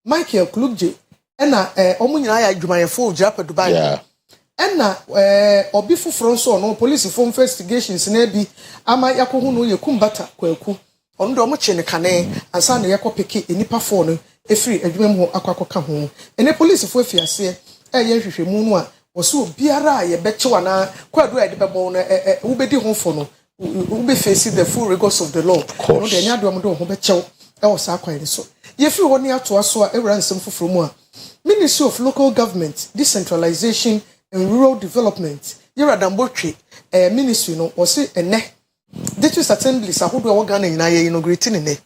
Michael Klugje ena omu nyina ya adwumayefo Oyerepa Dubai ena obi foforo so no police for investigations na bi ama yakohu no yekumbata kwaku ono do mo che ne kane ansa na yakopeke enipa fo no efiri adwuma mu akwakoka ho ene police fo afiase ye hwehwemu no a wo so biara ye bechewa na kwadu a de bebo no wo bedi ho fo no wo be face the full rigors of the law no de nya do mo do ho bechew e wo sa kwan so ye firi ho ne ato aso a ewra nsem foforo mu a Ministry of Local Government, Decentralization and Rural Development. Yera Dambotwe ministry no was ene. District assemblies ahodo a Ghana nyina ye inaugurating ne.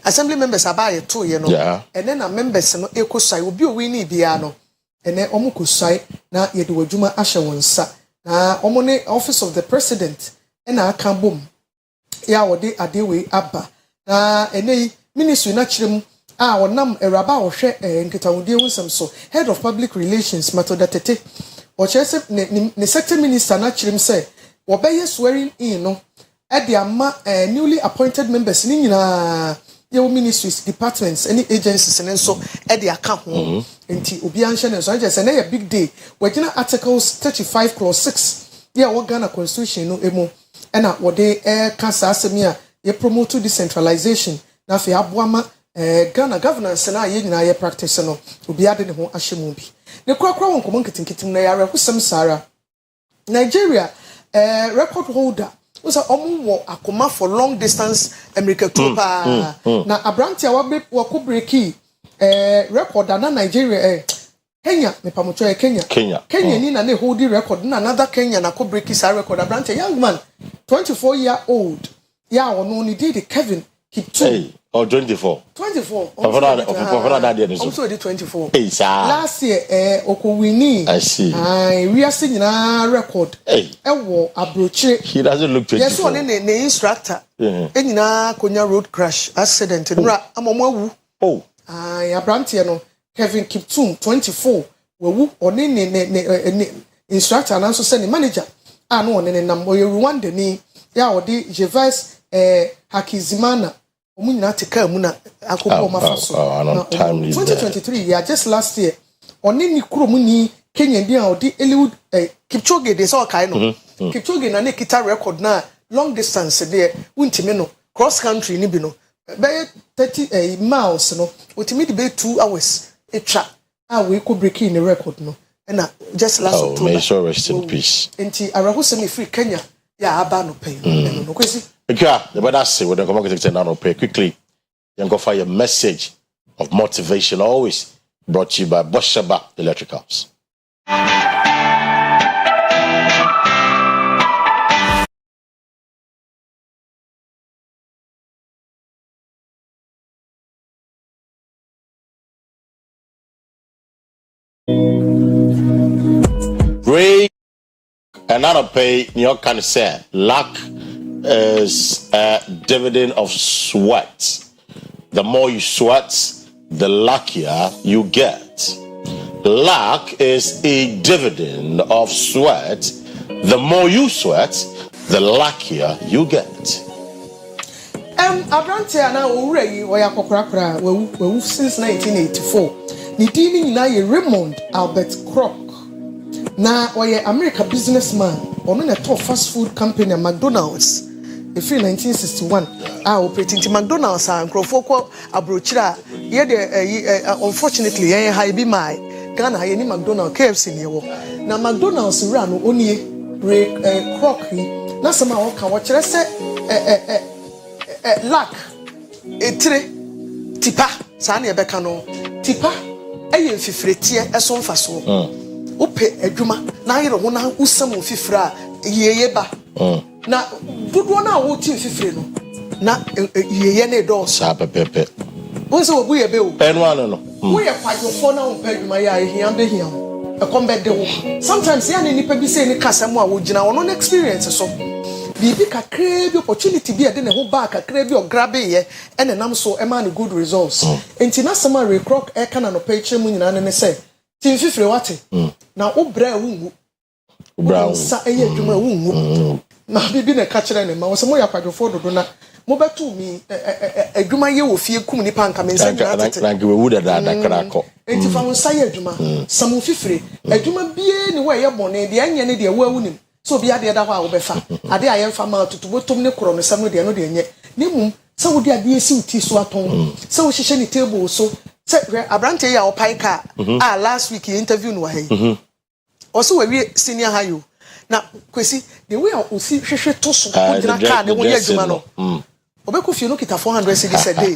Assembly members abaye to ye no. And then members no ekosai obi owi ni bia no. Ene omo kosai na ye de wadwuma ahye wonsa. Na omo ne office of the president na aka bom. Ya wode adewe aba. Na ene ministry na kirem wonam eraba wo hwe nketawudie wonsam so head of public relations Matoda Tete o chese ne sector minister na kirem say wo beye swearing in no e de ama newly appointed members ni nyina your ministries departments any agencies and so e de aka ho enti obi anhye ne so just say na big day we gina articles 35 clause 6 ya wo Ghana constitution no emu e na wo de ka sa asemi a ye promote decentralization na fe aboama Ghana governance na ye nyina ye practice no obi ade ne ho ahyemu bi ne kwakwa won komon kitinkitim na yare husam sara Nigeria record holder was omo akoma for long distance America topa na abrantia wa ko breaki record na Nigeria Kenya me pamocho Kenya ni na ne hold record na another Kenya na ko breaki sa record abrantia young man 24-year-old ya ono ni did Kevin Kiptum or 24. Also the 24. Last year, Okowini. I see. We are seeing a record. Ewo abroche. He doesn't look 24. Yes, one in the instructor. Enina Konya road crash accident. Amomu. Oh. Abrantiano Kevin Kiptum 24. Wu oni instructor and also send manager. No one in number Rwanda ni ya odi Jeves Hakizimana. Omunyina teka mu na akopọ mafaso 2023 yeah just last year oni ni kuro mu ni Kenya bi a odi Eliud Kipchoge de so kai no Kipchoge na ne kita record na long distance there wuntimi no cross country ni bi no be 30 miles no utimi de be 2 hours etwa a we ko break in the record no na just last October. May so rest in peace enti arahosemi free Kenya ya aba no pay no kwesi. Okay, the better say we don't come back to now pay quickly. You go for your message of motivation always brought to you by Boshaba Electricals. Break and not pay your concern. Luck is a dividend of sweat. The more you sweat, the luckier you get. Luck is a dividend of sweat. The more you sweat, the luckier you get. Abrantia na owurei oya kokrakra we since 1984. Ni dini na ye Raymond Albert Kroc. Na oye American businessman. Ono na top fast food company McDonald's. If in 1961, operating to McDonald's and Crofoko Abrochira, unfortunately, I be my Ghana, I any McDonald's KFC near. Now McDonald's ran only crocky. Now somehow can watch I say lack a tre tipa, Sani Becano, tipa, a yen fifretia, a son faso. Ope a juma, naira one usam fifra, yeba. Na dodo na wo tin fifire no na yeye ne do sa pepepe won se wo bu ye be o enwa no wo ye kwadofo na wo padwuma ya ehian be hian e kom be de wo sometimes ya ne nipa bi se ni kasa mu a wo gina wono experience so bibi kakra bi opportunity bi e de ne ho ba kakra bi o grab ye e ne nam so e ma ne good results enti na sama recrock e kana no picture mu nyina ne se tin fifire wate na wo bra wo ngu sa e ye adwuma wo ngu na bibi na ka kire ne ma wo se mo ya kwadofo dodo na mobetu mi adwuma ye wo fie kum nipa nka me nsa nyina tete ranke we would da krako enti fa mo saye adwuma samu fifire adwuma bie ni wo ye bone de anye ne de wo awunim so bia de da ho a wo befa ade a ye mfa ma tutubotom ne koro no sam no de no de nye ni mum se wo de ade esi uti so aton se wo hihye ni table so se abrante ya opai ka last week interview no wa hai also we senior high na kwesi the way o si hwehwe to so ko dira ka ne wo ye adwuma no obeku fie no kita 400 cedis a day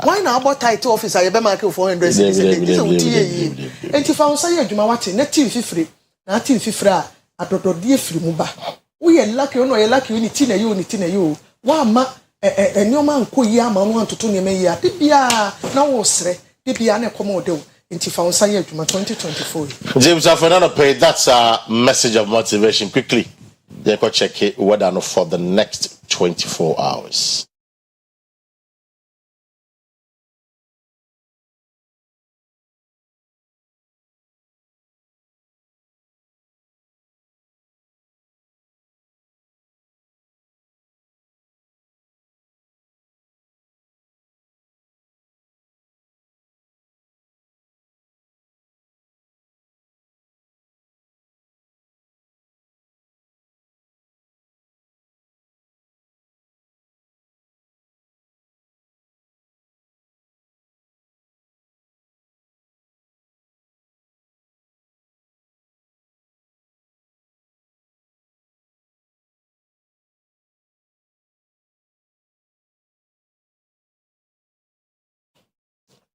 why na about title officer ye be market 400 cedis a day this uti ye enti fa unsa ye adwuma wate na team fifire na team fifire a adodode afiri mu ba wo ye lucky no ye lucky ni ti na yo wa ma enioma nko yi ama no antoto ne me yi a bia na wo sre bia na komo de Inti Faunsa Juma 2024. James Fernando Pay, that's a message of motivation. Quickly, they go check it weather for the next 24 hours.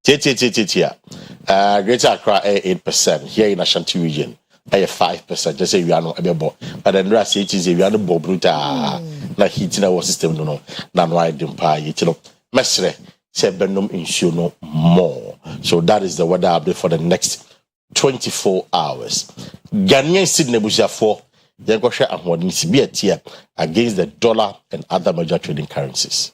Greater Accra 8%. Here in Ashanti region, 5%. Just say we are not able. But then there are cities we are not bruta. Na heating our system no. Na no I don't pay. You know, mesre say benum insure no more. So that is the weather update for the next 24 hours. Ghanaian Sydney Busia for they go share and be a tier against the dollar and other major trading currencies.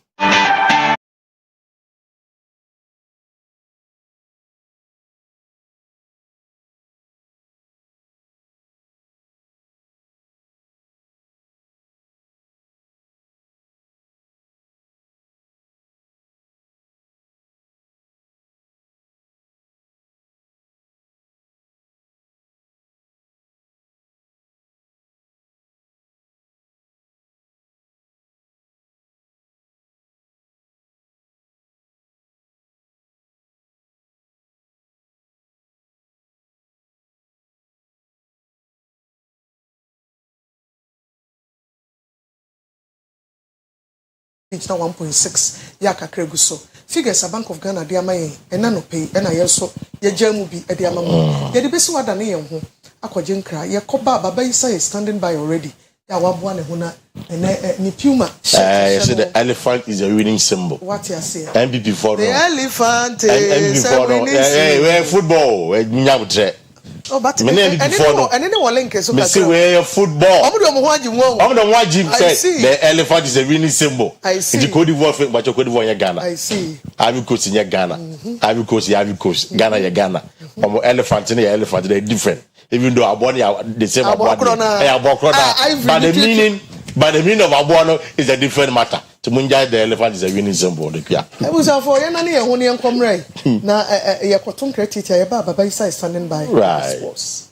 Now 1.6 ya kakra gu so figures a Bank of Ghana de amaye ena no pay ena yeso ye jamu bi e de amamu ye de besi wada ne ye ho akwaje nkra ye koba baba isa is standing by already ya waboa ne ho na ni puma yes the elephant is a winning symbol. What you say MVP for the elephant is a winning symbol. Hey football nyabutre. Oh, but and then one link is okay. See where football. The elephant is a winning symbol. I see. The Cote d'Ivoire, but your Cote d'Ivoire, Ghana. I see. I will coach in Ghana. I will coach Ghana, Ghana. Elephant and elephant, they're different. Even though Aboni the same but the meaning of Abono is a different matter. To Munja, the elephant is a winning symbol. It was for Yanani and Honian Comrade. Now, a cotton credit, a baba is standing by. Right.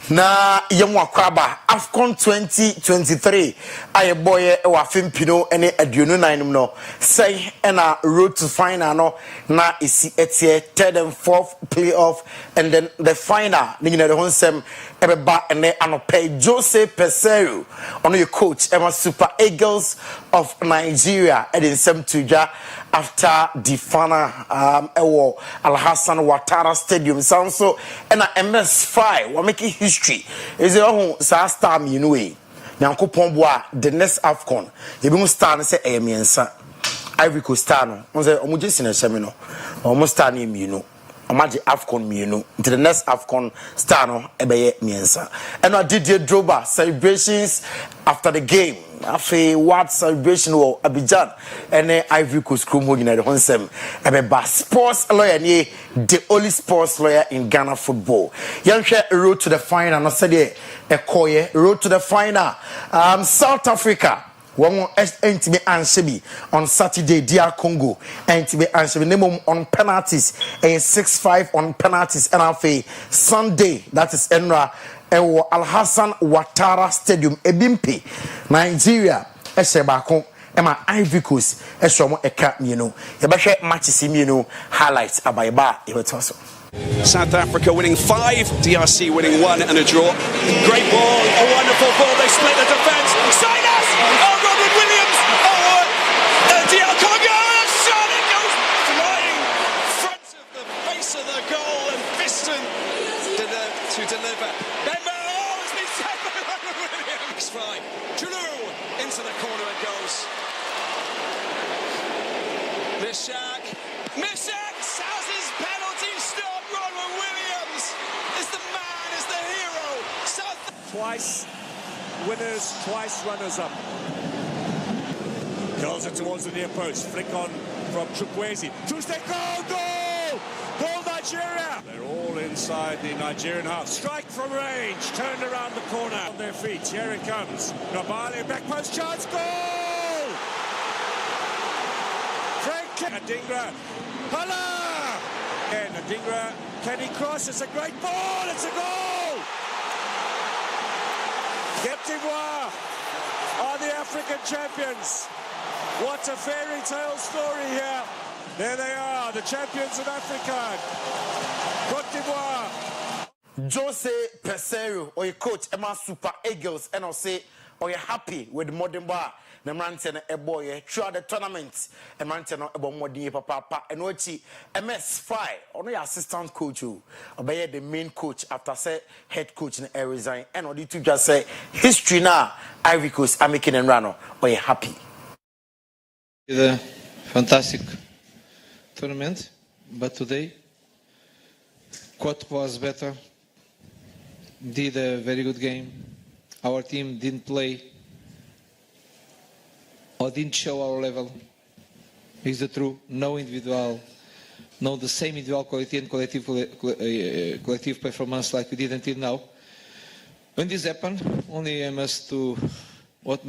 Na yemu akwaba Afcon 2023 aye boy e wa fempino ene aduonu nan no say na road to final no na isi etie third and fourth playoff and then the final ni nyina de honsem ebeba ene anope Jose Peseiro ono your coach Emma Super Eagles of Nigeria edin tuja after the final ewo Al Hassan Ouattara Stadium so and MS5 we making history is your sa star me no way nyankopon boa the next AFCON ebi mu star no say eyemiensa Ivory Coast star no on say omo jesi na hyeme no omo star na emienu omaje AFCON mienu into the next AFCON star no ebeye miensa and Didier Drogba celebrations after the game afi what celebration wo Abidjan and Ivory Coast krom ho nyina de honsem ebeba sports lawyer ni the only sports lawyer in Ghana football yanhwe road to the final no say de ekoye road to the final South Africa one entime answebi on Saturday DR Congo entime answebi name on penalties and 6-5 on penalties and afi Sunday that is Enra ewo Al Hassan Ouattara Stadium Ebimpe Nigeria esebako ema Ivory Coast esomo eka mienu yebehwe matches mienu highlights abayba yebetoso. South Africa winning 5, DRC winning 1 and a draw. Great ball, a wonderful ball. They split the defence. Silas! Oh, Robert Williams! Oh, DR Congo! And shot! It goes flying front of the face of the goal, and Fiston to deliver. Bemba! Oh, it's been saved by Robert Williams! Fly. Julu into the corner and goes. Mishak sounds his penalty stop. Ronald Williams is the man, is the hero. Twice winners, twice runners up. Curls it towards the near post. Flick on from Chukwueze. Tuesday goal! Goal Nigeria! They're all inside the Nigerian half. Strike from range. Turned around the corner on their feet. Here it comes. Nabali, back post chance. Goal! Adingra, Hala! And Adingra, can he cross? It's a great ball, it's a goal! Cote d'Ivoire are the African champions. What a fairy tale story here. There they are, the champions of Africa. Cote d'Ivoire. Jose Peseiro, or your coach, Emma Super Eagles, and I'll say, are you happy with modern bar? The Manton a boy throughout the tournament, a Manton a bomb papa, and Ochi MS5, only assistant coach, obey the main coach after say head coach in a resign, and only to just say history now. Ivory Coast, I'm making and Rano, are you happy? The fantastic tournament, but today, Cote was better, did a very good game. Our team didn't play or didn't show our level. Is the truth? No individual, no the same individual quality and collective performance like we did until now. When this happened, only I must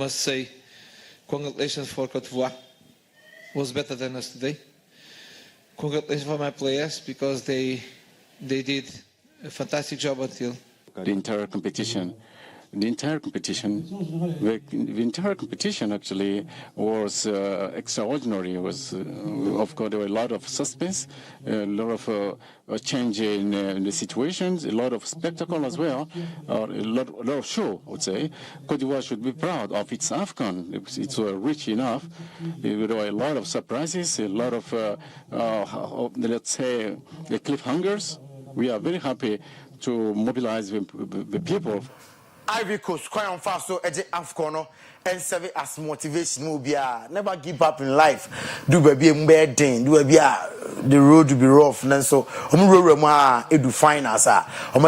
say, congratulations for Cote d'Ivoire. Was better than us today. Congratulations for my players because they did a fantastic job until the entire competition. The entire competition actually was extraordinary. It was, of course, there were a lot of suspense, a lot of change in the situations, a lot of spectacle as well, a lot of show, I would say. Cote d'Ivoire should be proud of its AFCON. It's rich enough. There were a lot of surprises, a lot of, let's say, the cliffhangers. We are very happy to mobilize the people. Ivory Coast, quite on fast, so edge AFCON and serve as motivation. Never give up in life. Do baby embedding, do baby the road to be rough. And so, edu finals,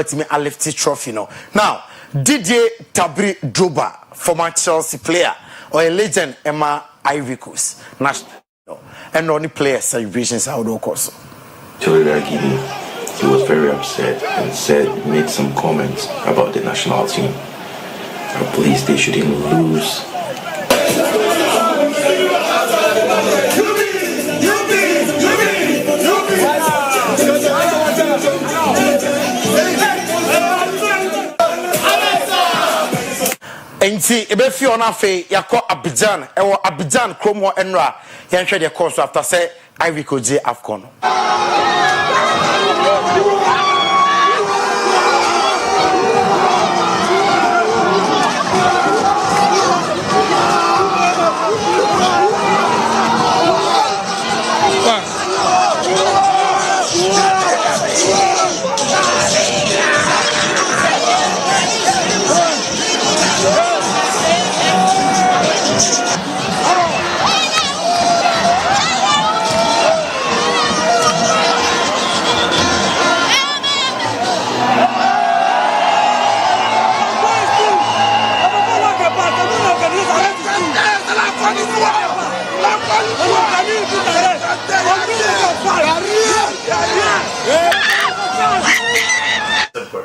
team a lefty trophy. Now, Didier Tabri Drogba, former Chelsea player, or a legend, Emma Ivory Coast, national, and only player celebrations out of course. He was very upset and made some comments about the national team. Please, they shouldn't lose. Enti ebe fi ona fe yakọ Abidjan ewo Abidjan kromo enra yanhwe de course after say Ivory Coast AFCON.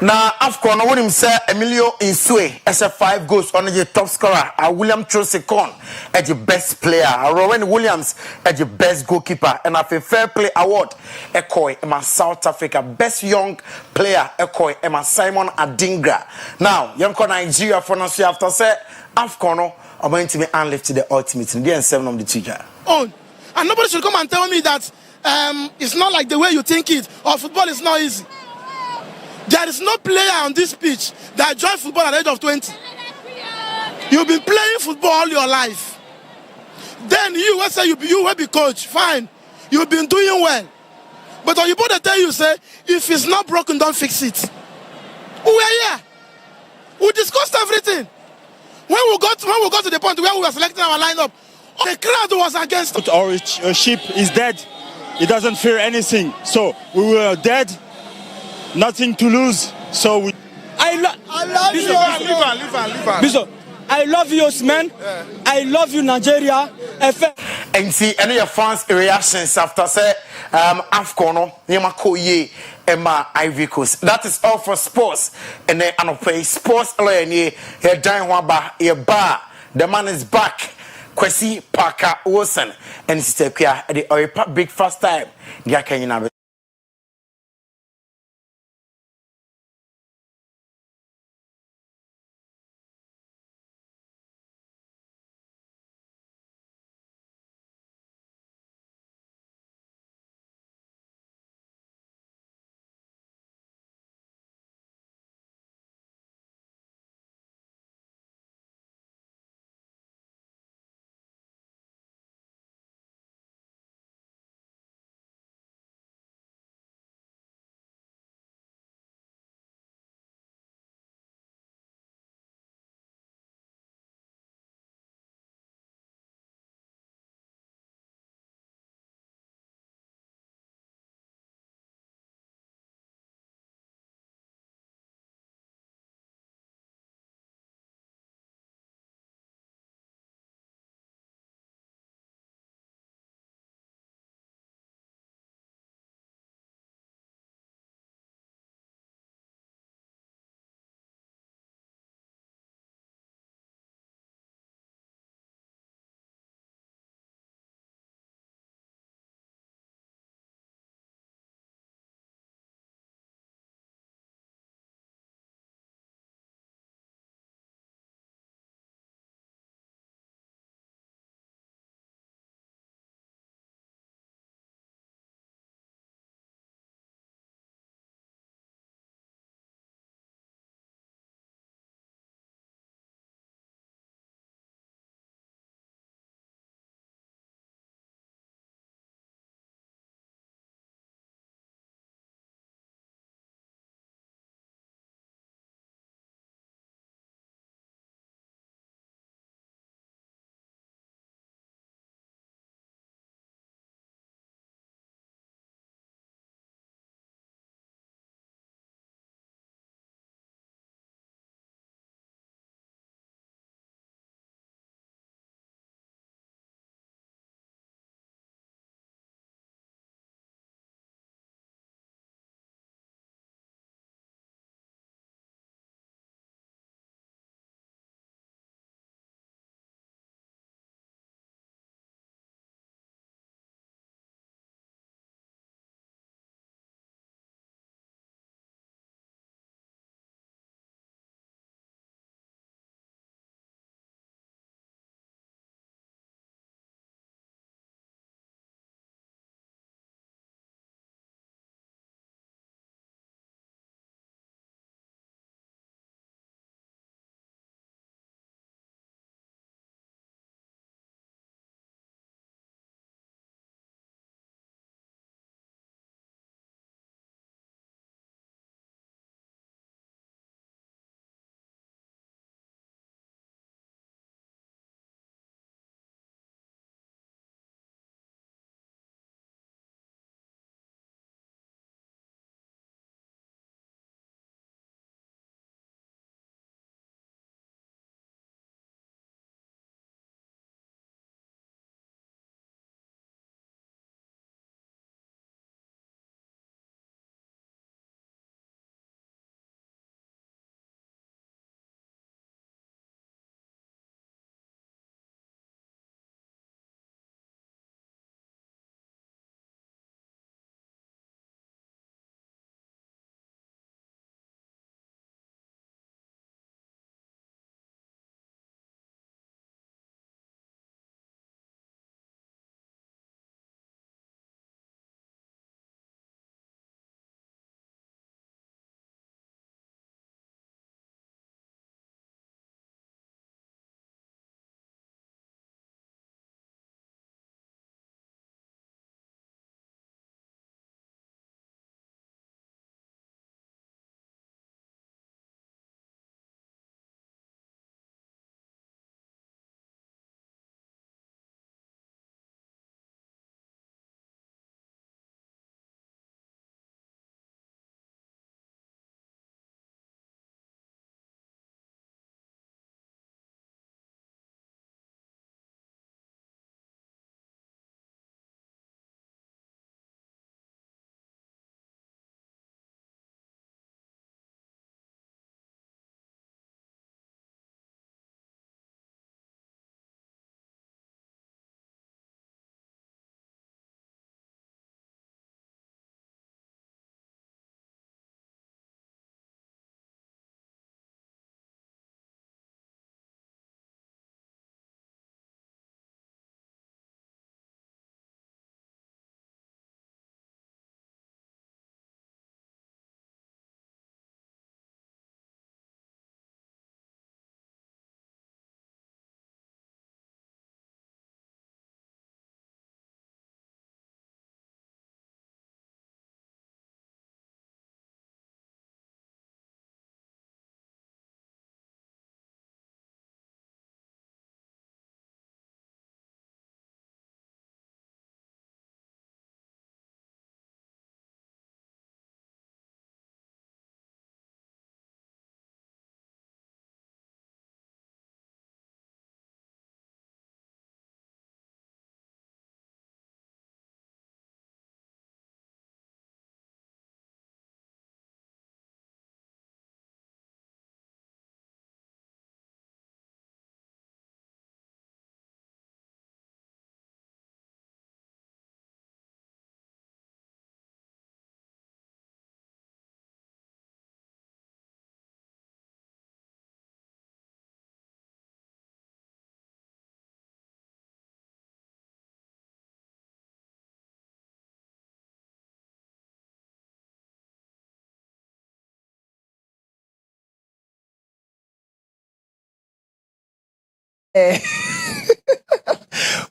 Now, AFCON, I want him say Emilio Insue as a 5 goals on the top scorer. William Trosekon as the best player. Rowan Williams as the best goalkeeper. And a fair play award. Ekoi Emma South Africa best young player. Ekoi Emma Simon Adingra. Now, young Nigeria for us after say AFCON. I'm going to be unlifted the ultimate. And 7 of the teacher. Oh, and nobody should come and tell me that it's not like the way you think it, or football is not easy. There is no player on this pitch that joined football at the age of 20. You've been playing football all your life. Then you will say you will be coach, fine. You've been doing well. But when you both tell you, say, if it's not broken, don't fix it. We were here. We discussed everything. When we got to the point where we were selecting our lineup, the crowd was against us. Our ship is dead. It doesn't fear anything. So we were dead, nothing to lose. So we. I love you. Leave on. I love you, man. Yeah. I love you, Nigeria. And see any of fans' reactions after say AFCON Yamakoye Emma Ivory Coast. That is all for sports. And then sports here dying waba here bar. The man is back. Kwesi Parker Wilson and Sister Kia at the Oyerepa big first time.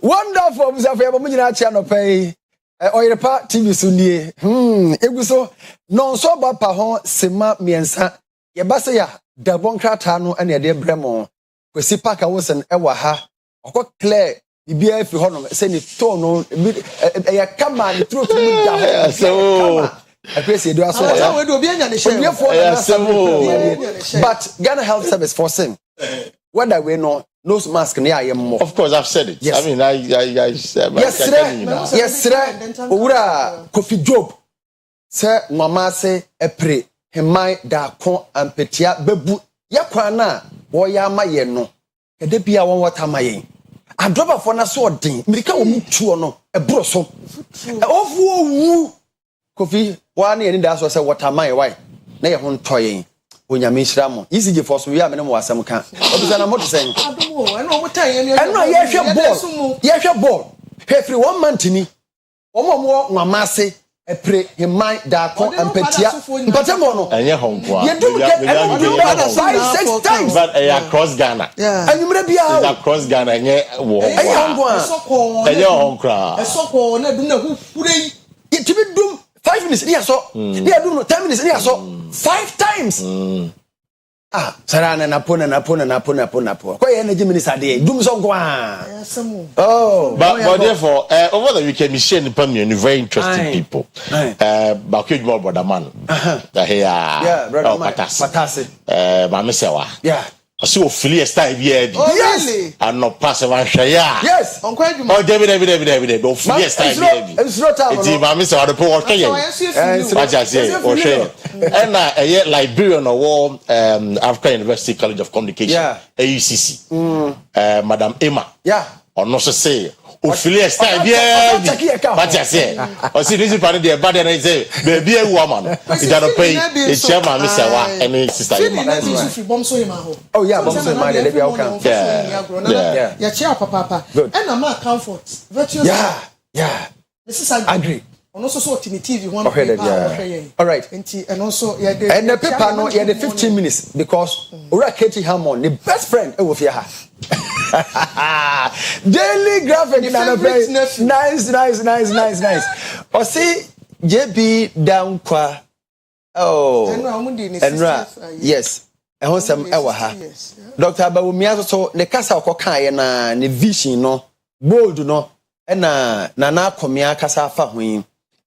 Wonderful, Mzafia, Mujina channel pay. Oyerepa TV Sunday. Eguso, non so ba pa ho sema miensa. Ye ba se ya da bonkrata no ane de bremo. Kwesi paka wosen ewa ha. Okọ clear bibia efi ho no se ni to no ya kama ni throat mu da ho. So Akwesi do aso. We do obi anya ne share. But Ghana Health Service for sim. Whether we know nose mask near more. Of course, I've said it. Yes. I mean, yes, sir. Ura Kofi Job. Sir, Mama say a pre. Hemai da kon ampetia bebu. Yakwana, woya maye no. Edebia won water maye. I drop a phone so din. Mirika wo mutu no. E broso. Ofu wu. Kofi, wani eni da so say water maye why? Na ye ho ntoyen. Onyame Shiramo ECG force we am no wasam ka obisa na moto sen adomo eno mo tan yemi eno ye hwe ball free 1 month ni omo nwamase epre himai da kon empatia mpatemo no enye honko ye do get 5-6 times but across Ghana anyumre bia is across Ghana enye wo honko enye honko esoko na dum na hu purei ye tibi dum 5 minutes ni aso ni adum 10 minutes ni aso 5 times sarana na pona kwa ye energy minister dey dum so kwa but therefore over the weekend we share in very interesting people Bakwe Juma brother man brother man Patase Mama Sewa so affiliate style here yes and no pass one share yes David affiliate style here it's not it Mama Sewa the poor share what I say or share and a Liberian or African University College of Communication AUCC Madam Emma or no say affiliate style here what I say or see this part there bad and I say baby a woman it don't pay the chairman Mr. Wa and sister oh yeah bomso ma dey be okay yeah chair papa and am comfort virtuous this is agree and also so TV one all right and also and the paper no the 15 minutes because Ura Katie Hammond the best friend e wo fie ha daily graphic nice o see JB Dankwa Enra yes e ho sam e wa ha Dr. Abawumia so ne kasa okoka ye na ne vision no bold no e na na akomia kasa fa hoyin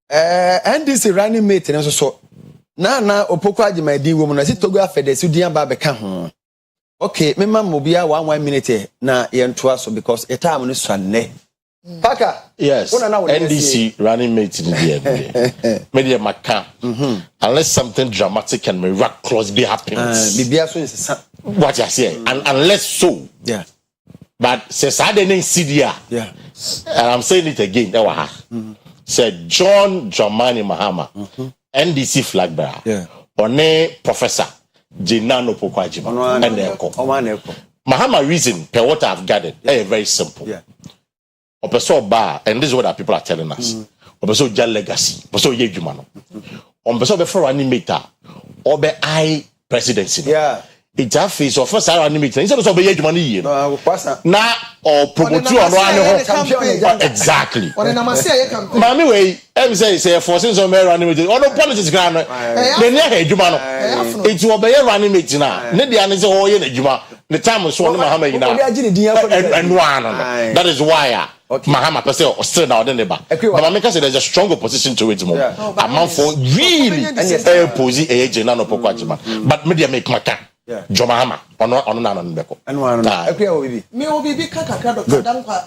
NDC running mate ne so na opoko agimadi wo mu na sitogo afede sudian ba beka ho okay mema mobia 1 minute na yentoa so because the time no swanne Paka yes NDC running mate in the media maka unless something dramatic and miraculous be happens bibia so is what you say and unless so but says I didn't see there and I'm saying it again said John Dramani Mahama NDC flag bearer one professor Jinano Pokwajima and Eko Mahama reason per what I've gathered very simple Opeso bar and this is what our people are telling us Opeso Jal legacy Opeso Yejumano Opeso before animator Obe I presidency it's a face of first animator instead of Yejumani na or promote exactly Mami way say for since on animator or no politics ground then Yejumano it's Obe animator na ne dia ne say oh ye Yejuma the time so no Mahama and one that is why Mahama per se or still now then neighbor but Mamika said there's a strong opposition to it more a man for really posi Jinano Pokwajima but media make maka Jomahama on nana mbeko me obibi kakakra Dr. Dankwa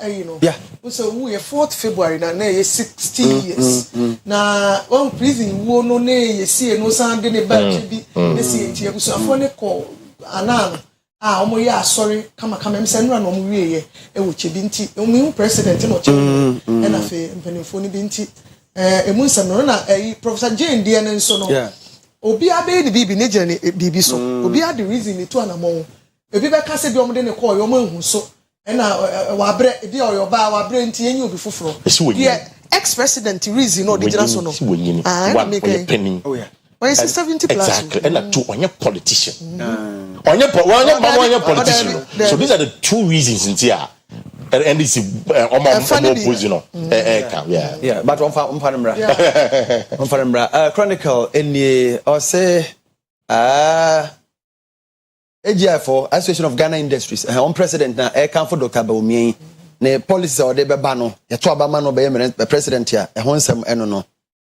we say we 4th February na 60 years na one prison wo no na yesi no san de ne badge bi na si entie so afo ne ko anan omo ya sorry kama emse nura no mo wieye e wo chebi nti omo president no chebi e na fe mpanimfo ni bi nti emu nsam no na Professor Jane die ne nso no obi abe di bibi ne jene bibi so obi ade reason ni to anamon ebi be kase bi omde ne call yo mahu so e na wa bre di oyo ba wa bre nti enyi obi foforo ex president reason no de jira so no wa penny Why is 70 plus? Exactly. And a two on your politician. On your politician. So these are the two reasons in here. And this is yeah, but on Chronicle in the or say AGI4 Association of Ghana Industries on president na for Dr. Baumi ne policy or de bano ya to abama no be president ya honsem eno no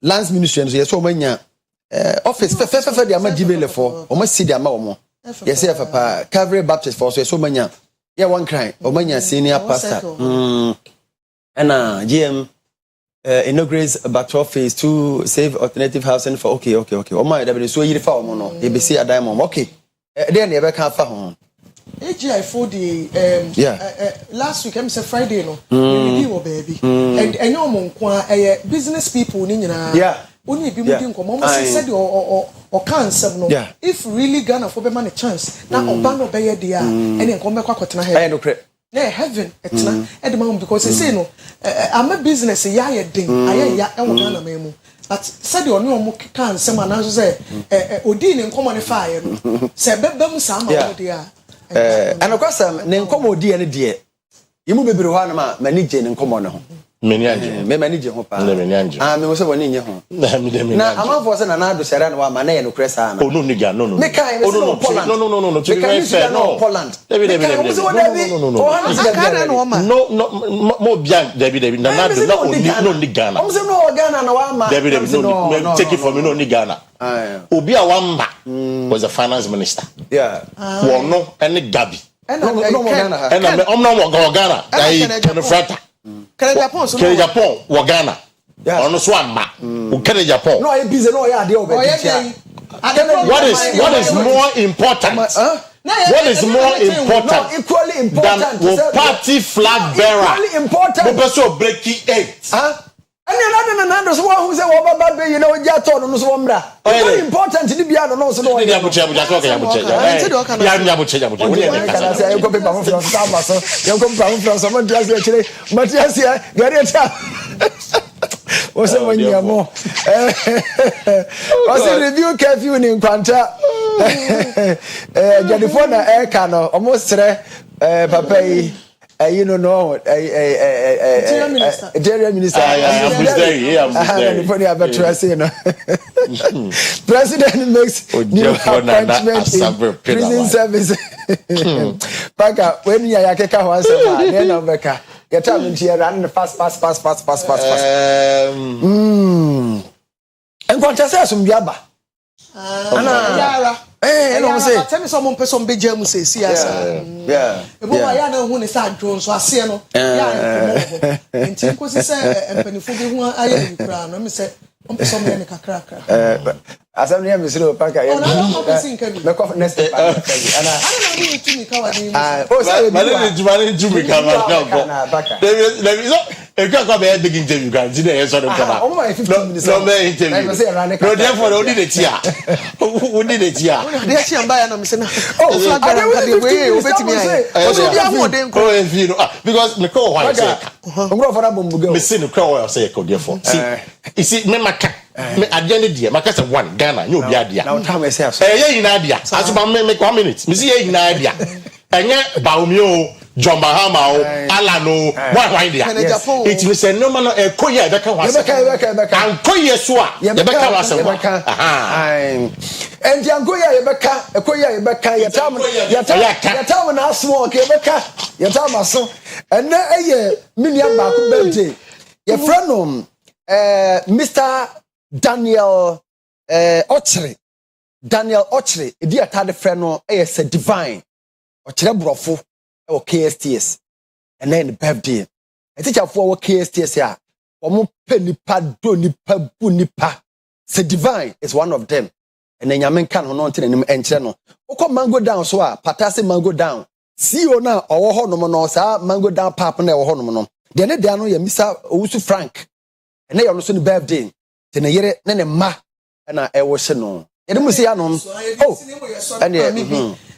lands ministry so yeso manya office fe de ama gibele for o ma si de ama omo yes ya papa Calvary Baptist for so yeso manya yeah one cry o manya senior pastor and GM inaugurates Battle Phase 2 save alternative housing for okay o ma da be so yiri fa omo no e be see adai mom okay then you can fa ho AGI for the last week I'm say Friday no review baby and your monko business people ni nyina only be mudi nkomo mo said or cancer no if really Ghana for be man a chance na oba no be ye dia and nkomo be kwakotena he no cre na heaven etna edema because say no I'm a business ya ye din aye ya e wo Ghana memu but said you no mo kan sem ana so say odi ni nkomo ne faaye no say bebam sa ma wo dia and of course ne nkomo odi ene de yimu bebre ho na ma mani je ne nkomo ne ho meni anje me mani je ho pa meni anje me wo se woni nye ho na amafo se na do sere na wa ma na ye no kresa na no nigga no me kai me no Poland no to be very fair no Poland no mo bian David na do no nigga na am se no Ghana na wa ma David no take it from me no nigga na obi a wamba was a finance minister wo no ene Gabi no Ghana ene omno Ghana dai Frata Kere Japan wa Ghana ono so amma o Kere Japan no e busy no ya de o be what is more important what is more important equally important than party flag bearer equally important so breaking 8 and na so who say wo baba be you know ja to no so mra equally important ni bia no so no ya buche ya go be ba from sama so ya go ba from sama dia se chire Matias ya gareta o se manya mo o se review curfew ni nkwanta Jadifona eka no almost papa you know Interior Minister President makes new appointment in prison service Paka when you are keka once then obeka get out in here and fast and quantity asum biaba no say tell me some person be jam say siasa ebo ya na hu ni sa dron so ase no ya enti ko se empanifo bi hu aye kura no me say on person me kakra asam ne me siro Paka ya no person kan me ko next time ana no ni tumi ka wa ni say mane tumi ka ma ko David so e kwa be dig interview kan ti dey so dem kaba o my 15 minutes no me interview no therefore only the tia dey tia mba ya no me say na flag bearer ka dey we o betimi ai o so dia mo den ko because me ko why say ngro fara bombugo me see no ko say ko therefore see you see me maka me agenda dia maka say one Ghana you obi adia na time say aso ye yin adia asuba me 1 minute me see ye yin adia enye baomi o John Bahama o Alano why dia it me say no man ekoye be ka wase ankoye so a ye be ka wase and yangoya ye be ka ekoye ye be ka yatam na asmo ke be ka yatam aso and na eye million back birthday ye friend Mr. Daniel Ochre di atade friend no eye say divine Ochre brofo o KSTS and then the birthday a teacher for KSTS ya omo penipa do nipa bu nipa say divine is one of them and then yamen kan ho no ntenem enkyere no ukọ mango down so a patase mango down CEO na owo ho no no sa mango down pap na owo ho no no de ne dia no ya misa owusu Frank and then you no so ni birthday te ne yere ne ne ma na ewo hye no yede mu se ya no and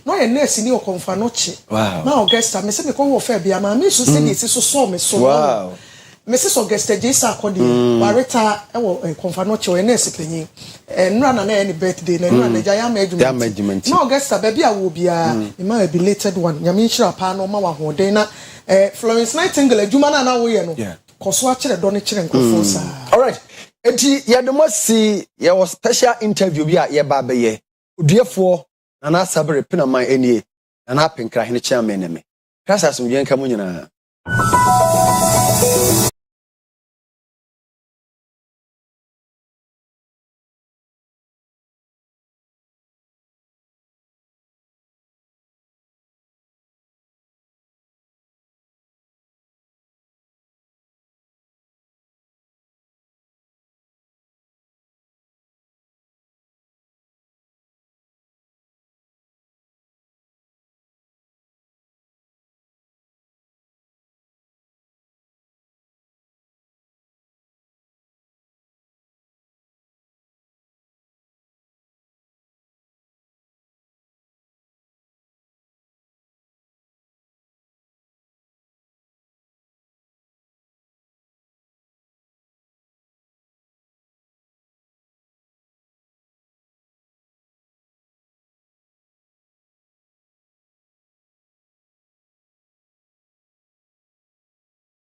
no ye nurse ni okonfa no chi na Augusta me se me ko wo fa bia ma me so se ni so me so wow Mrs. Augusta Jesa Akodi wareta ewo konfano che na esipenyin nra na any birthday na nra na jaya management na Augusta baby a wo bia e ma belated one nyame nhira pa na ma wa hoden na Florence Nightingale adwuma na wo ye no koso a kire do ne kire nkofo sa. All right, enti ye de mo si ye was special interview bi a ye ba be ye Oduefour na Asabre pina man enie na penkra hene chairman ne me kasa so yen ka mo nyina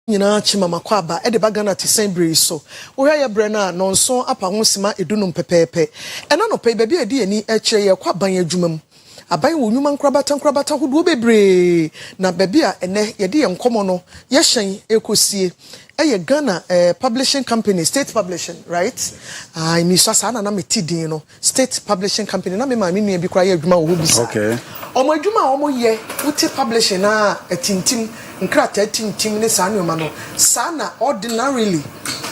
nyina chima makwaba e de bagana te Saint so wo hwa ye bre na nonso apa ho sima edunum pepepe ena no pe baabi edi ani e kire ye kwaban adwumam aban wo nyuma nkrabata hodo bebre na baabi a ene ye de ye nkomo no ye hyen ekosie ye Ghana publishing company, state publishing, right? Mi so na metidin no state publishing company na me ma me nua bi kra ye adwuma wo bisa. Okay. Omo adwuma omo ye wuti publishing na etintim nkrata etintim ne sa nneoma no sa na ordinarily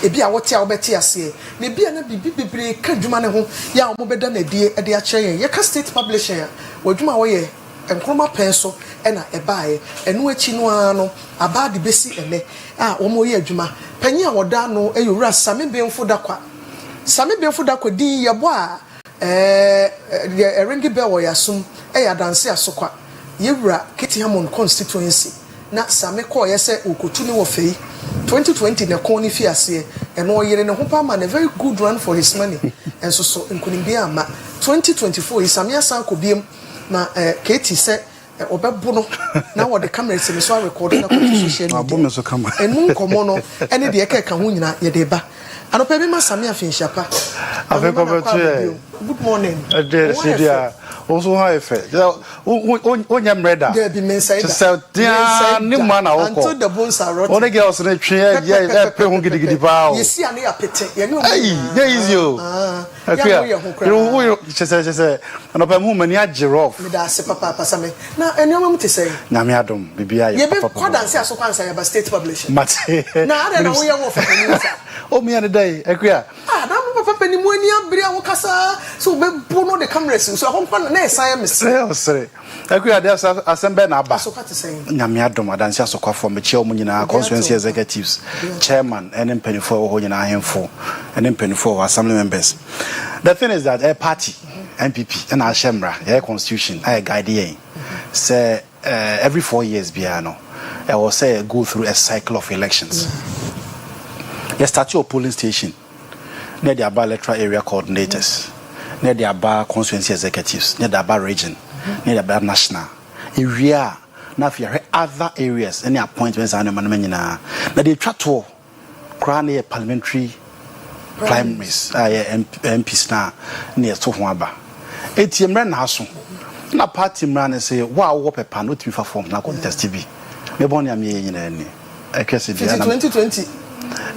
ebi a wote a wobeti ase na ebi na bibi bebre ka adwuma ne ho ya omo beda na die e de a kire ye ka state publishing wo adwuma wo ye enkroma penso ena ebaaye enu achi no ano aba de besi ene omo ye adwuma panyi a woda no eyowura Same Benfo dakwa din ye bo a ringi bell wo yasum yadanse asokwa yewura Kiti Hamon constituency na Same ko ye se okotu ne wo fei 2020 na ko ni fiase eno oyere ne ho pa ma a very good run for his money enso so nkunimbi ama 2024 Same asan ko biem na Kiti se obebu no na wo de camera se me so record na ko social media abo so camera enu nkomo no ene de ka ho nyina ye de ba anopa bi ma Same afinhyapa good morning Dia also how effect onya mreda there be mensaida so dia ni mana wo ko until the bones are rotting one girls na twe ya pe hu gidigidi ba o yesi ane ya pete ye no there is you you chese anopa mu mani agirof me da se papa Same na enyo mu te say nyame adom bibia ye papa ye be kwadanse aso kwansa ya ba state publishing mate na ade na wo ye wo fa kanisa o mi ane dai akua na mo papa panimu ani abere a wo kasa so be bu no the cameras so akon na esan me sere akua dey assemble na aba so kwate say nyame adom adanse asokwa for me chia o nyina constituency executives chairman and mpanifo ho nyina ahemfo and mpanifo assembly members. The thing is that a party MPP and Ashemra a constitution I guide yen say every 4 years biano I will say go through a cycle of elections. You start your polling station near the Aba electoral area coordinators, near the Aba constituency executives, near the Aba region, near the Aba national. Area now if you have other areas, any appointments and now they try to crown a parliamentary primaries, MPs now near Sohwaba. ATM ran hasso. Na party man say, wow, what a pan with me for form now contest TV. Maybe only I'm in any. I guess 2020.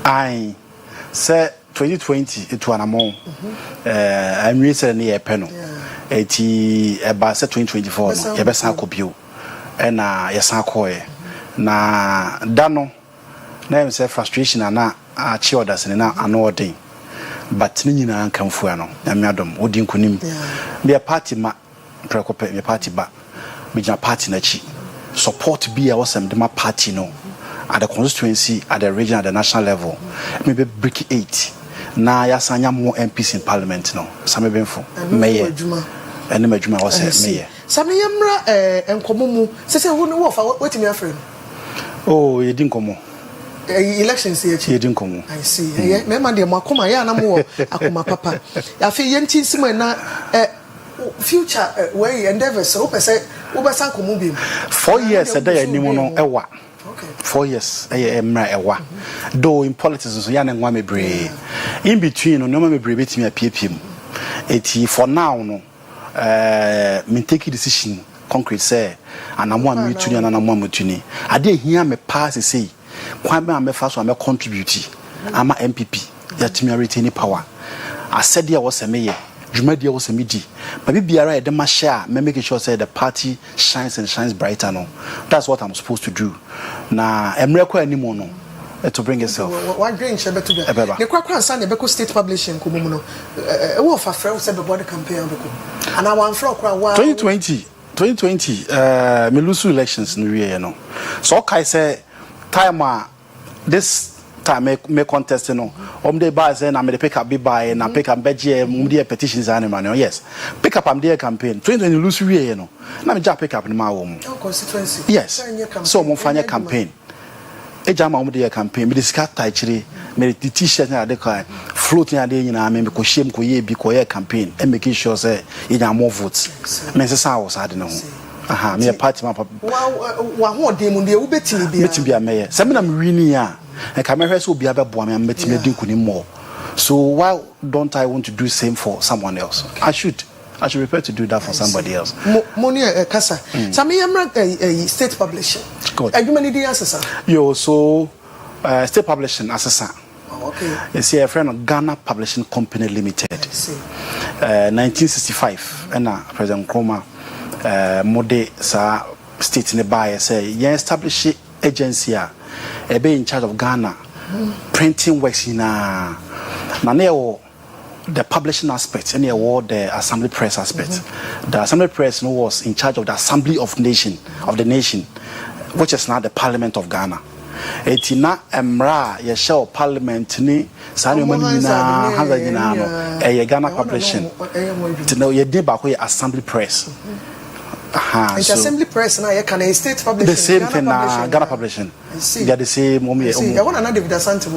I said 2020 it was a more I'm recently a panel. 80 about 2024 yebesa kopio na yesa koe na dano na em say frustration na achi orders na anodin but ni nyina nkamfu ano na miadom odi nkunim be party ma prekope me party ba me party na chi support be a wasem de ma party no at the constituency, at the region, at the national level, maybe break 8. Now, yasanya more MPs in parliament. No, Same Benfo, mayor, and the major was mayor. Same Yamra and Komumu, say, who know what me a friend? Oh, you didn't come. elections here. Ye didn't come. I see. Me man de makoma ya na mo akoma papa. Ya fe yenti simo na future way endeavors so pese wo be san komo bim. 4 years ada ya nimu no ewa. 4 years emra ewa. Though in politics so ya na nwa mebre. In between no me mebre betimi apiepiem. Eti for now no me take decision concrete say anamo amituni na anamo amutuni. Ade hia me pass say kwan me am fa so am contribute ama MPP ya timi retain power. Asede was meye dwumadi was medi but biara e de ma share me make sure say the party shines and shines brighter no. That's what I'm supposed to do. Na emre kwa animo no to bring yourself. What drink shebe to be? The kwakwa san e beko state publishing ko mumu no. E wo fa frɛ se be body campaign beko. And I want fro kwa 2020 me lose elections no wie no. So kai say time this time me contest no dey buy say na me pick up be buy na pick up beje dey petitions and man. Yes, pick up am dey campaign 2020 lose wie no na me ja pick up no ma wo mu constituency. Yes, so mo fanya campaign ejama mo dey campaign me discuss taichiri me the t-shirt na dey kai float na dey nyina me ko shem ko ye bi ko ye campaign and making sure say e nya more votes me say sa was ade no aha me party ma wa ho dey mu dey wo betimi bia me say me na me wini a e ka me hwe so bia be boa me betimi din kuni more. So why don't I want to do same for someone else? I should prepare to do that for somebody else. Money kasa sami yamra state publishing adwuma ni dey asesa yo so state publishing asesa. Okay. You see a friend of Ghana Publishing Company Limited. 1965 and President Nkrumah mode sa state in the buyer say yeah establish agency be in charge of Ghana printing works in na the publishing aspect and the assembly press aspect. The assembly press was in charge of the assembly of the nation, which is now the Parliament of Ghana. Etina emra ye show parliament ni sanu mani na hanza jina no Ghana publishing tino ye dey back we assembly press and so assembly press na ye can state publishing the same thing na Ghana publishing they are the same I want another David Asante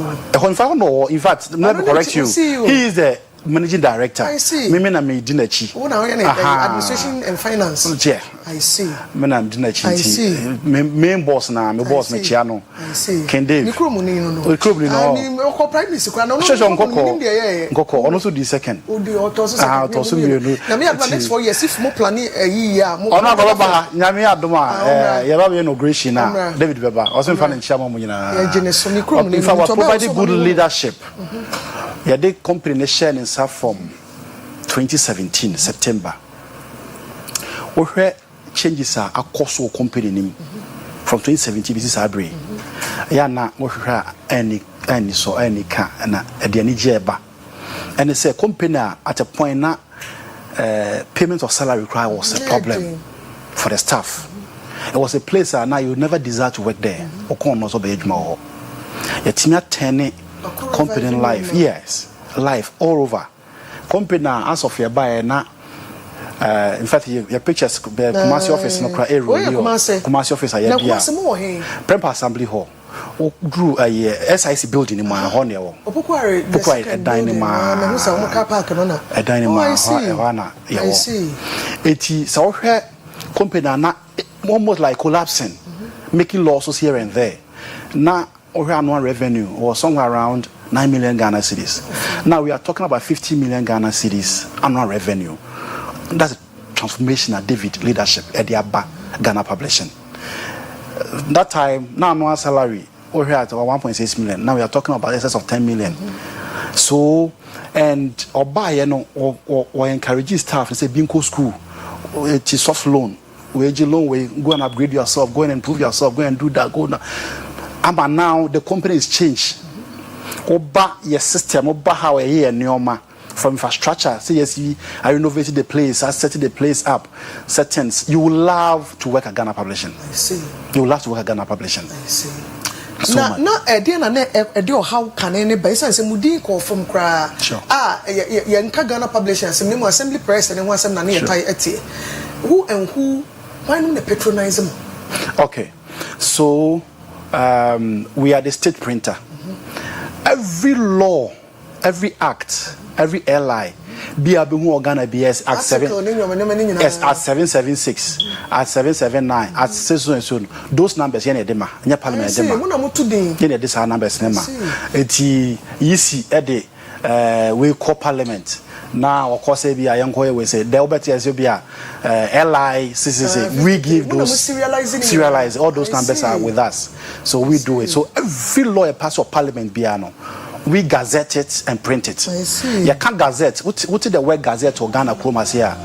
in fact let me correct you, he is the managing director. I see. Me na me dinachi. Oh, now administration and finance. Yeah. I see. Me na dinachi. I see. Main boss na me boss me chiano. I see. Ken Dave. Mikro ni no. Mikro ni no. I mean, o prime minister kwa no. Ngoko. Ono so di second. O di otoso second. Otoso mienu. Na me advance next 4 years if mo plan year mo. Ono go ba nyame adoma ye ba inauguration na David Beba. Oso fa na chiama mo nyina. Ye geneso mikro ni no. Provide good leadership. Yeah, the company shared in from 2017 September. We changes are across our company name from 2017 this is Asabre. Yeah, na we any so any can na the Nigerba. And it's a company at a point na payment of salary required was a problem for the staff. It was a place now you never desire to work there. Okon no so be ejuma. Yetimia 10 company life, yes, life all over. Company as of your buyer na in fact your pictures Kumasi office no cry area Kumasi office aye dia Prempa Assembly Hall o drew a SIC building in my home here Opokware dining ma na husa mo car park no na a dining ma na I see eti so hwe company na almost like collapsing making losses here and there na annual revenue was somewhere around 9 million Ghana cedis. Now we are talking about 50 million Ghana cedis annual revenue. That's a transformational David leadership at the Abba Ghana publishing. That time, now annual salary we're at 1.6 million. Now we are talking about excess of 10 million. So, and or buy or encourage staff to say Binko school, it's a soft loan. Wage loan, we go and upgrade yourself, go and improve yourself, go and do that, go now. But now the company is changed. Oba your system, oba how a year neoma from infrastructure. Say yes, I renovated the place, I set the place up. Settings. You will love to work at Ghana Publishing. I see. You will love to work at Ghana Publishing. I see. So na how can anybody say mudi call from cry? Yanka Ghana Publishing, some assembly press and one some nani who and who why not patronize them? Okay. So we are the state printer. Every law, every act, every airline, be a who organ BS at 776, at 779, at 6 and soon. Those numbers in Edema, in Parliament Edema. These are numbers Nema. It's easy Eddie, we call Parliament. Now, of course, we are young we say, the Albertians will be a LI, we give those serialize, all those numbers are with us. So we do it. So every lawyer pass of Parliament piano. We gazette it and print it. I see. You can't gazette. What is the word gazette or Ghana Chromas here?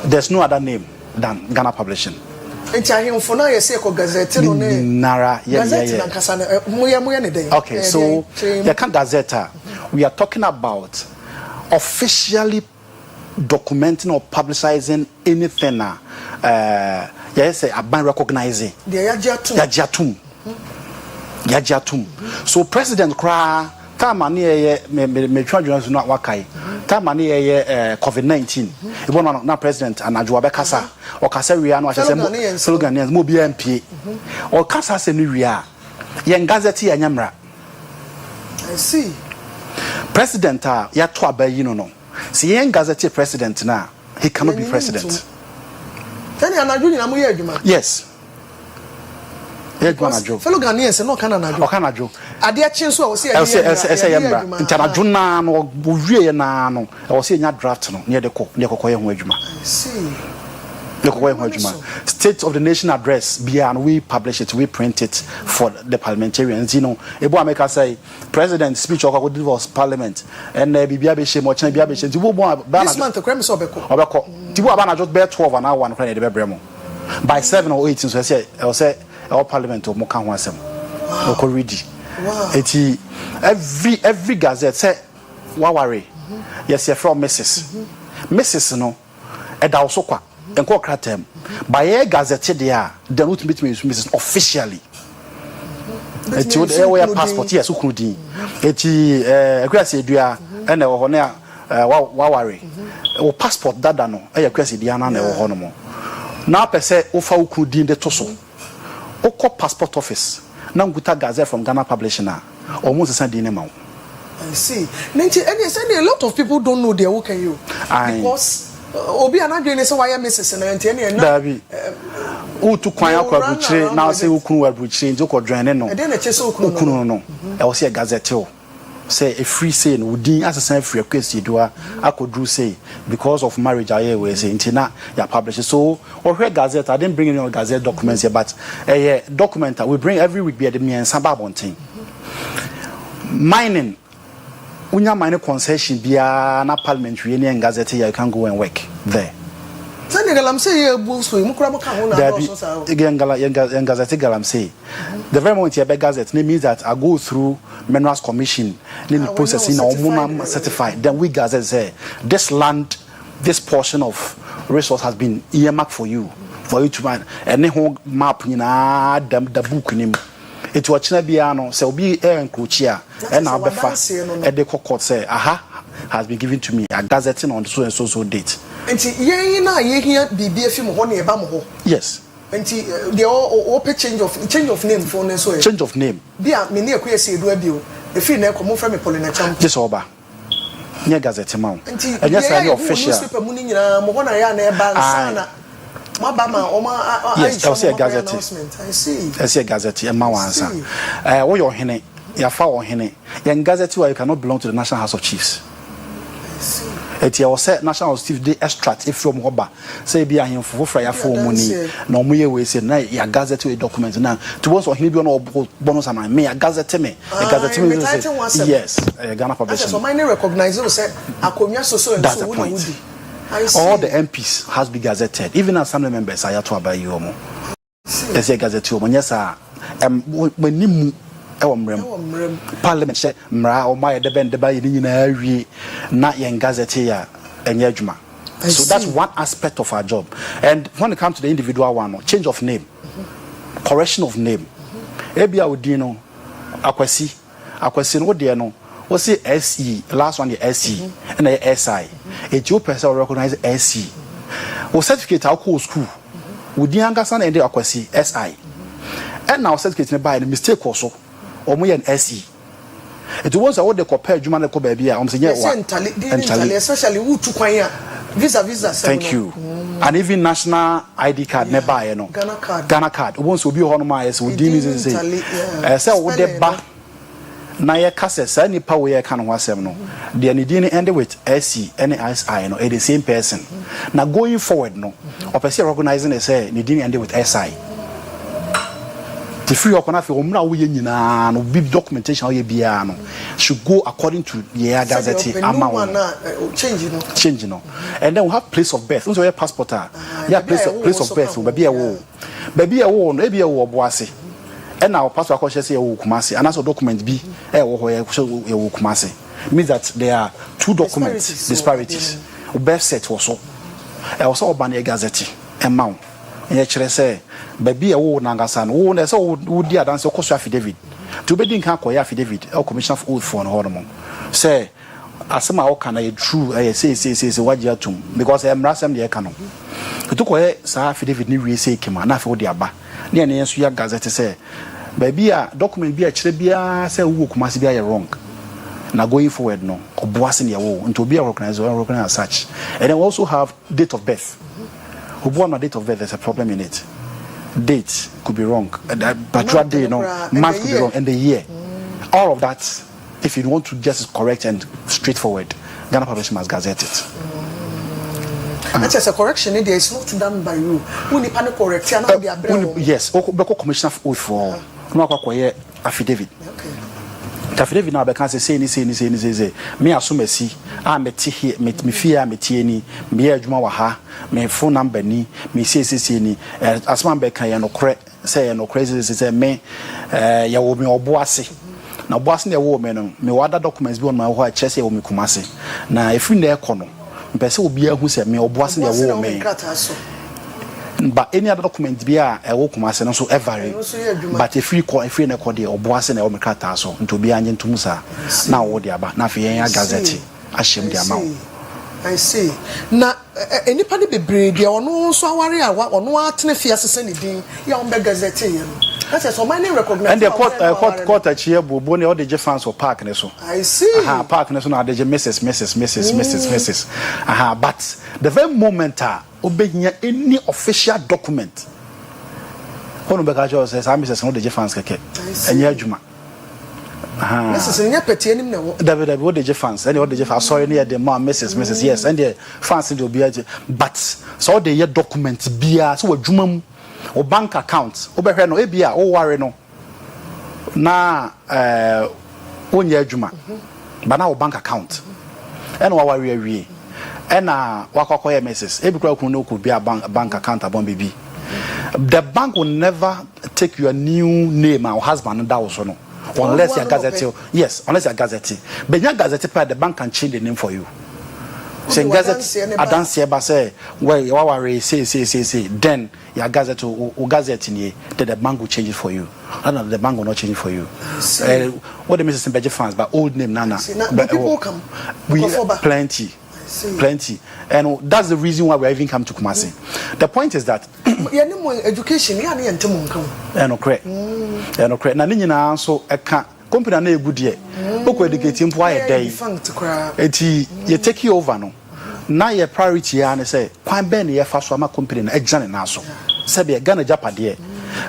There's no other name than Ghana Publishing. Nara, okay, so you can't gazette. We are talking about officially documenting or publicizing anything. Yes, I'm recognizing. Yajatum. So President Kra. Time me try join not wakai. Time COVID-19. Even na president anadwo bekasa. O kasa ria no ahye slogan mo bi MP. O kasa se no ria. Yen gazette ya nyamra. I see. President ya to abayi no. See yen gazette president na, he cannot be president. Tani anadwo nyina mo ye adwuma. Yes. Fellow Ghanaians no kana najo. Okanajo. Ade achi nso o se yemra. Ntanajo na no wie na no. O se nya draft no ne de kokoye ho adwuma. I see. State of the Nation address and we publish it, we print it for the parliamentarians. You know, Ebo America say President speech or divorce Parliament and Bibia Beshe Mocha Bia Beshe. This month the crime is obeko. Tibu Abana just bear 12 and hour one the Bebremo. By 7 or 8 so I say our Parliament or Mokan Wasem. Wow. Eti every gazette say Wawari. Yes, you're from Mrs. Mrs. No Eda Osokwa. Enko kratem by a gazette there the route meet me Mrs. officially eti o dey passport yes ukudi eti Akua Asiedua na wo na waware o passport dada no Akua Asiedua na wo ho no mo na pese o fa ukudi de to so o ko passport office na nguta gazette from Ghana Publishing na almost send in ma. I see. A lot of people don't know their work and you because Obi anadwene se waya Mrs. na ntene na Dabi o tu kwan akwa buchire na se okunu wa buchire nti okodwene no e de na chese okunu no e wo se gazette o say a free say no din asesa free Akua Asiedua akodru say because of marriage aye we say nti na ya publish so or here gazette I didn't bring any gazette documents here but document we bring every week be the me ensa ba bonten mining unya mine concession bia na parliamentary any gazette you can go and work there. Sani galam say you books for mu kura mo kan ho na so sa. Again gazette galam say. The very moment you be gazette means that I go through Minerals Commission then the processing or certified then we gazette say this land this portion of resource has been earmarked for you to man any whole map nyina dem the book nim. It was Chinabiano, so be encroachia, and now Befa, and the court say, aha, has been given to me, a gazetting on so and so date. And ye here be a few more bamo. Yes. And the open change of name for so change of name. Be a mini Akua Asiedua bill, the free neck come from a polina champ. This over. Near Gazette Mount. And yes, I official. Yes, I see a gazette. I see. I see a gazette. And my answer. What your hene? Your father hene. Young gazette where you cannot belong to the National House of Chiefs. I see. It was said National House of Chiefs they extract if from Hoba. Say be a him for fire for money. No more we say na your gazette with documents now. To us or he be on bonus and me a gazette me. A gazette me. Yes, Ghana Publishing. So mine recognize you say Akonya so and so would. All the MPs has been gazetted, even assembly members. I have to buy you more. Let's say gazette you. Yes, sir. When you Parliament said, "Mra or my the buy in not young gazette here and yajuma." So that's one aspect of our job. And when it comes to the individual one, change of name, correction of name. Ebia Udino, Akwasi no dear no. What's the SE? Last one the SE and the SI. A two person recognize SE. What certificate our school? Would the younger son and the Akwasi SI? And now certificate buy the mistake also or me an SE. It was a what they compare Jumana ko baby I'm saying especially who to kwanya visa thank you. And even national ID card never you know Ghana card once will be on my as we deal is say what they ba na ye kase say nipa we ye kan ho asem no the need end with SC and SI no the same person. Now going forward no opese recognizing say need end with SI. The free up on a no big documentation should go according to the gazette amount change and then we have place of birth. Also, passport place of birth baby a wo no ebi wo boase and our passport question say wo Kumasi and also document B wo Kumasi means that there are two documents disparities birth set also ban gazette amount ye kire say baby a wo nangasa no wo na say wo di adanse ko so affidavit to be din kan ko affidavit or commission of Oduefour no hono say asema wo kana true say waji atum because emrasem de ka no to ko say affidavit ni we say kema na fa wo di aba na ne yenso ya gazette say baby a document bi a kire bia say wo Kumasi bia wrong na going forward no oboase ne wo nto be recognize as such. And then we also have date of birth. Obuana date of birth, there's a problem in it. Date could be wrong, but day no month could be wrong, and the year. All of that, if you want to just correct and straightforward, Ghana Publishing must gazette it. That's just a correction. There is not done by you. When you panic correct, yes. Commission of Oduefour, no acquire affidavit. Affidavit now because say me assume see meti here me fear meti ni me adwuma wa ha me phone number ni me say ni asman be kan ye no kre say no crazy say me ya wo me oboase na oboase na wo me no me wada documents bi on my ho a chese wo me Kumasi na efi na ekono mpese obi ahu say me oboase na wo me but any other document be a wo Kumasi no so every but if you na call the oboase na wo mekrata so nto bi anye ntum sa na wo dia ba na fe yen gazette ashem dia ma I see na enipa de bebre dia ono so aware a ono atene fia sese ne din ya on be gazette ye no that is so many recognize and the court achie bobo ne all the fans for park ne so I see park ne so na the Mrs. But the very moment obehia any official document hono be ka jo say Mrs. no the fans keke enya adwuma Mrs. nya peti anim na wo David what the fans and what the fans sorry near the mom Mrs. yes and the fans do be but so the year document bia so adwuma mu o bank account obehwe no ebia o ware no na onya adwuma ba na o bank account and wa ware awie and wakwakoye Mrs. ebikura kun no could be a bank account abon baby the bank will never take your new name or husband that also no unless you gazette unless you gazette but your gazette the bank can change the name for you say gazette adanse ba say where you are say then your gazette or gazette ni the bank will change it for you and the bank will not change it for you what the Mrs. Mbeje fans but old name nana but people come we plenty and that's the reason why we even come to Kumasi. The point is that education na ni nyina so eka company na egu de okọ educate mpo aye dai eti ye take you over no na ye priority ya ne say kwan ben ye fa so ama company na agane na so sabe Ghana japade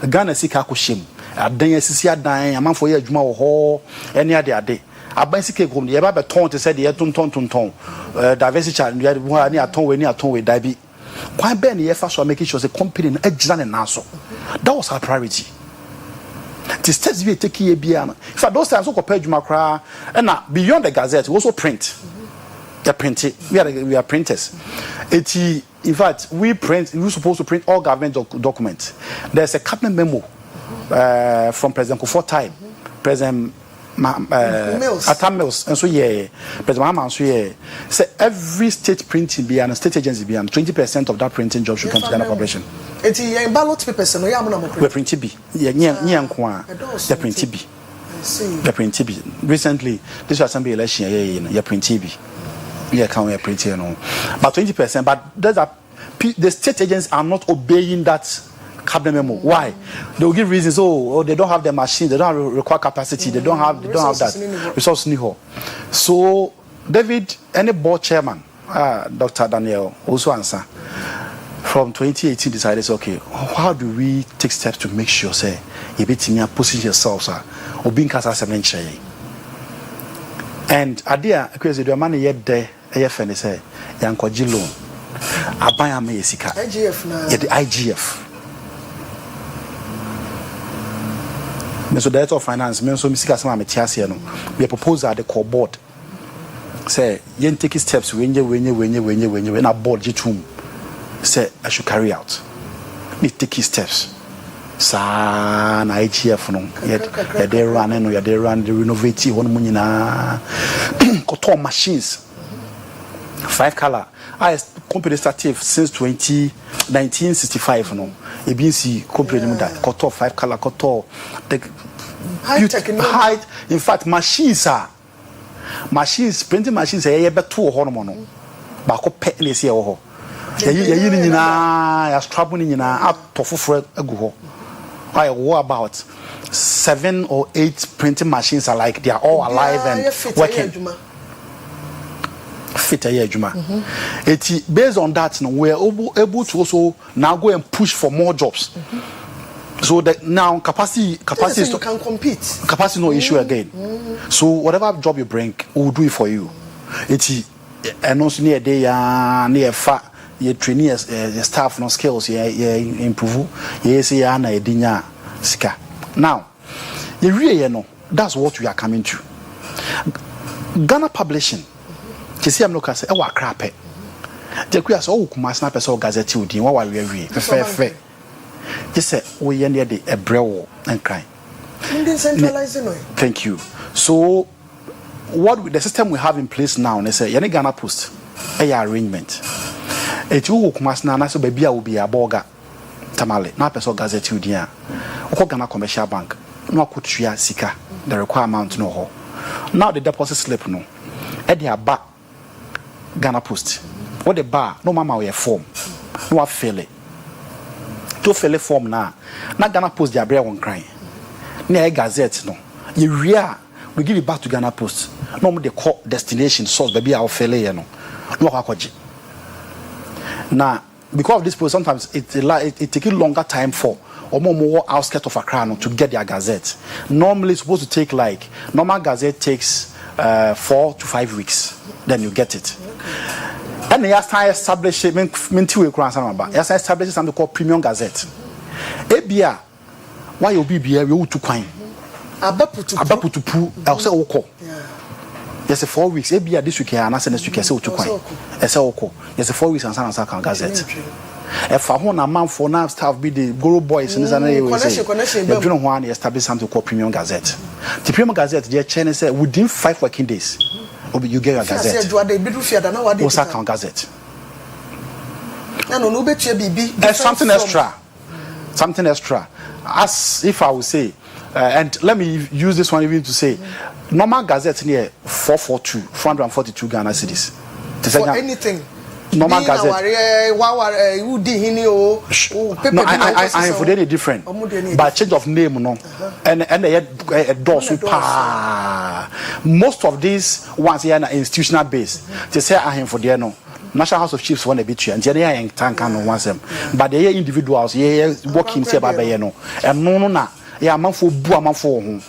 Ghana sika akohyem adan asisi adan amanfo ye adwuma wo ho ene ade abansike gom ye ba be ton te say de ye ton diversity challenge ye wo ani aton we dabi kwan ben ye fa so make sure say company na agane na so that was our priority. The steps we take here bia no if those times so compare juma kra and beyond the gazette we also print the print it we are printers in fact we supposed to print all government documents. There's a cabinet memo from President Oduefour time President Mills and so President Mahama so say every state printing be and state agency be and 20% of that printing job should come to Ghana Publishing. It's a ballot papers no yam na mo we print be nko a the print be the print be recently this assembly election ya print be we can we print no but 20% but there's the state agents are not obeying that cabinet memo. Why? They will give reasons. Oh, they don't have the machine. They don't have require capacity. They don't have that resource. So David, any board chairman, Dr. Daniel also answer. From 2018 decided, okay, how do we take steps to make sure, say, you be position yourselves, or being cast as a mention. And idea, because the money yet there, AFN say, Yanko loan. Abaya me yesika. IGF na. Yeah, the IGF. So the Director of Finance, me so misika sama me tiase no. We propose at the core board. Say, yen take steps wenye na board jitum. Say I should carry out. Me take steps. Sa na IGF no. Yeah, they run no, yeah they run the renovate one mu nyina. Koto machines. 5 color. I company started since 1965 no. ABC company that cut off 5 color cut off the height. In fact, machines printing machines are better hormone no. Ba ko pe na ese ho. Yayi ni nyina ya strap ni nyina atofofo agu ho. I what about 7 or 8 printing machines are like they are all alive and working. Fit a year, Juma. Based on that, we're able to also now go and push for more jobs. So that now capacity is you can compete. Capacity no issue again. So whatever job you bring, we'll do it for you. And also near day near fat. You train your staff no skills. You improve. You say you na edinya sika. Now, you really know that's what we are coming to. Ghana Publishing. Kesi am loka se e wa krape de kuya so wo kuma sna pese o gazette udin wa wa wiawie fe je se wo ye ne de ebrewo enkran centralizing no. Thank you. So what the system we have in place now they say ye Ghana Post e arrangement e ti wo kuma sna na so ba bia wo bia boga tamale na pese o gazette udin a wo Ghana Commercial Bank no akotua sika the require amount no ho now the deposit slip no e dey aba Ghana Post. What the bar? No mama we form. No a fill it. To fill a form now. Na Ghana Post they are one crying. Near Gazette no. You real we give it back to Ghana Post. No more the call destination source baby our fill it no. No hakoji. Now because of this process sometimes it take a longer time for or more outskirts of Accra no, to get their Gazette. Normally it's supposed to take like normal Gazette takes 4 to 5 weeks. Then you get it. And they are establishing something called Premium Gazette. Ebia, why you be here? You to coin. Abaputu. I'll say oko. Yes, 4 weeks. Ebia this week and next week I say to coin. I say oko. Yes, 4 weeks and some Gazette. If I want a man for now staff be the Guru boys in this area, you don't want to establish something called Premium Gazette. The Premium Gazette, their channel said within 5 working days. You get your Gazette. Osaka Gazette. Something extra. Something extra. As if I would say, and let me use this one even to say, normal Gazette near 442 Ghana cedis. For anything. Normal Gazette. No, I am for any different. By change of name, no. And they had a door most of these ones here are institutional based. They say I am for the no. National House of Chiefs want to be and they are tank and wants them. But they are individuals, working here by no. And no, yeah, man for boo, man for whom.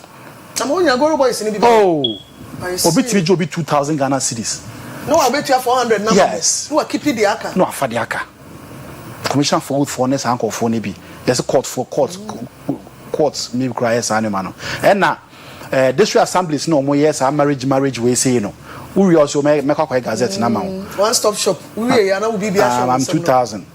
Oh, or be 2,000 Ghana cedis. No, I bet you have 400 numbers. Yes. No, I keep it the aka. No, for the aka. Commission for Fairness and for maybe. There's a court for courts, maybe cry as animal. And now, district assemblies no more yes, marriage we say no. We also make a gazette now. One stop shop. We are now be I'm 2,000.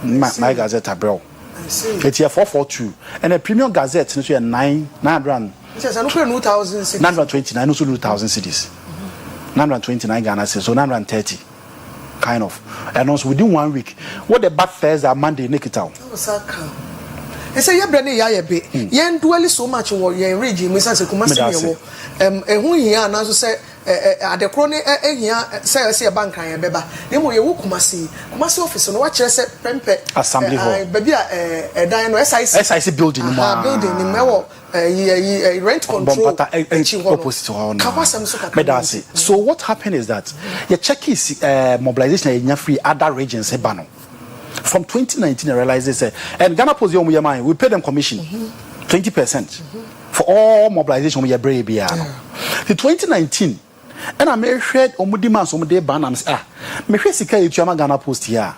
My gazette bro. It's here 442. And a premium gazette is 900. Yes, I know 2,000. 929, also 2,000 cities. 929 Ghana cedis, so 930, kind of. And also within 1 week, what the bad Thursday are Monday, make it out. I say, you're branding Yabe. Yen dwelling so much in your region, Miss Kumasi. And who here and also say, adekro ne ehia say bank kan beba nemo ye wo kumasi office no wa kire say pempe assembly hall baby dan no SIC building ma building ni mewo rent control opposite medasi. So what happened is that your check is mobilization in free other regions ebano. From 2019 I realized this and Ghana Post we pay them commission 20% for all mobilization we brave in 2019 and I made sure omudi man so dey ban am say me hwe sika etuama Ghana Post here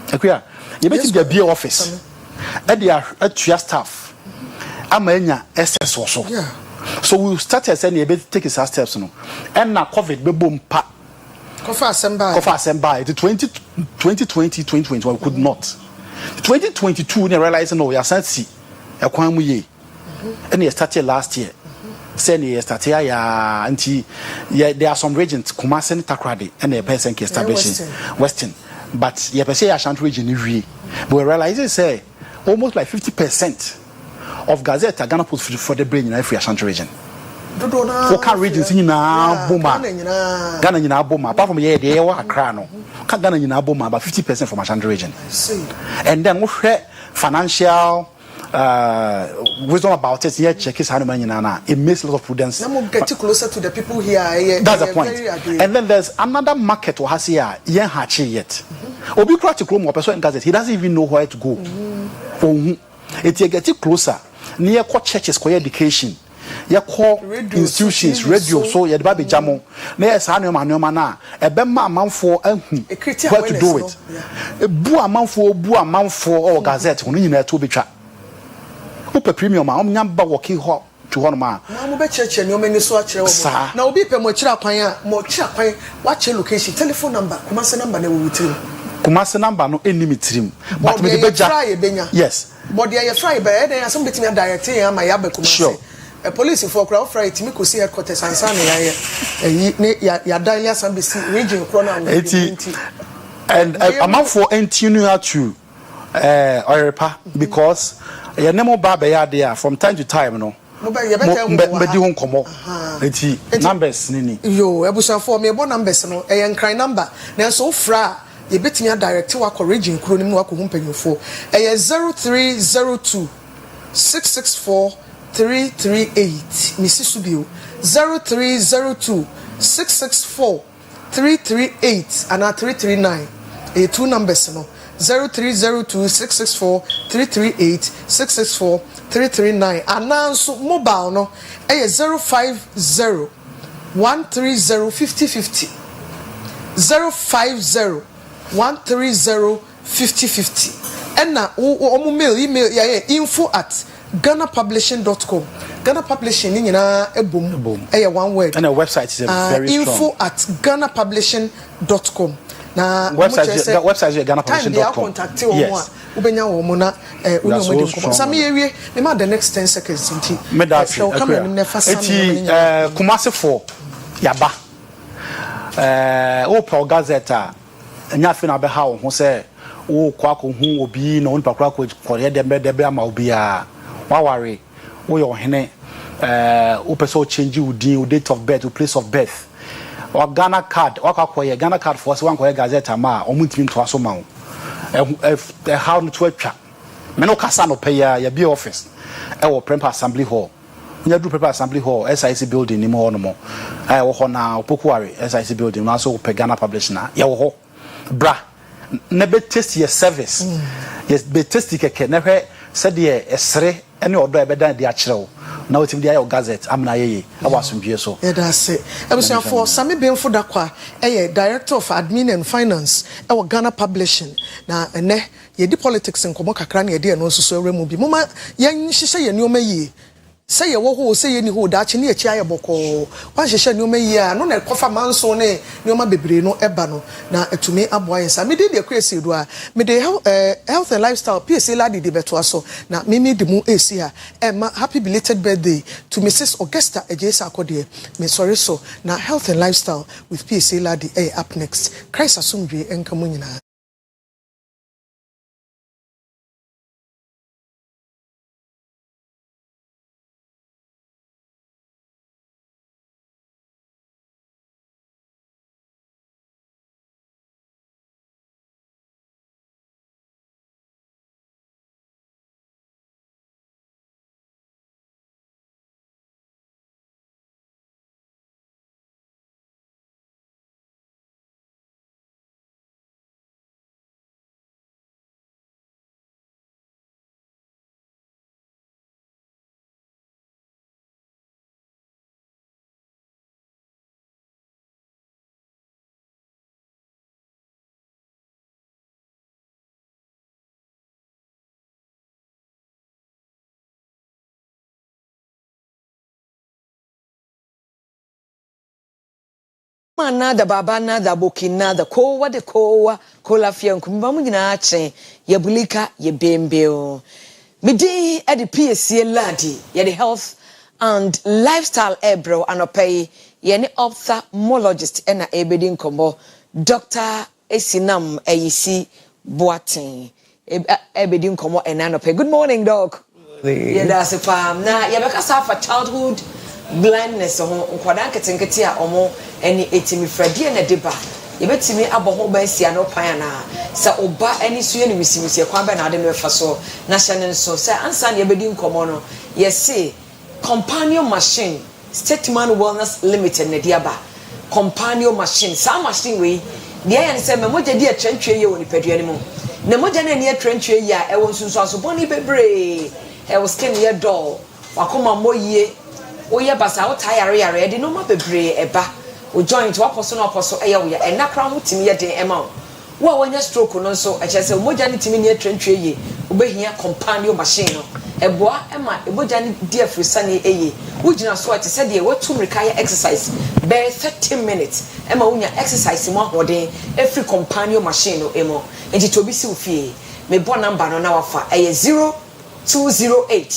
akua you bet the be office and they are at staff amanya SS so so we started saying you better take his steps no and na covid be boom pa Kofa Asemba 2020 2021 we could not 2022 we realized no we are sent see ekwan mu ye and he started last year saying he started ya anti there are some regions Kumasi Takrade and a person can establish Western but ye person ya Ashanti region ni wie but we realize say almost like 50% of Gazette Ghana Post for the brain in every Ashanti region. Foka regions nyina boma Ghana nyina boma apart from here dey wa Accra no ka Ghana nyina boma about 50% from Ashanti region. And then we financial wisdom about it here check is how many nyina it makes a lot of prudence. Now we get closer to the people here. That's the point. And then there's another market we has here yen hachi yet. Obi kra to Chrome person in Gazette he doesn't even know where to go. It get closer near co churches co education. Ya call institutions radio so ya ba be jamo na ya sa anoma na e be ma amanfo ahu what to do it bu amanfo or gazette hono nyina to betwa upe premium ma omnya ba working ho to hono ma na mo be cheche ni o mani so a kire wo na obi pe mo kire kwan a mo kire kwan wa che location telephone number Kumasi number na wo wutirim Kumasi number no enimi tirim but me be ja yes but there you fry be then some betimi direct am ya be Kumasi sure. A police for crowd fright me ko see headquarters and san ya daily assembly region corona and amount for continue to Oyerepa because ya nemo ba be ya there from time to time no be di hon komo enti numbers ni yo ebusan for me bo numbers no e nkran number na so fra ye betimi direct wa ko region kro ni mu wa ko humpanyufo e 0302 664 338 Mrs. Subio 0302 664 338 and 339 two numbers no 0302 664 338 664 339 and also mobile no 050 130 5050 050 130 5050 and na email info@ghanapublishing.com. Ghana Publishing in boom. One word. And a website is very strong. info@ghanapublishing.com. Na website is ghanapublishing.com. Contact yes. Ubenya womuna Sami ewie me ma the next 10 seconds nti. Kumasi for yaba. Opa Gazette nya fi na be ha wo say wo kwa ko hu obi na won pakra ko kore de ama obi a waware wo yo hene wo person change wo din wo date of birth wo place of birth or Ghana card wakwa Ghana card for so wan ko gazette ma o mutimi to aso ma wo how no to atwa me no kasa no pay ya be office e wo Prempa Assembly Hall nya do Prempa Assembly Hall SIC building ni mo no mo wo ho na opokuare SIC building na so wo pe Ghana Publishing na ye wo ho bra na be test your service yes be test keke na hwe said ye esre ene odo e be dan de a kirewo na wetim de ayo gazette amna yeye awasomdue so yeah that's it ebusan for Sami Benfo Dakwa director of admin and finance Ghana Publishing na ene ye di politics nkomo kakra na ye de no so remu bi moma yen hihye ye nioma yi say ye wo ho say ye ni ho da chi na ye chi aye boko wan hihye nioma yi a no na kofa manso ne nioma bebre no eba no na etumi aboa yen sa me de Akua Asiedua me de health and lifestyle PSA lady de beto aso na mimi de mu esi a happy belated birthday to Mrs. Augusta Ejesa Akode me sorry so na health and lifestyle with PSA lady up next Christ asumdwe enka mu nyina. nada baba nada boki nada kowa de kowa kolafia nkumba mu nyina ache ye bulika ye bembeo medi at the PSC ladi ye the health and lifestyle ebro anopay ye ne ophthalmologist ena ebedi nkombo Dr. Esinam Ayisi Boatin ebedi nkombo ena anopay. Good morning, doc. Yeah, that's a farm. Now, you because of a childhood blindness on Kwadan Ketinketia omo any etimi Freddy and a deba. You bet me about Bensia no piana. Sa oba any swing with Simusia Kwamba and Adam Faso, National so say answer your bedding commono. Yes, say companion machine, Statement Wellness Limited, Nediaba. Companion machine, some machine we, the answer, Memoja dear trench you in the pedianimo. Nemoja near trench ya, I was so bonny bebre. I was skin your doll. Wakoma moye. Oye basa o tire yare de no ma bebre eba. O join to apostle eya we e na kra ho timi ye den ema. Wo wanya stroke no so e chese moja ni timi ne trentwe ye. Obehia companion machine no. Eboa ema eboja ni dia frisa ne eye. Wo gina so ate se de watu mrika exercise. Be 30 minutes. Ema unya exercise mo ahoden every companion machine no emo. Enti to bi si ofie. Me bo number no na wafa. Eye 0208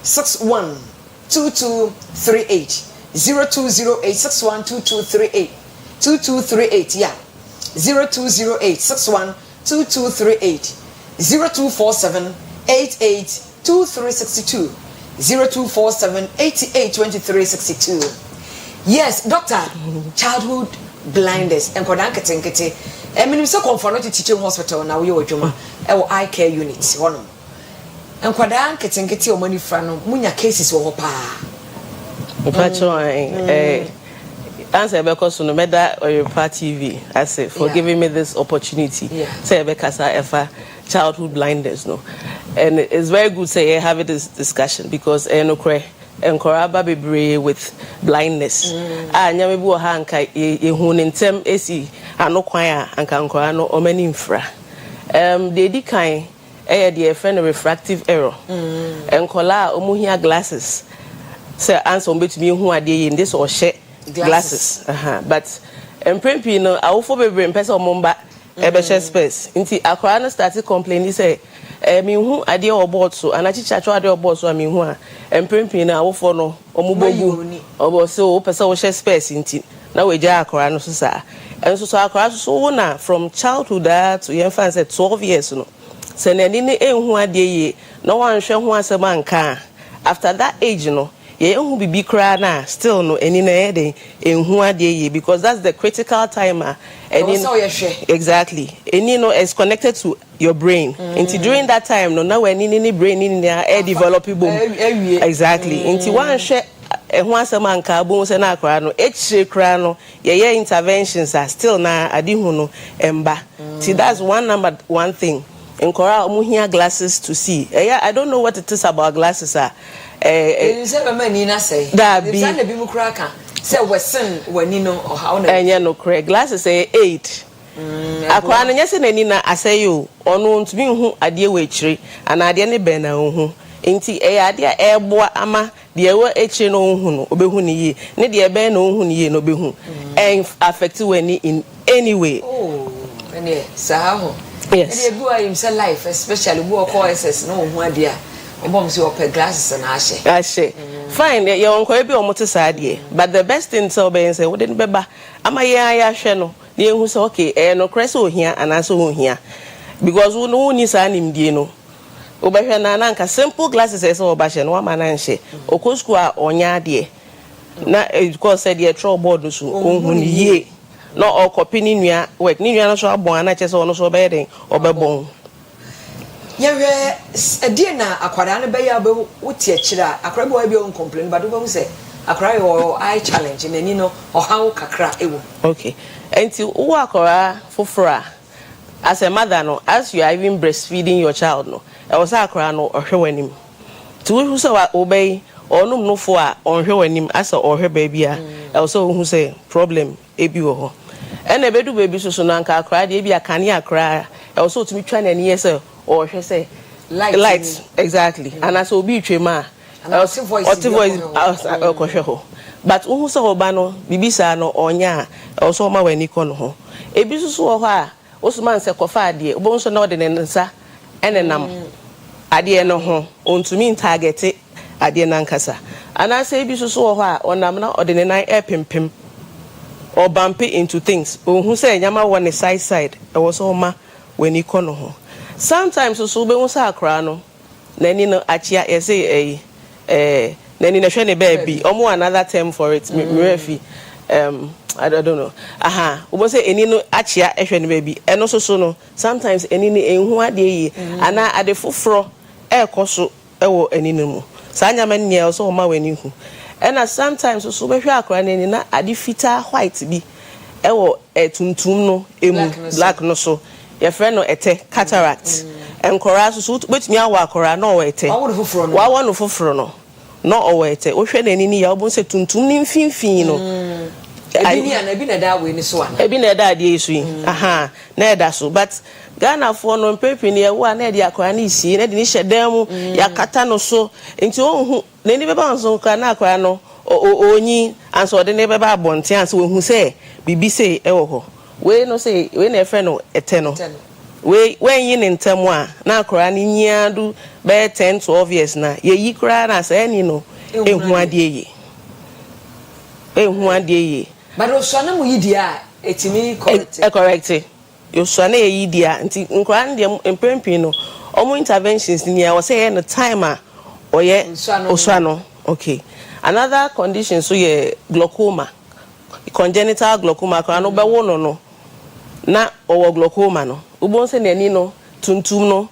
61 2238 0208 61 2238 2238 yeah 0208 61 2238 0247 88 2362 0247 88 2362. Yes, doctor, childhood blindness and kodankete eminim se confront teaching hospital na we odwuma e eye care unit hono enkwada nketenkete o mani fra no munya cases wo pa pacho answer because no meda Oyerepa TV I say for giving me this opportunity say bekasa efa childhood blindness no, and it's very good say have this discussion because no kre enkoraba bebre with blindness nyame bi wo ha anka ehun ntem esi anokwan a anka nkora no o mani mfra de di kan the friend refractive error enkola omuhia glasses say answer betumi hu ade in this or share glasses but emprempi no awofo bebre mpese omomba ebe share space nti akora no start complaining say mi hu ade oboard so anachicha cho ade oboard so mi hu a emprempi no awofo no omubogu obo so pese wo share space nti na we ja akora no so sa enso so akora so na from childhood to young fans at 12 years no se na ni ehun ade ye no wan hwe ho asema nka after that age no ye ehun bibi kra na still no eni na ye den ehun ade ye because that's the critical time exactly eni no is connected to your brain until during that time no na when ni brain ni na developable exactly until wan hwe ehun asema nka bo se na akra no echire kra no ye interventions are still na ade hu no emba see that's one thing. Enkora omuhia glasses to see. I don't know what it is about glasses say that be mu kraka say wesen wani no or how na no correct glasses say 8 akwa na nyese nani na asayo ono ntumi hu ade we chire ana ade ne be na hu nti ade a eboa ama de ewe echire no hu no obehu ni yi ne de be na hu ni yi no obehu affect wani in any way ene saho. Yes. And you go himself life, especially who causes no one dear. Bombs your glasses and ashe. Fine, your uncle be almost sad, but the best thing so be say, wouldn't be ba. Am I sheno? The who say okay, no creso here and also here. Because we know ni sa nim die no. Obehwe na nanka simple glasses is so bashe no ma na nhye. Okosku a onya de. Na because said the trouble board so ohun ye. No or copy ni nua work ni nua no so abon ana chese ono so be den obebon yewe edie na akwada no be ya be wuti akira akwada bo be on complain but do say akwada your eye challenge na ni no o hawo kakra ewo okay enti wo akwada fofora as a mother no as you are even breastfeeding your child no e wo say akwada no ohwe wanim ti wo so wa obey onum no fo a onhwe wanim as a ohwe baby a e wo so hu say problem ebi wo ho ene bedu baby so na nka akra de bia kane akra e also tumi twa na ni say or hwe say light exactly and as obi twema voice ko hwe ho but who so ba no bibisa no onya also ma wani ko no ho ebi susu wo ho a osman se kofa ade obo nso na ode ne nsa enenam ade no ho ontumi target ade nankasa ana se ebi susu wo ho a onam na ode ne nan epempem or bump it into things who say nyama one side e was so ma wani ko no ho sometimes so be won sa akra no nani no achia e say nani na hwe ne baby omo another term for it refi I don't know aha we say eni no achia e hwe ne baby eno so no sometimes eni ni enhu ade yi ana ade foforo e koso e wo eni no mu sa nyama ne so ma wani hu and sometimes so be hwe akra nani na ade fita white bi e wo tuntum no emu black no so your friend no ete cataract enkora so betumi awa akora no ete wa wonu foforo no no owete o hwe nani ni ya obun se tuntum ni mfimfin no ebi na da we ni so ana ebi na da de yesu aha na eda so but Ghana for no pepi ni e wa na de akora na isi na de ni hyedam mu ya kata no so enti ohun nani beba nso ka na akora no onyi anso de ne beba abonte anso ohun se bibi se e wo ho we no say we na efre no ete no we when yin ntem a na akora ni nyiadu be 10 12 years na ye yi kra na say ni no ehu ade ye but so na mu yidi a etimi correct you so na ye yidi a nti nkra ndem empempi no omo interventions ni ya wo say no time a oye osano okay another condition so ye glaucoma congenital glaucoma kra no be wo no na owo glaucoma no ubon se nani no tuntum no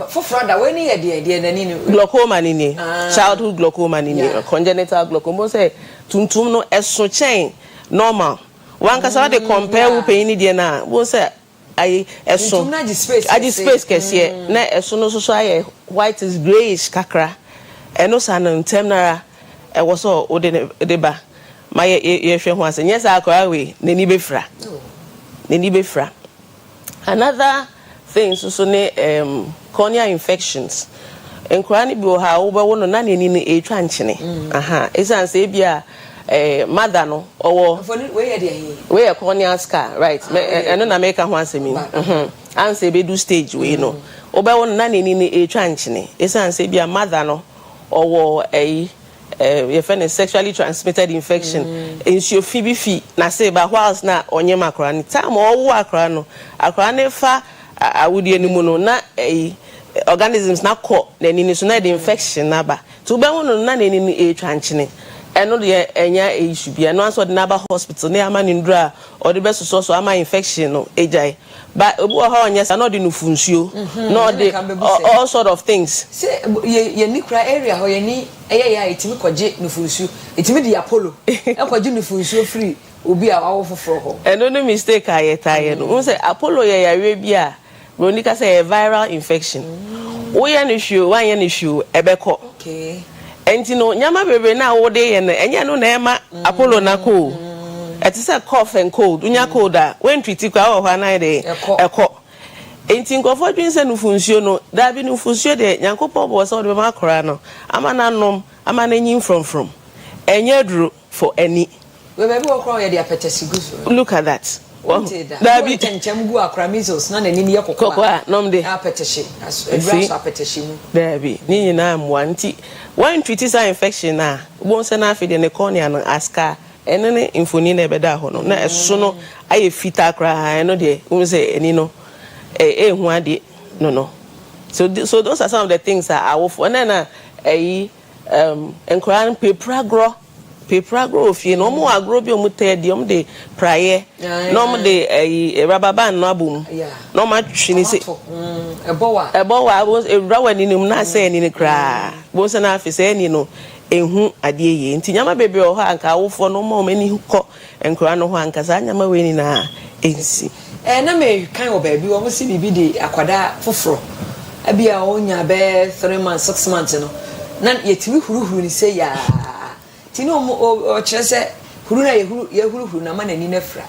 for frada when you de nani no glaucoma ni childhood glaucoma ni congenital glaucoma say tuntum no eso chain normal one kasa de compare wo pain ni de na wo say ai eso adi space kese na eso no so aye white is grayish kakra eno sa na ntem na e wo so o de ba ma ye hwe ho ase nyesa akora we nani be fra another thing so ne cornea infections enkrani bi o ha wo be wo no na nani ni etwa nchene aha esan se bia mother no owo we ye cornea scar right eno na make ho asemi an se be do stage we no wo be wo no na nani ni etwa nchene esan se bia mother no owo your friend is sexually transmitted infection ensure fi na say ba whilst na onye makora ni time owo akora no akora ne fa awudi enimu no na organisms na ko na ni so na the infection na ba to be wono na ni ni etwa nchene eno de enya issue bia no anso de na ba hospital na ama ni ndura o de be so ama infection no ejai but obu ha onya sa no de nufunsuo no de all sort of things say ye nikra area ho ye ni ya etimi koje nufunsuo etimi di apollo koje nufunsuo free obi a wawo foforo ho eno no mistake ayetaye no un say apollo ye yawe bia ronika say viral infection wo ye no hwe wan ye no hwe ebeko okay enti no nyama bebe na wo de ye no enye no na ema apollo na ko it is a cough and cold unya cold a when treat kwa wo na de eko enti nkofo dwinse nufunsuo no da bi nufunsuo de nyankopɔ bo so de ma kora no ama na nom ama na nyin from enye duro for any we be wo kora ye de apetesigu look at that da bi tenchem gu akra measles na nani ye kokwa nom de apetesi as apetesi mu da bi ni nyina amwa nti when treat is infection na bo se na afide ne cornea no aska enene infoni na ebeda ho no na eso no aye fita kra eno de wo se eni no hu ade no so those are some of the things that I will for and then encourage pepra ofie no mo agro bi o mutedi o de praye no mo de rubber band no abum no ma twini se ebowa wo rawa ni nim na se ni kra wo se na afise ni no ehu ade ye nti nyama bebe o ha anka wo no mo mani ko encourage no ho anka sa nyama we ni na ensi na me kan o baby wo mo si bibi de akwada foforo abia o nya be 3 months 6 months no na yetimi huruhuru ni se ya tino o kire se huru na ye huru na manani na fra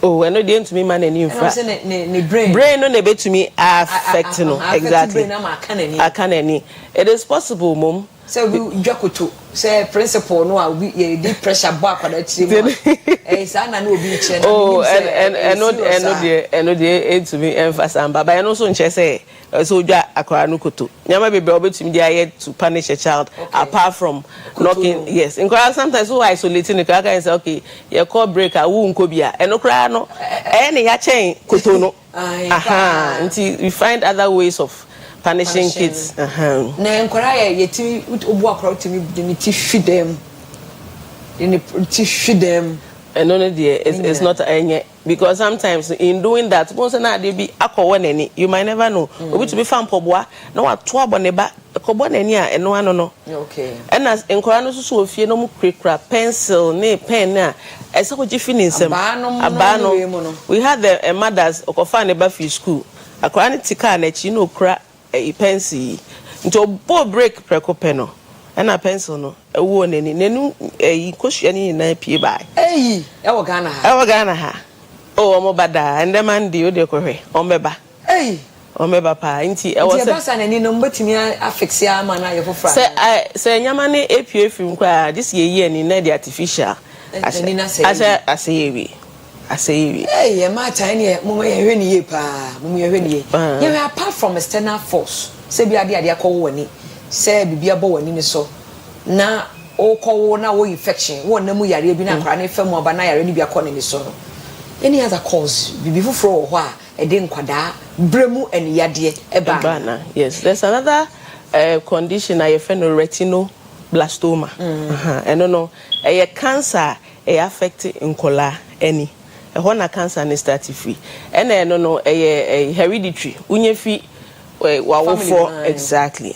we no dey ntumi manani fra ne brain no na betumi affect no exactly na ma kanani akanani it is possible mom So we Jacoto, say principal no we deep pressure back on that team. Eh, sana no be chen. Oh, and no dey to me emphasize but I know so nche say so dwa akora no koto. Nyama bebe obetumi dey to punish a child apart from knocking. Yes, in sometimes so isolating the crack and say okay, you call break a wu nko bia. Eno kra no any ya chen koto no. Aha, until we find other ways of punishing kids. Na nkwara yeti obu akora timi de ti feed them. Ti feed them. And only it's not any because sometimes in doing that, once na dey be akọwọ you might never know. Obi to be fan poboa na wa to aboneba akọbọ nani a eno ano no. Okay. And as enkora no so ofie no mu krekra pencil ne pen na ese ko gifi ne nsem. Abano. We had the mothers okofa ne ba fi school. Akora ne tika na chi no kra pencil. Nto bo break preko pen no. And a pencil no ewo nani nenu koshua ni na pie bai eh ewo Ghana ha oh omo bada and the man di o de kohwe omeba omeba pa nti ewo se basa nani no mbetimi affix ya ma na ye fofra se nyama ne apue film kwa this ye ni na the artificial aseyewi eh ma tan ne mo ye hwe ni ye pa mo ye hwe ni ye we apart from external force se bi ade akọwo wani say bibia bo wani ni so na o kowo na wo infection wo na mu yare bi na akra na fam oba na yare ni bi akọ ni so no any other cause bibi fufuro ho a e de nkwada bremu eniyade e ba na yes there's another condition I refer no retinoblastoma no a cancer e affect nkola any e ho na cancer ni start free no a hereditary unyefi wa for exactly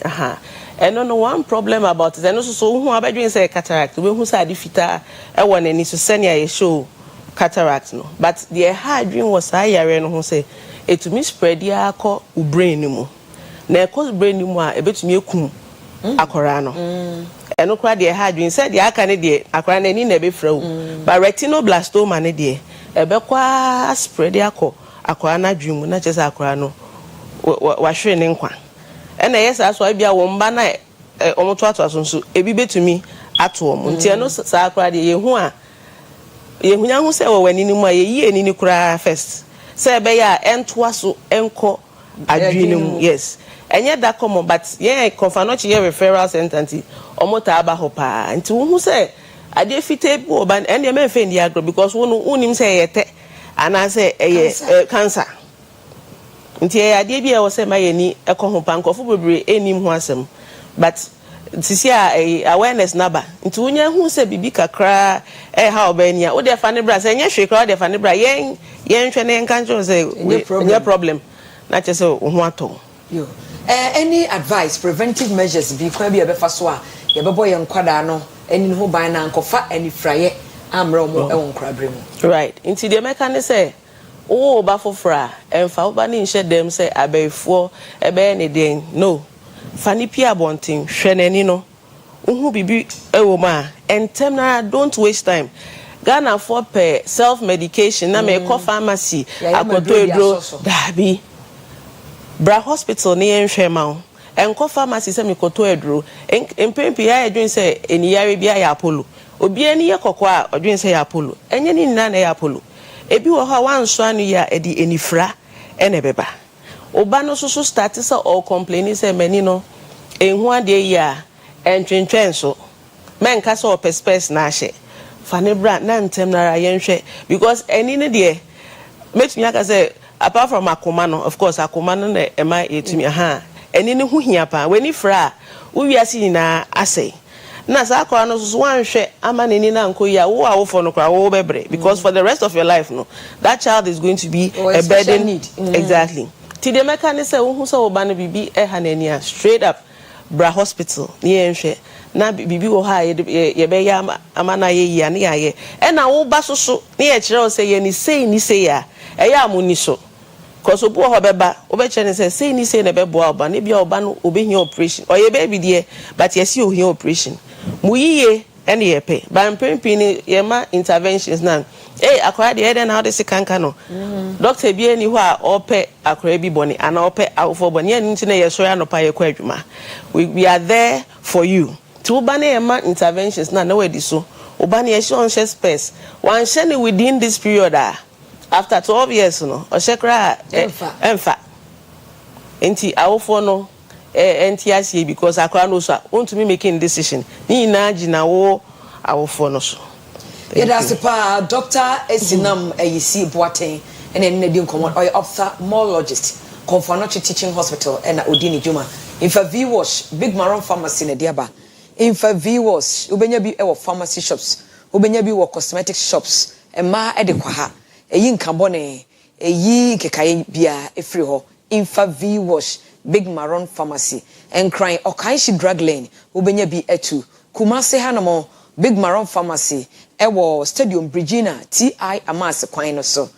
and no one problem about it and also so who abedwin say cataract we who say adifita e won ani so senior ye show cataract no but the hard dream was ayare no who say etumi spread ya akọ brain mu na ekọ brain mu a ebetumi ekum akora no eno kra the hard dream say the aka ne the akora na ni na be fra but retinoblastoma ne the ebekwa spread ya akọ akora na dream na chese akora no wa hwe ne nkwa ena yes aso bia wo mba na omoto ato asonso ebi betumi ato om nti eno sa akra de yehu a yehunya hu se wo wani ni mu a yeyi eni ni kura first se be ya entoa so enko adwene mu yes enye da common but ye confirm ye referral center nti omoto aba ho pa nti wo hu se ade fite bi oba ene me fe ndi agro because wo no unim se yete ana se cancer nti ade bi e wo se ma yeni ekọ ho pa nkofo bebre enim ho asem but sisi awareness naba nti wonya hu se bibi kakra ha obania wo de fa ne bra se nya hwe kra de fa ne bra yen hwe ne nkanjo se nya problem na che se ho ato yo any advice preventive measures bi kwa bi e be fa so a ye bebo ye nkwada no eni ho ban na nkofa ani fraye amra mo e won krabre mu right nti de meka ne se o ba fofra emfa ba ni nhye dem se abaifo ebe ne den no fani pia bontin hwenani no uhu bibi ewo ma entem na don't waste time Ghana for per self medication na me call pharmacy akoto edro dabi bra hospital ni enhwe ma enko pharmacy se me koto edro empempi ya edwin se eniyare bia ya Apollo obi ani ye kokko a odwin se ya Apollo enye ni nna na ya Apollo ebi wo ha wanso anu ya edi enifra ene beba oba no so start say all complaining say mani no enhu ade ya entwentwen so men ka say opespes na ahye fane bra na ntem na ra yenhwe because eni ne de metumi aka say apart from akoma no of course akoma no na ema etumi eni ne hu hia pa weni fra wo wiase nyina asay na sa akwa no so wanhwe ama neni na nkoya wo awofo no kwa wo bebre because for the rest of your life no that child is going to be a burden exactly ti de mechanism wo hu so wo ba no bibi ha nani straight up bra hospital ni enhwe na bibi wo ha ye be ya ama na ye ya ne ya ye na wo ba so ne ye kire wo say ye ni sei ya ya amuni so cause obo ho beba obeche ne say ni sei na be bo oba ne bia oba no obehia operation or ye baby there but yes you ohia operation muyiye ene yepe ba mpempi ni yema interventions na akwara de eden how this kanka no doctor bi eni ho a ope akwara bi boni ana ope awfo boni eni nti na ye so ya no pa ye kwa adwuma we are there for you to bane ma interventions na we di so obane e show on space one share within this period after 12 years no o shekra emfa enti awofo no enti asie because akra no so want to me making decision ni na gina wo awofo no so that's pa Dr. Esinam Ayisi Boateng and then di nkomo oy ophthalmologist Konfanochi Teaching Hospital and Odini Juma Infa V-Wash Big Maron Pharmacy na diaba Infa V-Wash ubenya bi e pharmacy shops ubenya bi wo cosmetic shops e ma e de kwa ha eyi nkabone eyi kekaye bia efri ho Infa V-Wash Big Maron Pharmacy and crying Okaishi Drug Lane ubenya bi etu Kumase Hanamo Big Maron Pharmacy ewo Stadium Brigina TI Amas kwan no so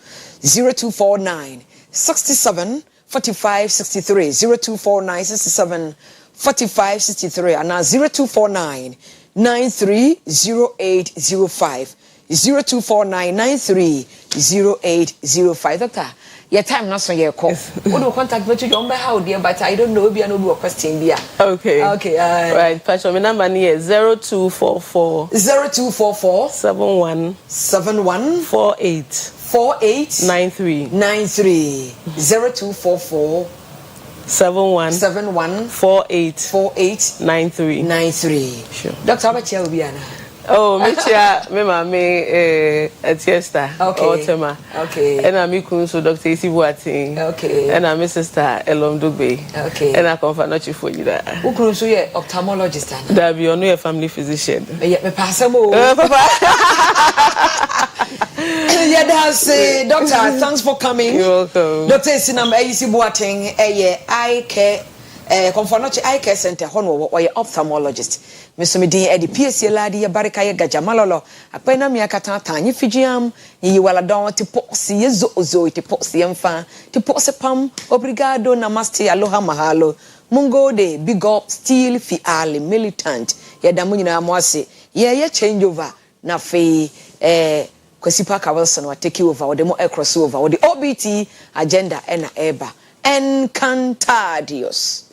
0249 67 45 63 0249 67 45 63 and 0249 930805 0249 930805 Doctor your time not so your call what do contact me to your how dear but I don't know be an old question be okay right pastor my number is 0244 71 48 93 0244 71 48 93 sure Dr. Abacha Obiana oh Michia me mama Etiesta Otema okay and I'm so Dr. Isi Boateng okay and I'm sister Elom Dugbe okay and I confanochi for you that ukuru so ye ophthalmologist ana that be on your family physician me pass am o papa yeah that's doctor thanks for coming you're welcome Dr. Esinam Ayisi Boateng eye care Konfanochi eye care center hono wo ye ophthalmologist mesomedin e di PSC ladi ya barika ye gajamalolo apena mi akata tanyi fijiam yi wala don ti posi yezo ozo ti posi emfa ti posi pam obrigado namaste aloha mahalo mungo de big up still fi ali militant ya damu nyina amwase ye change over na fe Kwesi Parker Wilson wa take over or the more crossover or the OBT agenda ena eba encantadios.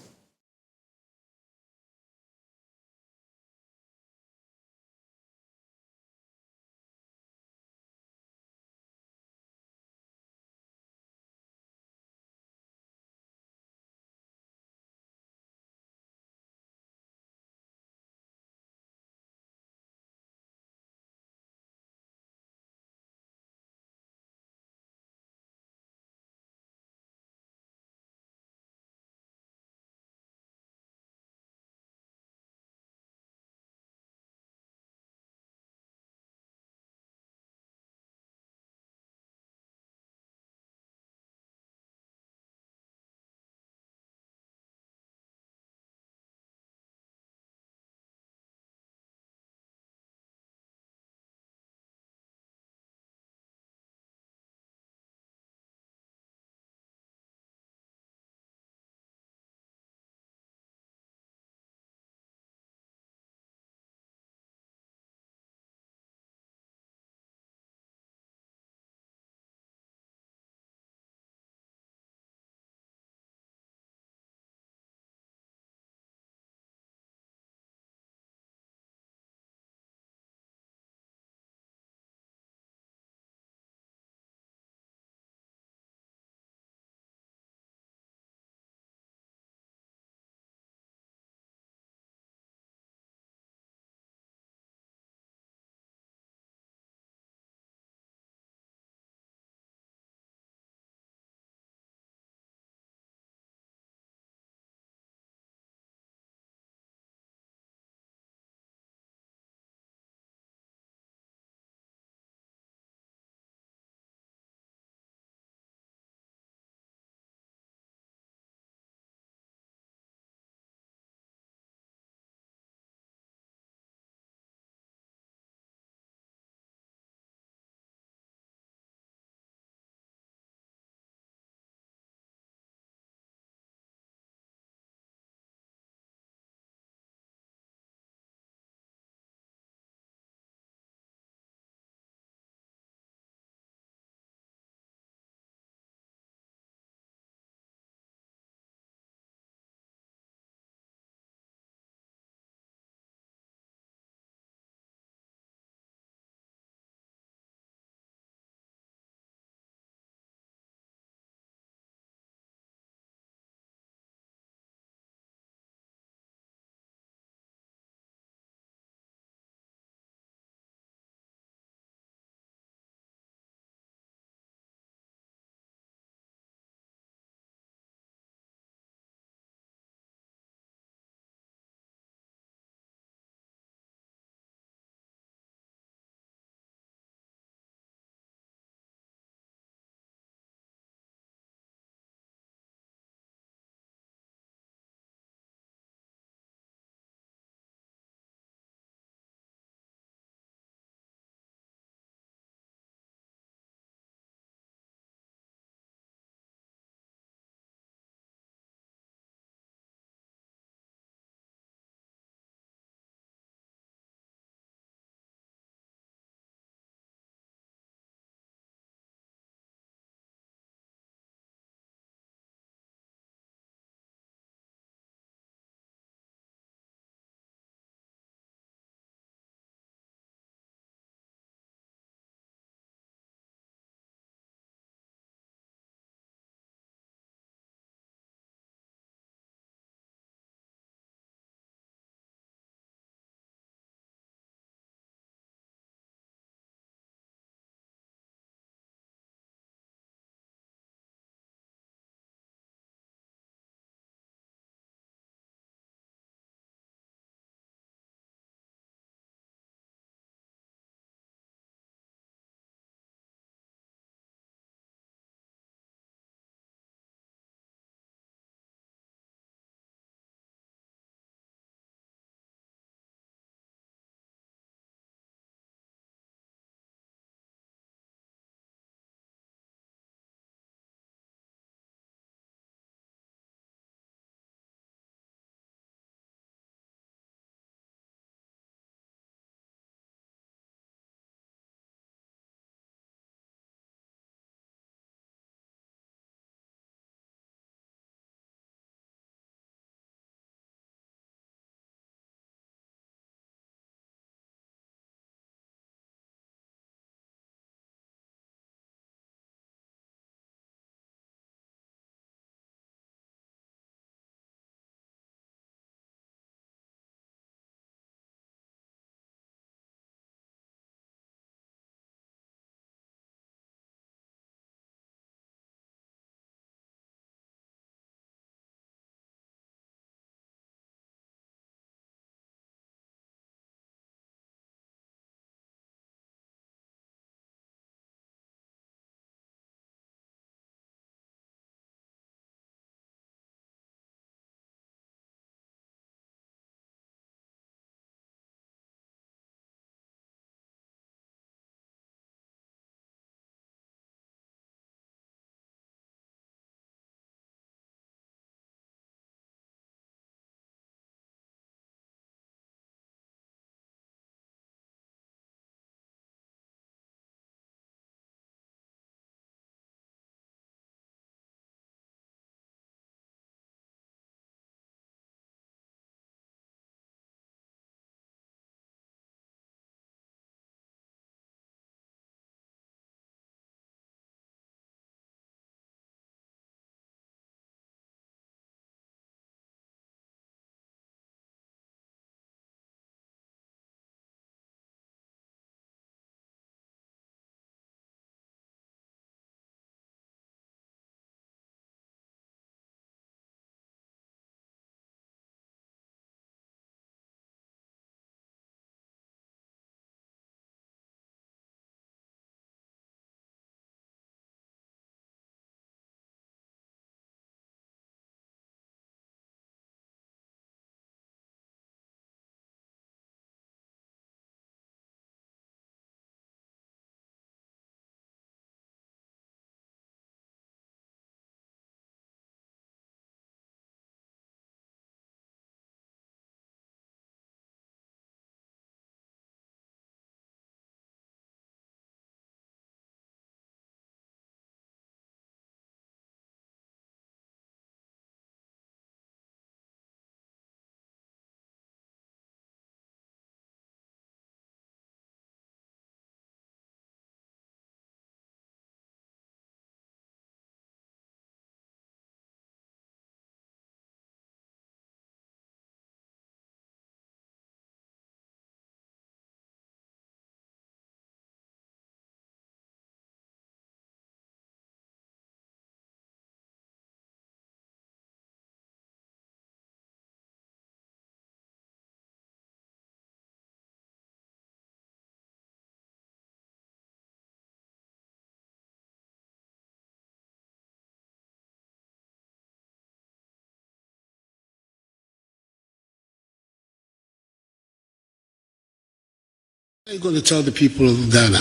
What are you going to tell the people of Ghana?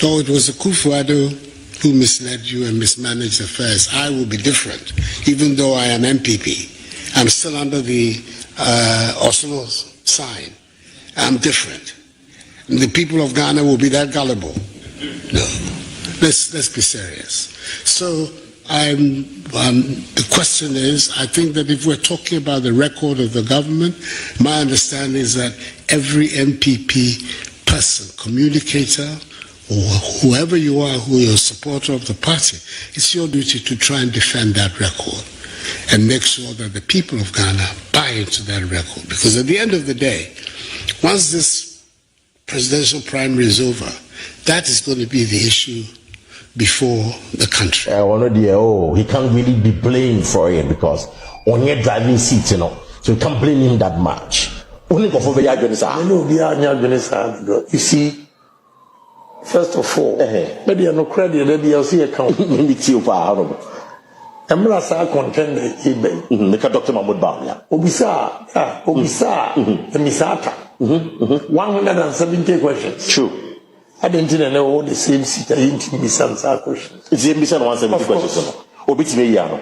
Oh, it was Akufo-Addo who misled you and mismanaged affairs. I will be different. Even though I am MPP, I'm still under the Oslo sign. I'm different. And the people of Ghana will be that gullible. No. Let's be serious. So the question is, I think that if we're talking about the record of the government, my understanding is that every MPP person, communicator, or whoever you are, who is a supporter of the party, it's your duty to try and defend that record and make sure that the people of Ghana buy into that record. Because at the end of the day, once this presidential primary is over, that is going to be the issue before the country. He can't really be blamed for it because on your driving seat, so you can't blame him that much. You see, first of all, maybe no credit, maybe I'll see account. Maybe Emrasa contender eBay. Make Dr. Mahmoud Bamia. Obisa, Misata. 170 questions. True. I didn't know all the same seat. I didn't miss some questions. It's a miss 170 questions. Obit me Yano.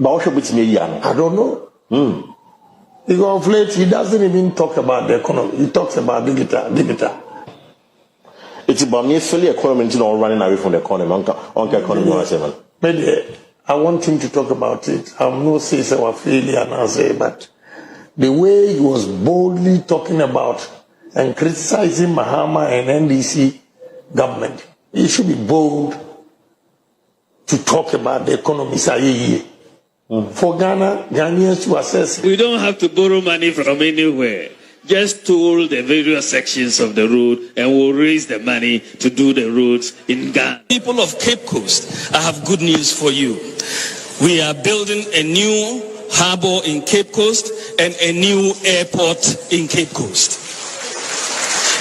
But what should me Yano? I don't know. Because of late, he doesn't even talk about the economy. He talks about digital. It's about me fully economy not running away from the economy. On economy. Maybe I want him to talk about it. I'm not saying our failure and I say, but the way he was boldly talking about and criticizing Mahama and NDC government, he should be bold to talk about the economy. For Ghanaians to assess. We don't have to borrow money from anywhere. Just toll the various sections of the road and we'll raise the money to do the roads in Ghana. People of Cape Coast, I have good news for you. We are building a new harbor in Cape Coast and a new airport in Cape Coast.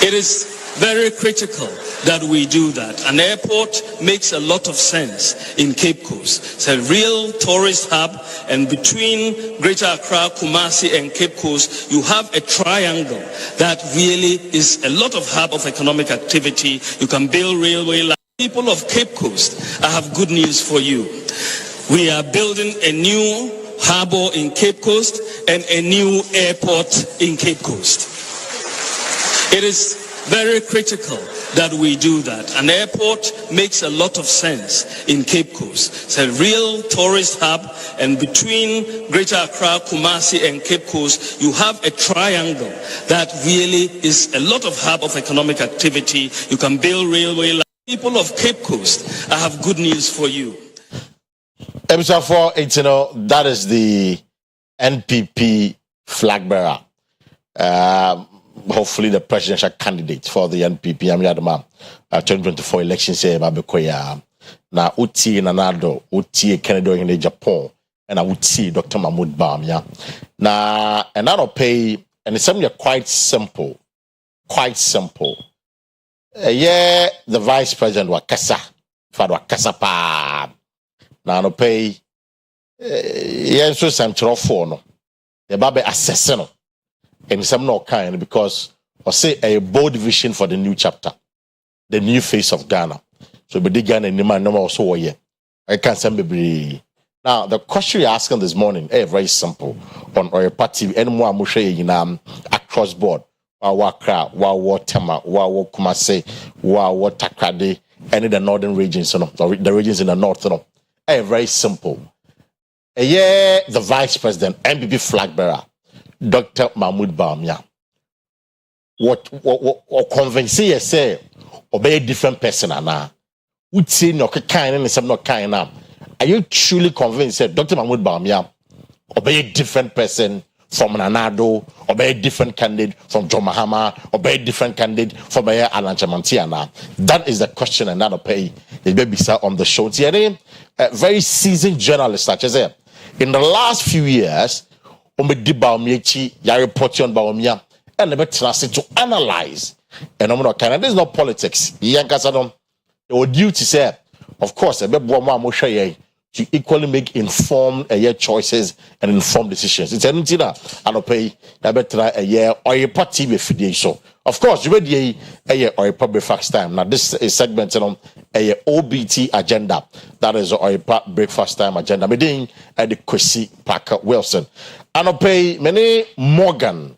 It is very critical that we do that. An airport makes a lot of sense in Cape Coast. It's a real tourist hub, and between Greater Accra, Kumasi, and Cape Coast, you have a triangle that really is a lot of hub of economic activity. You can build railway lines. People of Cape Coast, I have good news for you. We are building a new harbor in Cape Coast and a new airport in Cape Coast. It is very critical that we do that. An airport makes a lot of sense in Cape Coast. It's a real tourist hub, and between Greater Accra, Kumasi, and Cape Coast, you have a triangle that really is a lot of hub of economic activity. You can build railway lines. People of Cape Coast, I have good news for you. Episode 4, that is the NPP flag bearer. Hopefully the presidential candidate for the NPP. I'm 2024 elections here, Babekoya. Na uti nanado, uti Canada in Japan, and I would see Dr. Mahmoud Bamia. Na and I don't pay, and it's something quite simple. Quite simple. Yeah, the vice president was Kasa. Father Kasapa. Na no pay. Yeah, so some trouble no. The Babe assassin. And some no kind because I say a bold vision for the new chapter, the new face of Ghana. So be Ghana and man no also yeah. I can't say baby. Now the question you're asking this morning is very simple on Oyerepa TV. Any more mushe across board. Wakra, Tema, Kumase, Takrade, any the northern regions, the regions in the north, very simple. Yeah, the vice president, MPP flag bearer. Dr. Mahmoud Bamia. What convince you say obey a different person now? Would say no kind and some not kind now. Are you truly convinced that Dr. Mahmoud Bamia obey a different person from Nanado, obey a different candidate from John Mahama, obey a different candidate from Alan Chamantiana? That is the question and not pay the baby sir on the show. A very seasoned journalist such as in the last few years. Ya report on Baumia and the better to analyze. And I'm not kind of this is not politics. Yankasadon, your duty say, of course, a bit more to equally make informed choices and informed decisions. It's anything that I don't pay a year or a party with so. Of course, you ready a year or a breakfast time. Now, this is segment on a OBT agenda. That is a breakfast time agenda. Me doing at the Kwesi Parker Wilson. I don't pay many Morgan,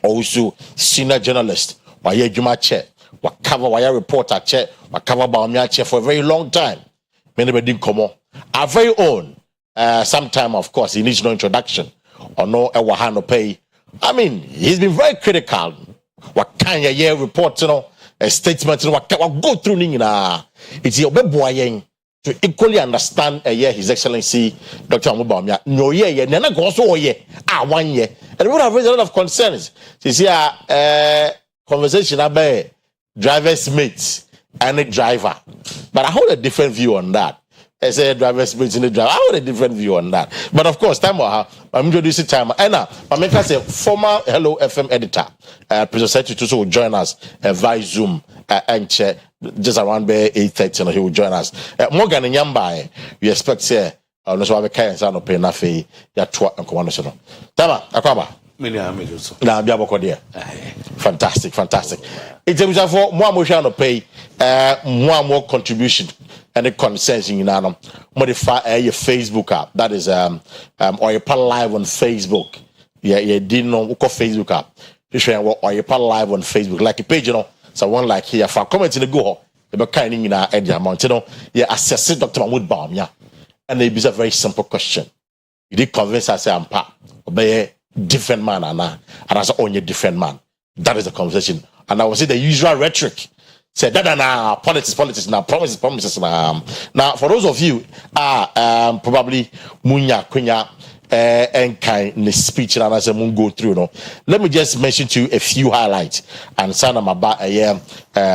also senior journalist. Why Juma chair, what cover why reporter chair, what cover Baumia chair for a very long time. Many didn't come on. Our very own, sometime of course, he needs no introduction or no Wahano pay. I mean, he's been very critical. What kind of year report, a statement, what go through Nina. It's your boy to equally understand a year His Excellency Dr. Amubamia. No year, Nana goes so year, 1 year. And we would have raised a lot of concerns. This here, conversation about driver's mates and a driver. But I hold a different view on that. As a driver's mates and a driver, I hold a different view on that. But of course, time I'm introducing time. Anna, I'm making a former Hello FM editor. President Secretary will join us via Zoom and just around 8:30. He will join us. Morgan and Yamba, we expect say, no so have a kind of pay na fe ya twa and command so. Tama, Akwaba. Na biaboko there. Fantastic. It's a for more pay more contribution and the concerns in modify your Facebook app. That is Oyerepa live on Facebook. Yeah, you didn't know what Facebook app. You share what Oyerepa live on Facebook. Like a page, so one like here for comment in the go. You kind in our area amount, yeah, assess Dr. Mahmoud Baum, yeah. And it is a very simple question. You did convince us I'm obey different man and as only different man. That is the conversation. And I will say the usual rhetoric. Say that politics now, promises now. Now, for those of you probably Munya Kunya and kind speech and as a moon go through, let me just mention to you a few highlights and sign them about a year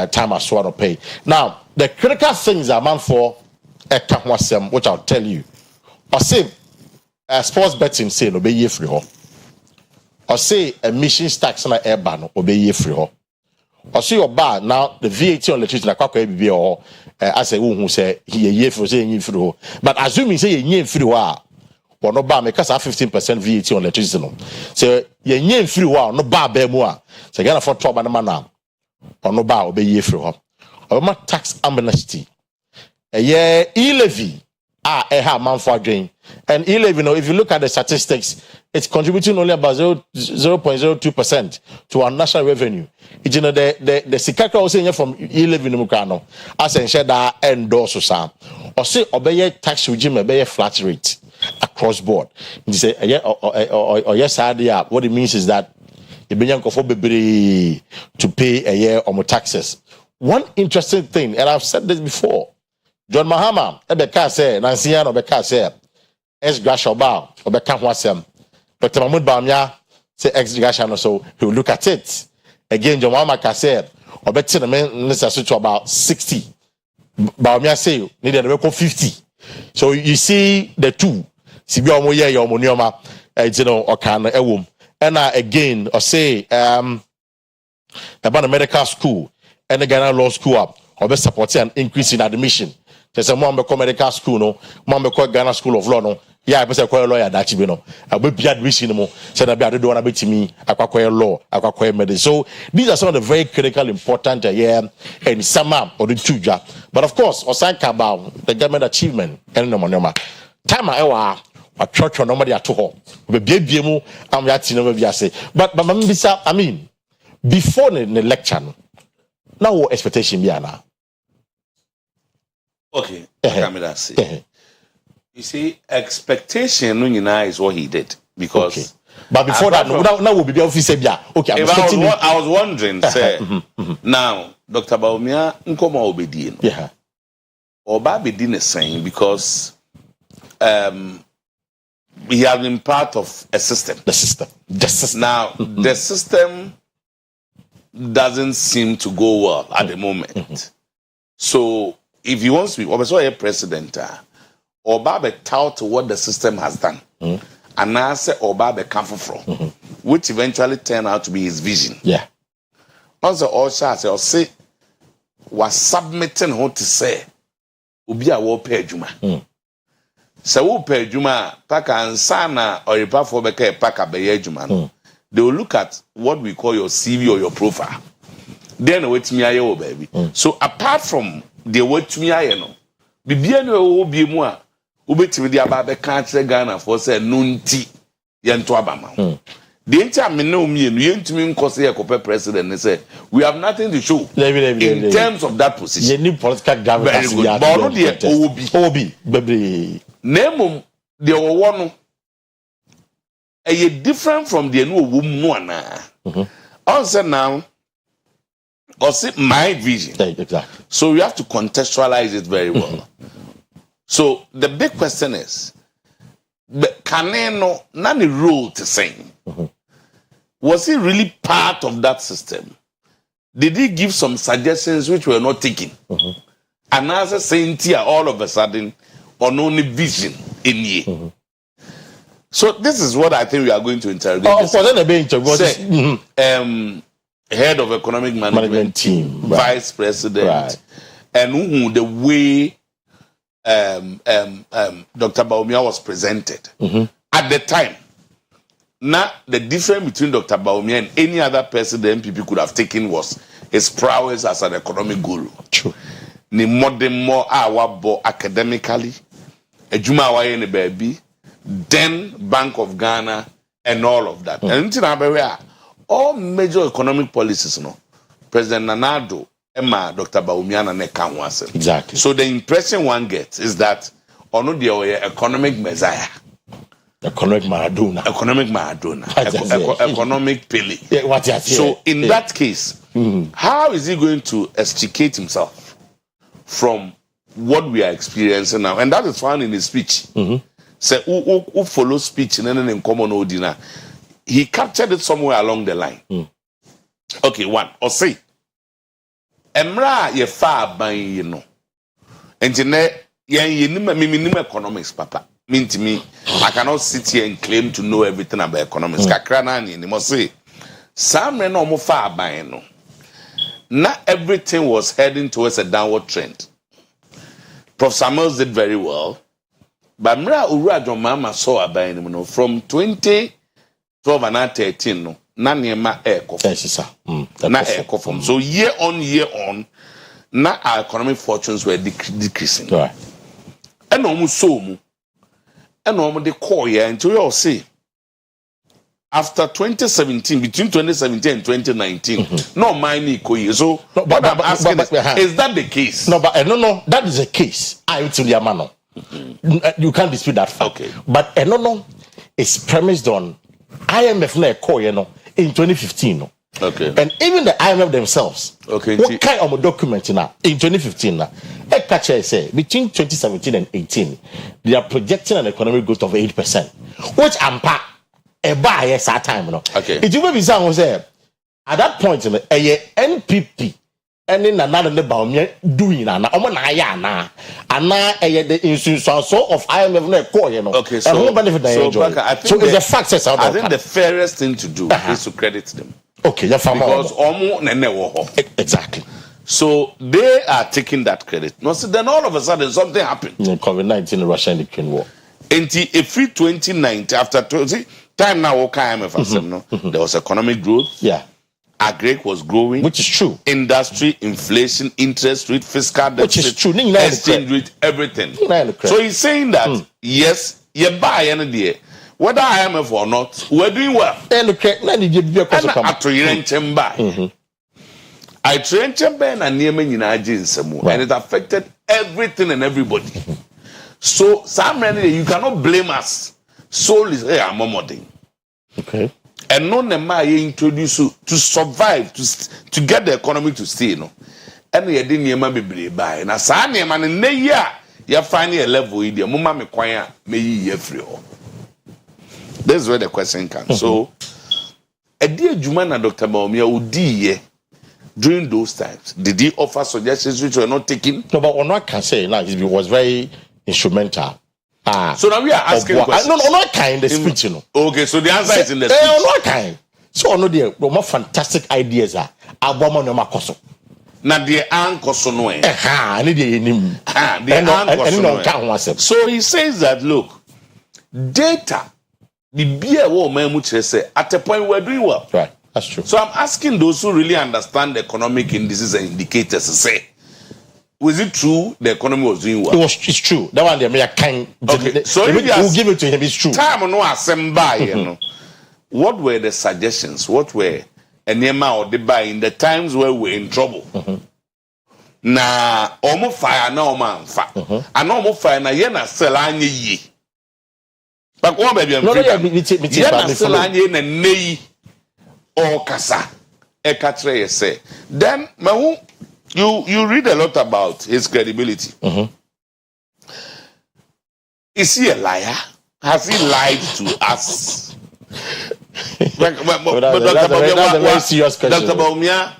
time I swear to pay. Now, the critical things are man for which I'll tell you. Or say sports betting say no be ye free ho. Or say emissions tax na airban obey ye free ho. Or see your bar now the VAT on electricity na kwakwa bibi or as a who say he ye free say ye free ho. But assuming say ye free ho or no bar make us have 15% VAT on electricity no. So ye free ho no bar be mu a. So gonna for trouble na man or no bar obey ye free ho. Or ma tax amnesty. E-levy man for drain. And e-levy, if you look at the statistics, it's contributing only about 0.02% to our national revenue. It's the Sikaka also from e-levy no as in share that endorse or say obey tax regime obey flat rate across board. You say or yes idea. What it means is that you be to pay a year or more taxes. One interesting thing, and I've said this before. John Mahama, Ebeka say, Nansian Obeka say, ex Grashoba, Obeka Wasem. Dr. Mahmoud Baumia say ex Grashan so he will look at it. Again, John Mahama said, Obeka the minister to about 60. Baumia say, needed to 50. So you see the two. Sibi Omoye, Omonioma, Okan Ewum. And again, or say, about the medical school and the Ghana Law School up, or be supporting an increase in admission. There's a mom medical school, no, mom Ghana School of Law, no. Yeah, I was a lawyer that you know. I will be admission more. Said I don't want to be to me. Acquire law, acquire medicine. So these are some of the very critical, important and some or the two job. But of course, Osanka about the government achievement and no money. Time a church or nobody at all. We be mu and we have never be say. But I mean, before the lecture, now what expectation be now? Okay, you see, expectation is what he did because. Okay. But before that, now will be officer. Okay, I was wondering, say, now Dr. Baumia nkoma obedien. Yeah. Oba bedin is saying because he has been part of a system. The system. Now the system doesn't seem to go well at the moment. So if he wants to be a president, Oba be tout what the system has done. And now say Oba be come from, which eventually turned out to be his vision. Yeah. Also, also say was submitting what to say. Ubi a war pay juma. So who pay Juma Paka and Sana or Oyerepa for Beke Paka Beye Juma. They will look at what we call your CV or your profile. Then wait me ayo baby. So apart from the wait me ayo no, Bibiano will be more. Ubeti the ababe country Ghana for say nunti yanto abama. The entire me know me and you to me cause a president and say we have nothing to show in terms of that position. You need political government. Very good. But not the Obi, baby. Name the one a different from the new woman. Also now, or see my vision. Exactly. So you have to contextualize it very well. So the big question is, can no nani role to sing? Was he really part of that system? Did he give some suggestions which were not taken? And as a saint here, all of a sudden, on only vision in ye. So this is what I think we are going to interrogate. Of course, head of economic management team, right. vice president, and the way Dr. Bawumia was presented at the time. Now, the difference between Dr. Bawumia and any other person the MPP could have taken was his prowess as an economic guru. True. Ni modern more awabo academically, a Juma Waye baby, then Bank of Ghana, and all of that. And all major economic policies, no, President Nanado, Emma, Dr. Bawumia, and Nekanwase. Exactly. So the impression one gets is that ono the economic messiah. Economic Maradona. Economic Pele. Yeah, so in that case, how is he going to extricate himself from what we are experiencing now? And that is found in his speech. Say who follows speech and then in common ordinary. He captured it somewhere along the line. Okay, one. Or say Emra ye far by you know. And ye economics, papa. Mean to me, I cannot sit here and claim to know everything about economics. Kakranani, must say, some no far by no. Not everything was heading towards a downward trend. Prof. Samuels did very well, but Mra Urajo Mama saw a by no from 2012 and 13 no. Nanyema air coffin. So year on, now our economic fortunes were decreasing. Right. And almost so. And normally call here until you all see after 2017, between 2017 and 2019, no money so what I'm asking is that the case? No, but no, that is a case. I will tell you, man. You can't dispute that fact. Okay. But no, it's premised on IMF na call in 2015. Okay. And even the IMF themselves. Okay. What kind of a document now in 2015 now? Say between 2017 and 18, they are projecting an economic growth of 8%, which I'm a bias at time. Okay. It will be someone say at that point in the NPP and in another Bawumia doing and the insurance of IMF na call Okay, so it's a fact. I think the fairest thing to do is to credit them. Okay, because exactly. So they are taking that credit. No, so then all of a sudden something happened. COVID-19, Russia and Ukraine war. Every 2019, after 20 time now, there was economic growth. Yeah. Agric was growing, which is true. Industry, inflation, interest rate, fiscal deficit, which is true. Exchange rate, everything. So he's saying that yes, you buy any day. Whether I am or not, we're doing well. And I trained Chamber and near me in and it affected everything and everybody. So, some you cannot blame us. Soul is here, okay. And no nema introduce you to survive, to get the economy to stay, no. And you didn't be by. Now, Sani man in the year, you're finding a level in the Mumma me choir, may ye free. That's where the question comes. So, a dear Jumana Dr. Bawumia would during those times. Did he offer suggestions which were not taken? No, but what I can say now is he was very instrumental. So now we are asking questions. No, not kind of speech, you know. Okay, so the answer is in the speech. Not kind. So no, there more fantastic ideas are. na de anko so no e I need him. So he says that look, data the beer woman say at a point we're doing well. Right, that's true. So I'm asking those who really understand the economic indices and indicators to say, was it true the economy was doing well? It's true. That one they can. Okay. So we'll give it to him. It's true. Time no assemble, you know. What were the suggestions? What were enema or the buy in the times where we're in trouble? Na omo fire na omo anfa. And omo fire na ye na sell anye yi. But one baby I'm free. Na sell anye na nei or kasa. E katre ye say. Then mahu you read a lot about his credibility. Is he a liar? Has he lied to us? That's a very serious question. Dr. Baumia,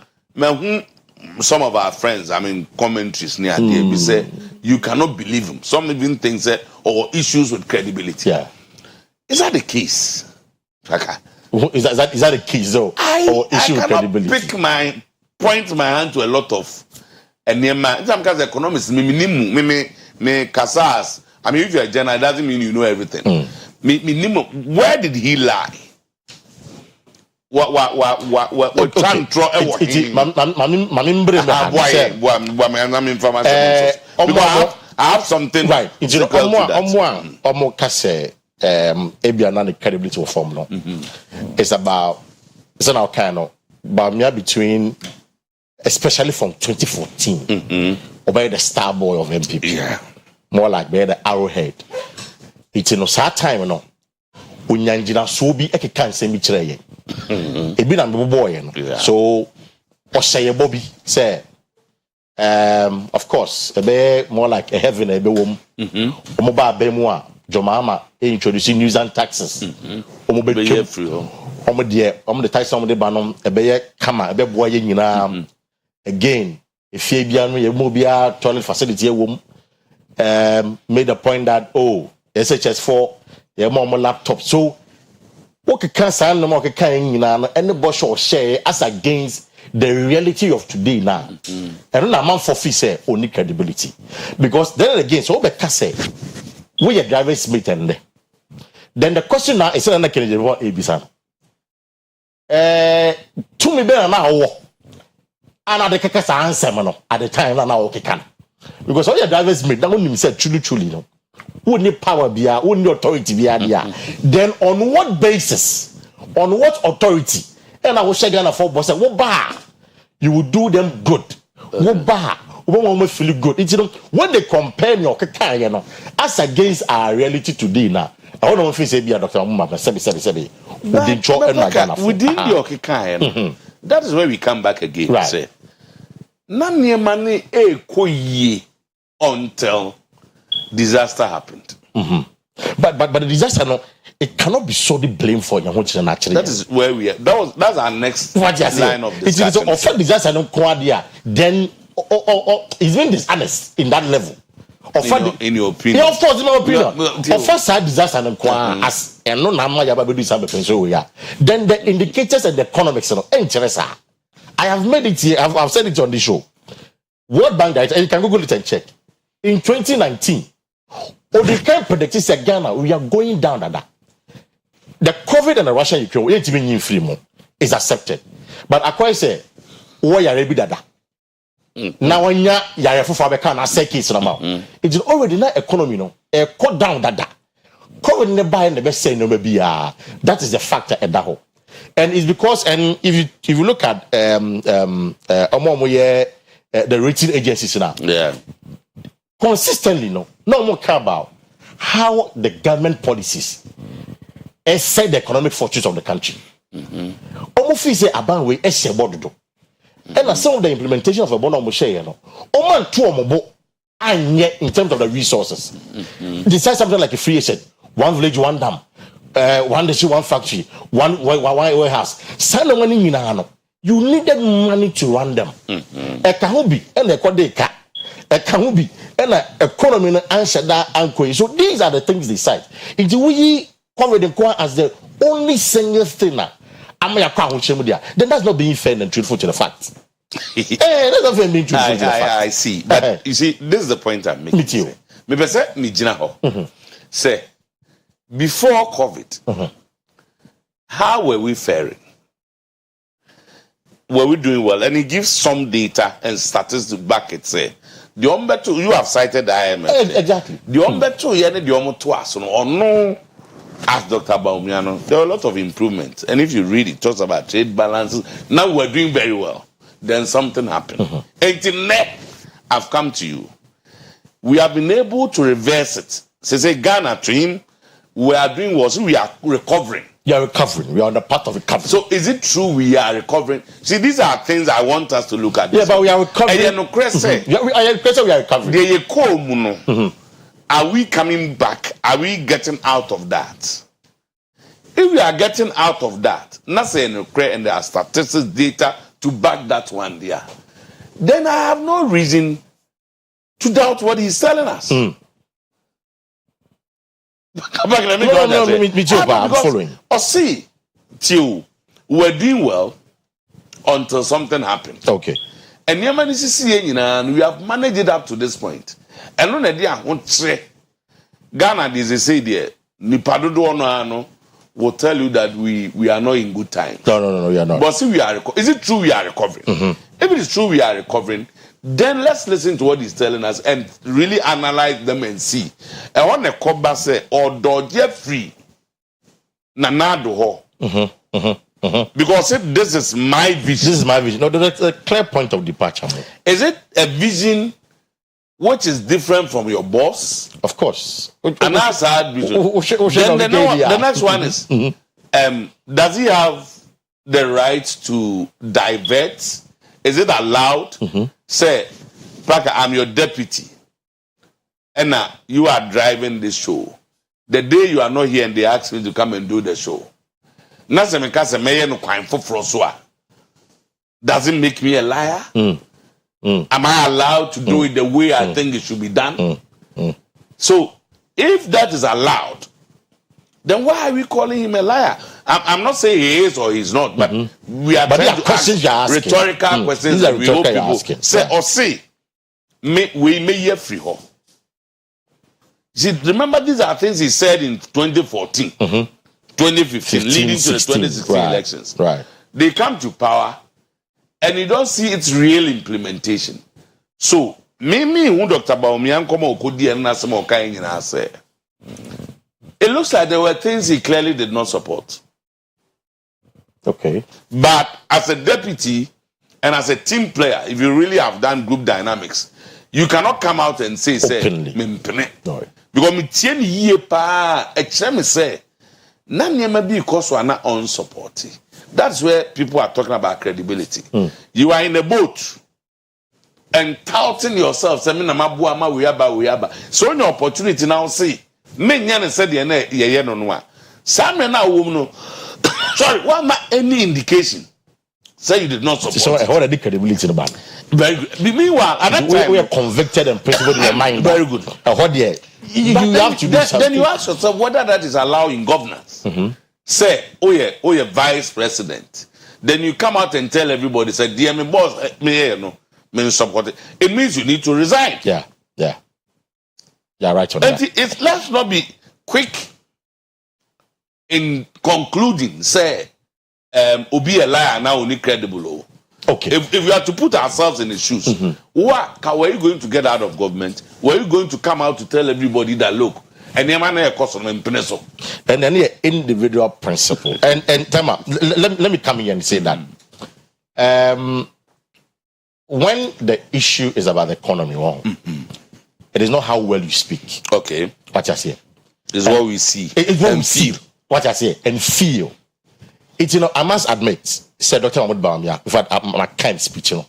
some of our friends, I mean, commentaries near there, we say you cannot believe him. Some even things that or issues with credibility. Yeah, is that the case? Is that the case though? Or issue with credibility? Point my hand to a lot of and some kind of economists, me casas. I mean, if you're a journalist, it doesn't mean you know everything. Where did he lie? What trying to throw I have something right. Credibility form. It's about between, especially from 2014, by the star boy of MPP. Yeah. More like by the arrowhead. It's in that time, no. Unyanjina so be eke kan se mi kire ye. Ebi na me boy no. So Oseye Bobby say of course be more like a heaven e be wom. Omo ba be mu a Jomama introducing news and taxes. Omo be free. Omo the tax omo de banom e be ye kama e be boy ye nyina. Again, if ye bia no ye mo bia toilet facility e wom. Made a point that SHS4 yeah more laptop. So what can say no more can any boss or share as against the reality of today now. And then a man for fee say only credibility. Because then again, so we can say we are driver's mate and then the question now is another Canadian what Abisan. To me better now and at the kaka answer at the time now okay can. Because all your drivers made that only said truly no. Who need power be who need authority be then on what basis? On what authority? And I will share Ghana for boss what bar you will do them good. What bar when feel good. It's when they compare your kaka, as against our reality today now. I don't know if you say be a Dr. Mumma, sebi. Within your kaka, that is where we come back again. Right. Say. None money until disaster happened. But the disaster no, it cannot be solely blamed for your naturally. That is where we are. That's our next line of discussion. It is a disaster no quadia. Then it's been dishonest in that level. In your opinion? Yeah, of course, in my opinion. Of course, side disaster no qua as and no nama yababu do some so yeah. Then the indicators and the economics no interest. I have made it here. I've said it on the show. World Bank data, and you can Google it and check. In 2019, Odeka predicted that Ghana we are going down. That the COVID and the Russian Ukraine we ain't even in free more is accepted. But Akwa say, "Why are you dada?" Now when you are for Fabrika na say case na ma. It is already na economy no. Cut down dada. COVID ne buy the best say no maybe that is the factor at that whole. And it's because, and if you look at the rating agencies now, consistently no more care about how the government policies set the economic fortunes of the country. Almost feel say about way do. And some of the implementation of a bond almost share no. Almost two and yet in terms of the resources, decide something like a free asset, one village, one dam. One day, one factory, one warehouse. Send money in a you needed money to run them. A kahubi and a kodeka, a kahubi and an economy answer that uncle. So these are the things they cite. If we cover the as the only single thing, then that's not being fair and truthful to the facts. That's not me to I see. But you see, this is the point I'm making. Me too. Me pese me jina ho. Say, before COVID, how were we faring? Were we doing well? And he gives some data and statistics to back it. Say, the ombeto you have cited the IMF. Exactly. The ombeto yene the omotoas or no. As Dr. Baumiano, there are a lot of improvements. And if you read it, talks about trade balances. Now we're doing very well. Then something happened. Until now, I've come to you. We have been able to reverse it. Say Ghana to him, we are doing what we are recovering. We are recovering. We are on the path of recovery. So is it true we are recovering? See, these are things I want us to look at. Yeah, but we are recovering. We are recovering. Are we coming back? Are we getting out of that? If we are getting out of that, not saying and there are statistics, data to back that one there, then I have no reason to doubt what he's telling us. Me too, I'm following. Or see, till we're doing well until something happened. Okay. And we have managed it up to this point. And on the day, Ghana, is say there, Nipadodo will tell you that we are not in good time. No, we are not. But see, is it true we are recovering? If it is true we are recovering, then let's listen to what he's telling us and really analyze them and see. I want to come back say, or do free, nanado ho. Because if this is my vision. This is my vision. No, that's a clear point of departure. Is it a vision which is different from your boss? Of course. And that's hard vision. Then the next one is, does he have the right to divert? Is it allowed? Say, Plaka, I'm your deputy. And now you are driving this show. The day you are not here and they ask me to come and do the show. Does it make me a liar? Am I allowed to do it the way I think it should be done? So, if that is allowed, then why are we calling him a liar? I'm not saying he is or he's not, but we are trying to ask rhetorical questions that we hope people say or say. We may hear free ho. See, remember these are things he said in 2014, 2015, leading to the 2016 elections. Right. They come to power and you don't see its real implementation. So, who Dr. Baumian Okodi and Nasamo Kain say, it looks like there were things he clearly did not support. Okay. But as a deputy and as a team player, if you really have done group dynamics, you cannot come out and say, no. Because me tien ye pa me say, na be because we are not unsupported. That's where people are talking about credibility. You are in a boat and touting yourself, saying, so any opportunity now see. Many said no. Some now woman. Sorry, what any indication? Say you did not support. So what are the credibility in the band? Very good. Meanwhile, at that time we are convicted and principled in your mind. Very good. What there? You have to do something. Then you ask yourself whether that is allowed in governance. Say, oh yeah, vice president. Then you come out and tell everybody, say, dear me boss, me support it. It means you need to resign. Yeah. Yeah, right on that. Let's not be quick in concluding, say, Obi a liar now only credible. Okay. If we are to put ourselves in his shoes, what were you going to get out of government? Were you going to come out to tell everybody that look, and then the individual principle. And Tama, let me come here and say that when the issue is about the economy, it is not how well you speak. Okay. What I say. It's what we see. It's what we see. What I say and feel. It's, I must admit, said Dr. Mahmoud Bawumia, we've had my kind speech, on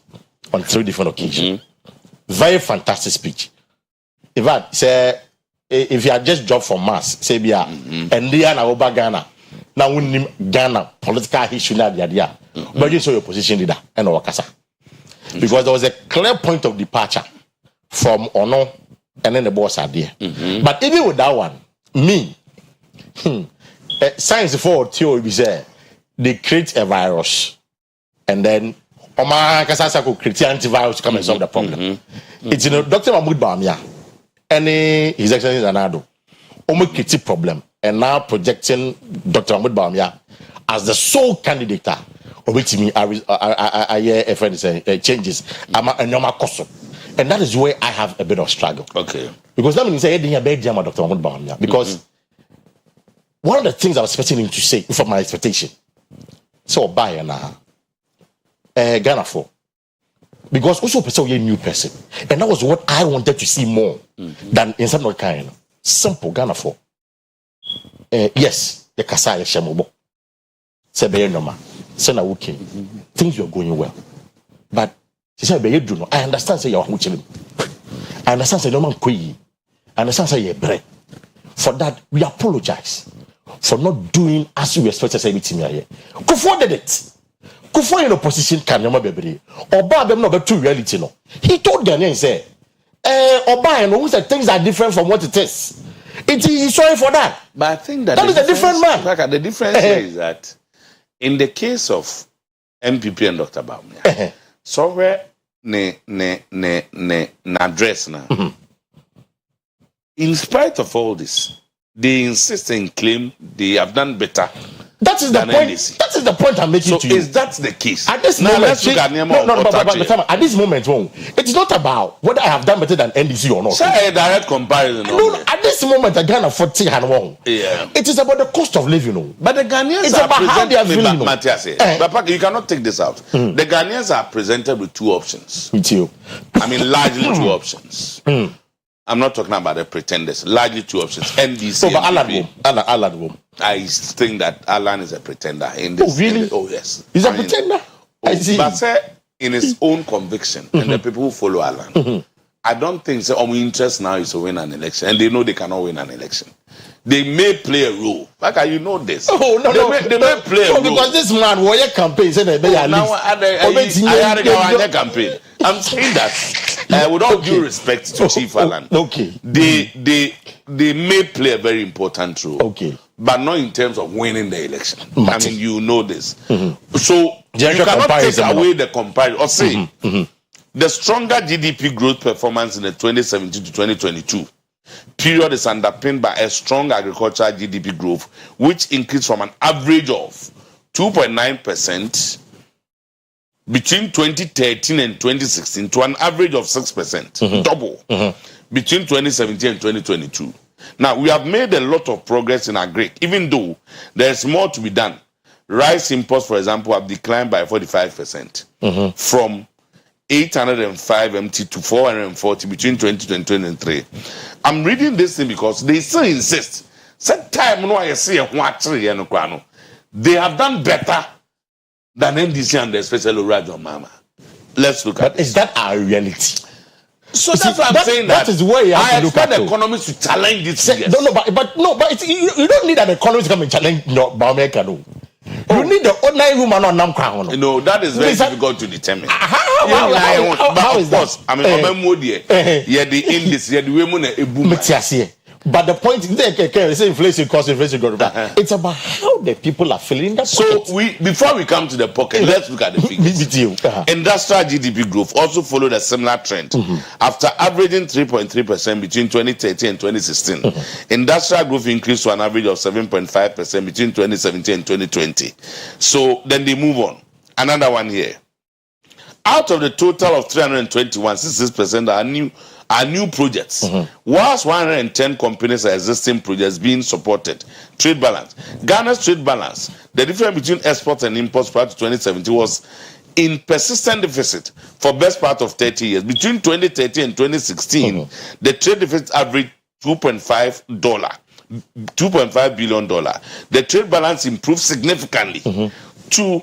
3 different occasions. Very fantastic speech. In fact, say, if you had just dropped from Mars, say, and they are now over Ghana. Now, we Ghana, political history, but you saw your position leader and Wakasa. Because there was a clear point of departure from Ono, and then the boss are there. But even with that one, science for theory is they create a virus and then Oma Kasasa could create antivirus to come and solve the problem. It's Dr. Mahmoud Bamia, any His Excellency Zanado, Omo create problem, and now projecting Dr. Mahmoud Bamia as the sole candidate. Which me, I hear a friend say changes. I'm a normal cost, and that is where I have a bit of struggle. Okay, because that means I had a bad Dr. Mahmoud Bamia because one of the things I was expecting him to say from my expectation, so buy now. Ghana for because also person a new person, and that was what I wanted to see more than in some kind simple Ghana for. Yes, the Kasai Shamobo. Say normal. Say na okay. Things are going well, but she said be do no. I understand say you're watching. I understand say no man koi. I understand say you're bread. For that we apologize for not doing as we expected. Say everything here. Kufuor did it. Kufuor in opposition can never be. Oba them not to reality no. He told Ghanaians say, Oba no who said things are different from what it is. He's sorry for that. But I think that is a different man. The difference is that in the case of MPP and Dr. Bawumia, so where ne address now. In spite of all this, they insist and claim they have done better. That is the point. NDC. That is the point I'm making to you. Is that the case? At this now moment, let's look at but at this moment, it is not about whether I have done better than NDC or not. Say a direct comparison. No, at this moment, I can't afford to and wrong. Yeah. It is about the cost of living. No. But the Ghanaians it's are about how they are feeling. Matthias, you cannot take this out. The Ghanaians are presented with two options. Me too. I mean, largely two options. I'm not talking about the pretenders. Largely two options. NDC. But Alan. I think that Alan is a pretender in this. Oh, really? Yes. He's a pretender? I see. But in his own conviction, and the people who follow Alan, I don't think so. Our interest now is to win an election, and they know they cannot win an election. They may play a role. Like you know this. Oh no, they may play a role because this man warrior campaign said that they are campaign. I'm saying that with all due respect to Chief Alan, they may play a very important role. Okay. But not in terms of winning the election. I mean, you know this. So you cannot take away the comparison or say the stronger GDP growth performance in the 2017 to 2022 period is underpinned by a strong agricultural GDP growth, which increased from an average of 2.9% between 2013 and 2016 to an average of 6%, double between 2017 and 2022. Now, we have made a lot of progress in agri, even though there's more to be done. Rice imports, for example, have declined by 45% from 805 MT to 440 between 2020 and 2023. I'm reading this thing because they still insist. They have done better than NDC and especially Rajon Mama. Let's look at it. Is that our reality? So that's why I'm saying that. That is where you have to look at the economists to challenge this. But you don't need an economist to come and challenge Bawumia. You need the ordinary woman on Nam Crown. No, that is very difficult to determine. How is that? I mean, yeah, the indices, yeah, the women are boom. But the point is, inflation cost inflation. It's about how the people are feeling that. So before we come to the pocket, let's look at the figures. Industrial GDP growth also followed a similar trend. After averaging 3.3% between 2013 and 2016, industrial growth increased to an average of 7.5% between 2017 and 2020. So then they move on. Another one here. Out of the total of 321, 66% are new projects. Whilst 110 companies are existing projects being supported. Trade balance. Ghana's trade balance, the difference between exports and imports prior to 2017 was in persistent deficit for best part of 30 years. Between 2013 and 2016, the trade deficit averaged $2.5 billion. The trade balance improved significantly to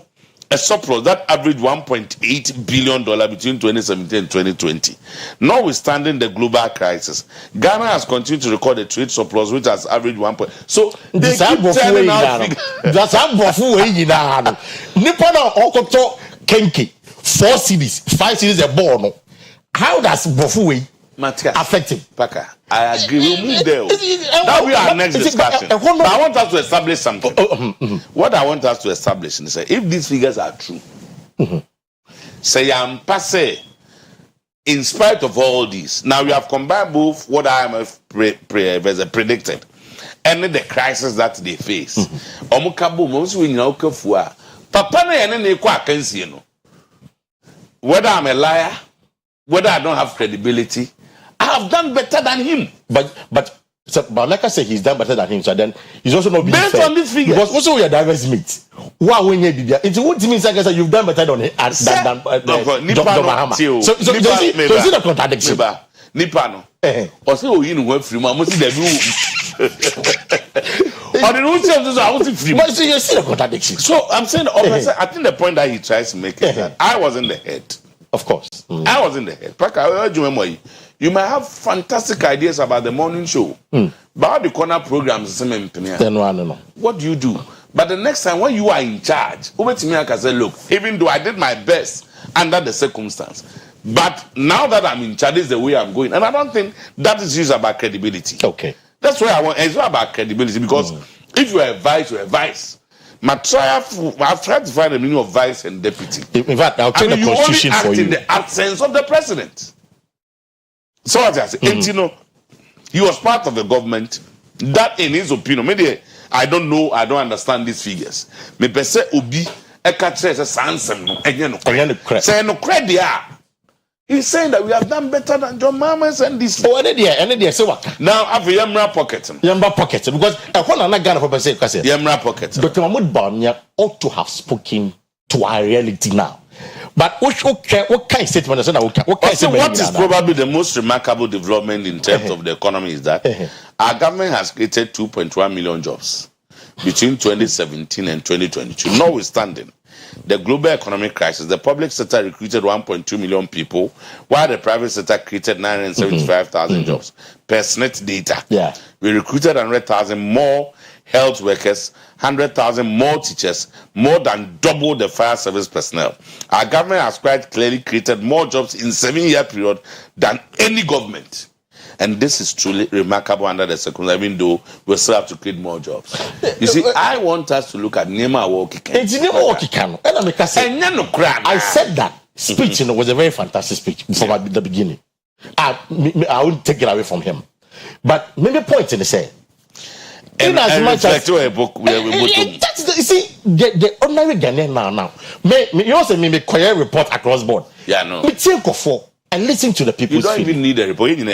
a surplus that averaged $1.8 billion between 2017 and 2020. Notwithstanding the global crisis, Ghana has continued to record a trade surplus which has averaged 1. So they keep telling out that's how Nippon Okoto Kenki 4 cities, 5 cities are born. How does Bofuwe affect him? Paka, I agree. We'll move there. That will be our next discussion. But I want us to establish something. What I want us to establish is that if these figures are true, say I'm passe. In spite of all this, now we have combined both what IMF predicted and the crisis that they face. Omukabu most we know kafua. Papa na yene ne kwa kansi no. Whether I'm a liar, whether I don't have credibility, I have done better than him. But like I said, he's done better than him. So then he's also not being based fair. On this figure. Because also we are diverse meat. Why when you did that? It won't mean like I said you've done better than Dr. Mahama. So you see the contradiction. Nipano. Also you know free man. Must see the I But you see the contradiction. So I'm saying I think the point that he tries to make is that I was in the head. Of course. I was in the head. You might have fantastic ideas about the morning show. But the corner programs, what do you do? But the next time when you are in charge, over to me, I can say, look, even though I did my best under the circumstance, but now that I'm in charge, this is the way I'm going. And I don't think that is just about credibility. Okay. That's why I want, it's not about credibility, because if you are a vice, you're a vice. I've tried to find the meaning of vice and deputy. In fact, I'll change the constitution for you. In the absence of the president. So as I say, and you know, he was part of the government. That, in his opinion, maybe I don't know, I don't understand these figures. Me pese obi ekatre se sansem no enye no credit. Say no credit. He's saying that we have done better than John Mahama and this. Oh, any day, say what? Now I have Yemra pocket. Yemra pocket because I want to Ghana for say Yemra pocket. Dr. Mahmoud Bawumia ought to have spoken to our reality now. But what kind of statement is that? What is probably the most remarkable development in terms of the economy is that our government has created 2.1 million jobs between 2017 and 2022. Notwithstanding the global economic crisis, the public sector recruited 1.2 million people, while the private sector created 975,000 jobs. Per SNET data, we recruited 100,000 more health workers, 100,000 more teachers, more than double the fire service personnel. Our government has quite clearly created more jobs in 7-year period than any government. And this is truly remarkable under the circumstances, even though we still have to create more jobs. You see, I want us to look at Nema Wokikan. I said that speech was a very fantastic speech from the beginning. I wouldn't take it away from him. But maybe point in the say. In as much as you see the ordinary Ghanaian now. You also me choir report across board. Yeah, no. Me take for and listen to the people. You don't even need a report. You can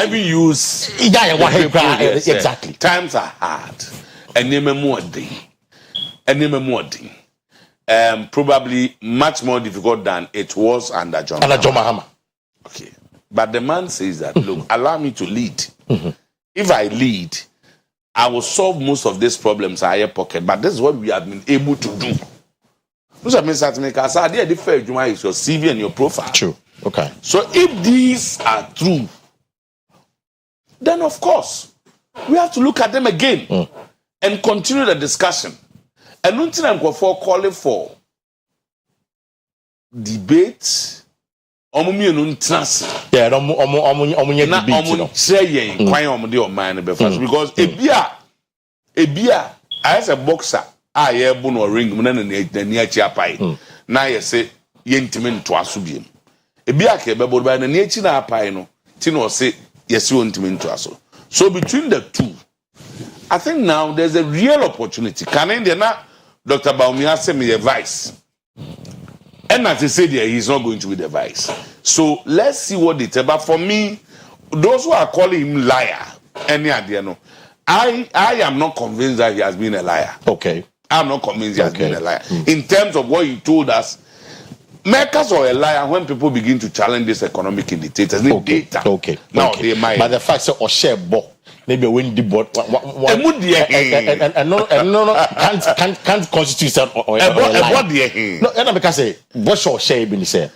even use exactly. Times are hard. And probably much more difficult than it was under John Mahama. Okay. But the man says that, look, allow me to lead. If I lead, I will solve most of these problems in your pocket. But this is what we have been able to do. Which means that make us idea the fair Juma is your CV and your profile. True. Okay. So if these are true, then of course we have to look at them again and continue the discussion. And until I'm going for calling for debate. Yeah, because I as a boxer, I have been a ring the near chapai. Now you say yentimen to asubium. Ebia kebebo by the nature apino, Tino say yes, you intimate to us. So between the two, I think now there's a real opportunity. Can Dr. Bawumia send me advice? And as he said here, he's not going to be the vice. So let's see what they tell. But for me, those who are calling him liar, any idea no, I am not convinced that he has been a liar. Okay. I'm not convinced he has been a liar. In terms of what he told us, make us or a liar when people begin to challenge these economic indicators. Data. Okay. Now they might. But the fact that share bo. Maybe win the board. Can't constitute or no, and because say what shall share be say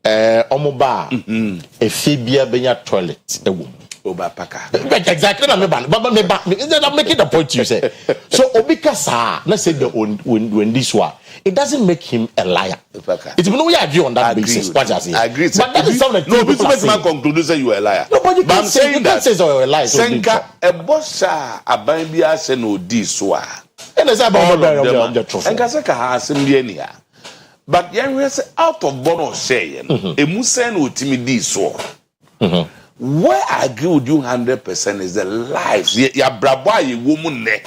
omoba a fibia benya toilet exactly I'm making the point you say. So obikasa let's say the when this one it doesn't make him a liar. It's no way I view on that basis. What I say. I agree. But that is something no business man conclude say you are a liar. No, but you can't say that says you're a liar. Senka a bossa abambia say no this wa. And as about the truth. And Kaseka has him here. But out of bono saying, a Musen will timidity so. Where I agree with you 100% is the lives. Ya brabwa ye woman ne.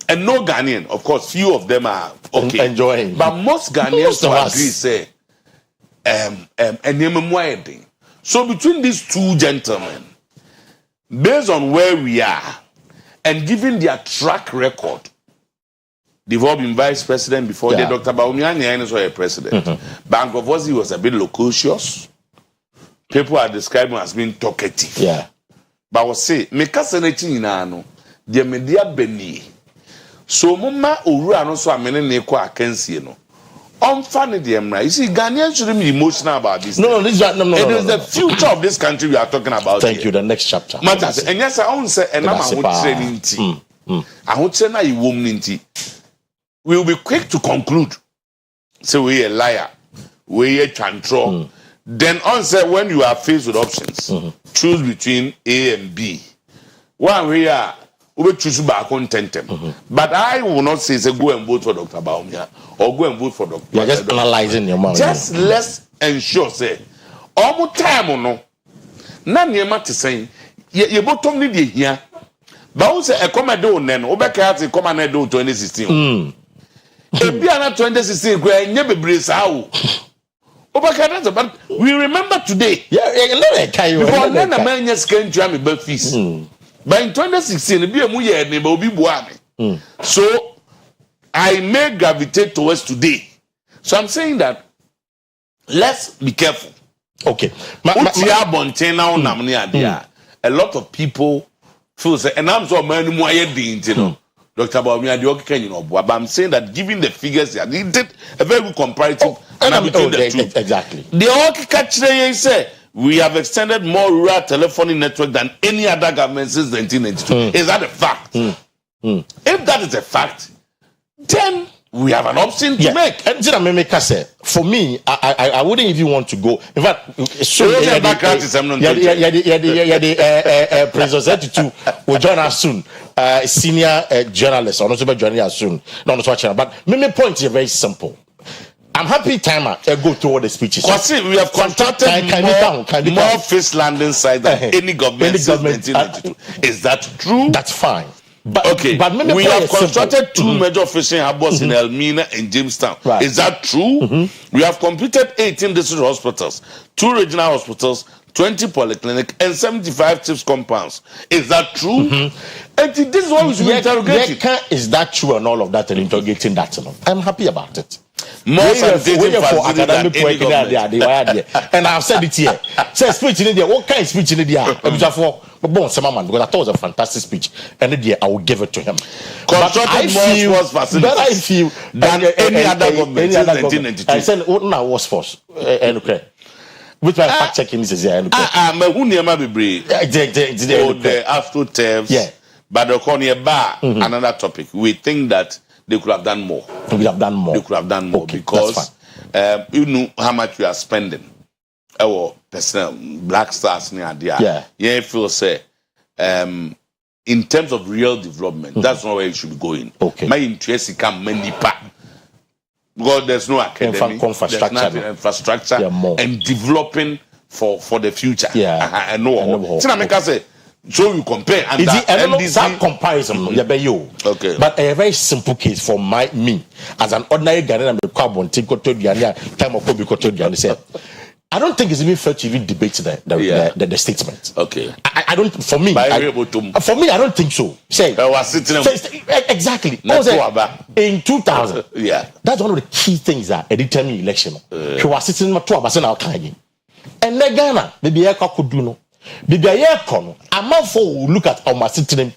And no Ghanaian, of course, few of them are okay. Enjoying. But most Ghanaians will agree say, so between these two gentlemen, based on where we are, and given their track record, they've all been vice president before. Yeah. Dr. Bawumia was a president. Bank of Ozzy was a bit loquacious. People are describing him as being talkative. Yeah. But I will say, meka senechi inano, the media beni. So mama uru no so amene ne kwa akansie no. Unfunny the emra. You see, Ghanaians shouldn't be emotional about this. No, this is no. It is the future of this country we are talking about. Thank you. The next chapter. Matters. And yes, I won't say, and I'm training tea. I won't say na you woman tea. We will be quick to conclude. So we a liar. We a chantro. Then on say when you are faced with options, choose between A and B. One we are. We choose back on tentem. But I will not say go and vote for Dr. Bawumia or go and vote for Dr. You're just analyzing your mind. Just let's ensure say all time or no. Na niema te say ye bottom ni de hia. Ba wo say e come do nen obeka ate come na do 2016. E bia na 2016 go enye bebre sa wo. Obeka that but we remember today. Yeah, because na man nya scan twa me ba fees. But in 2016, so I may gravitate towards today. So I'm saying that let's be careful. Okay. A lot of people feel say, and I'm so many more Dr. Bawumia, but I'm saying that given the figures, he did a very good comparative. Exactly. The all catch say. We have extended more rural telephony network than any other government since 1992. Is that a fact? If that is a fact, then we have an option to make. And for me, I wouldn't even want to go. In fact, President 32 will join us soon. Senior journalist, or not joining us soon. But my point is very simple. I'm happy timer go through all the speeches. See, we have contracted more fish landing sites than any government since 1992. Is that true? That's fine. But we have constructed two major fishing harbors in Elmina and Jamestown. Right. Is that true? We have completed 18 district hospitals, 2 regional hospitals, 20 polyclinic, and 75 chiefs compounds. Is that true? And this is what we should be interrogating. Is that true and all of that and interrogating that? I'm happy about it. More sanitation academic work and I've said it here. Say speech in India. What kind of speech in India? Because I thought it was a fantastic speech, and I will give it to him. But I feel than any other government since 1992. I said, "What now was force?" Okay. Which my fact checking is here. The AstroTurfs. Yeah. But the corner bar another topic. We think that they could have done more. They could have done more. They could have done more because you know how much we are spending. Our personal Black Stars near there. Yeah, feel say in terms of real development, that's not where you should be going. Okay. My interest come many part. Because there's no academy, infrastructure, there's no infrastructure and developing for the future. Yeah, I know. So you compare and that comparison, okay. But a very simple case for me as an ordinary Ghanaian, I don't think it's even fair to even debate the statement. Okay. I don't. For me, I don't think so. Exactly. In 2000, that's one of the key things that determine election. He was sitting and then Ghana, maybe I could do no. Maybe I come. I'm not for look at our sitting.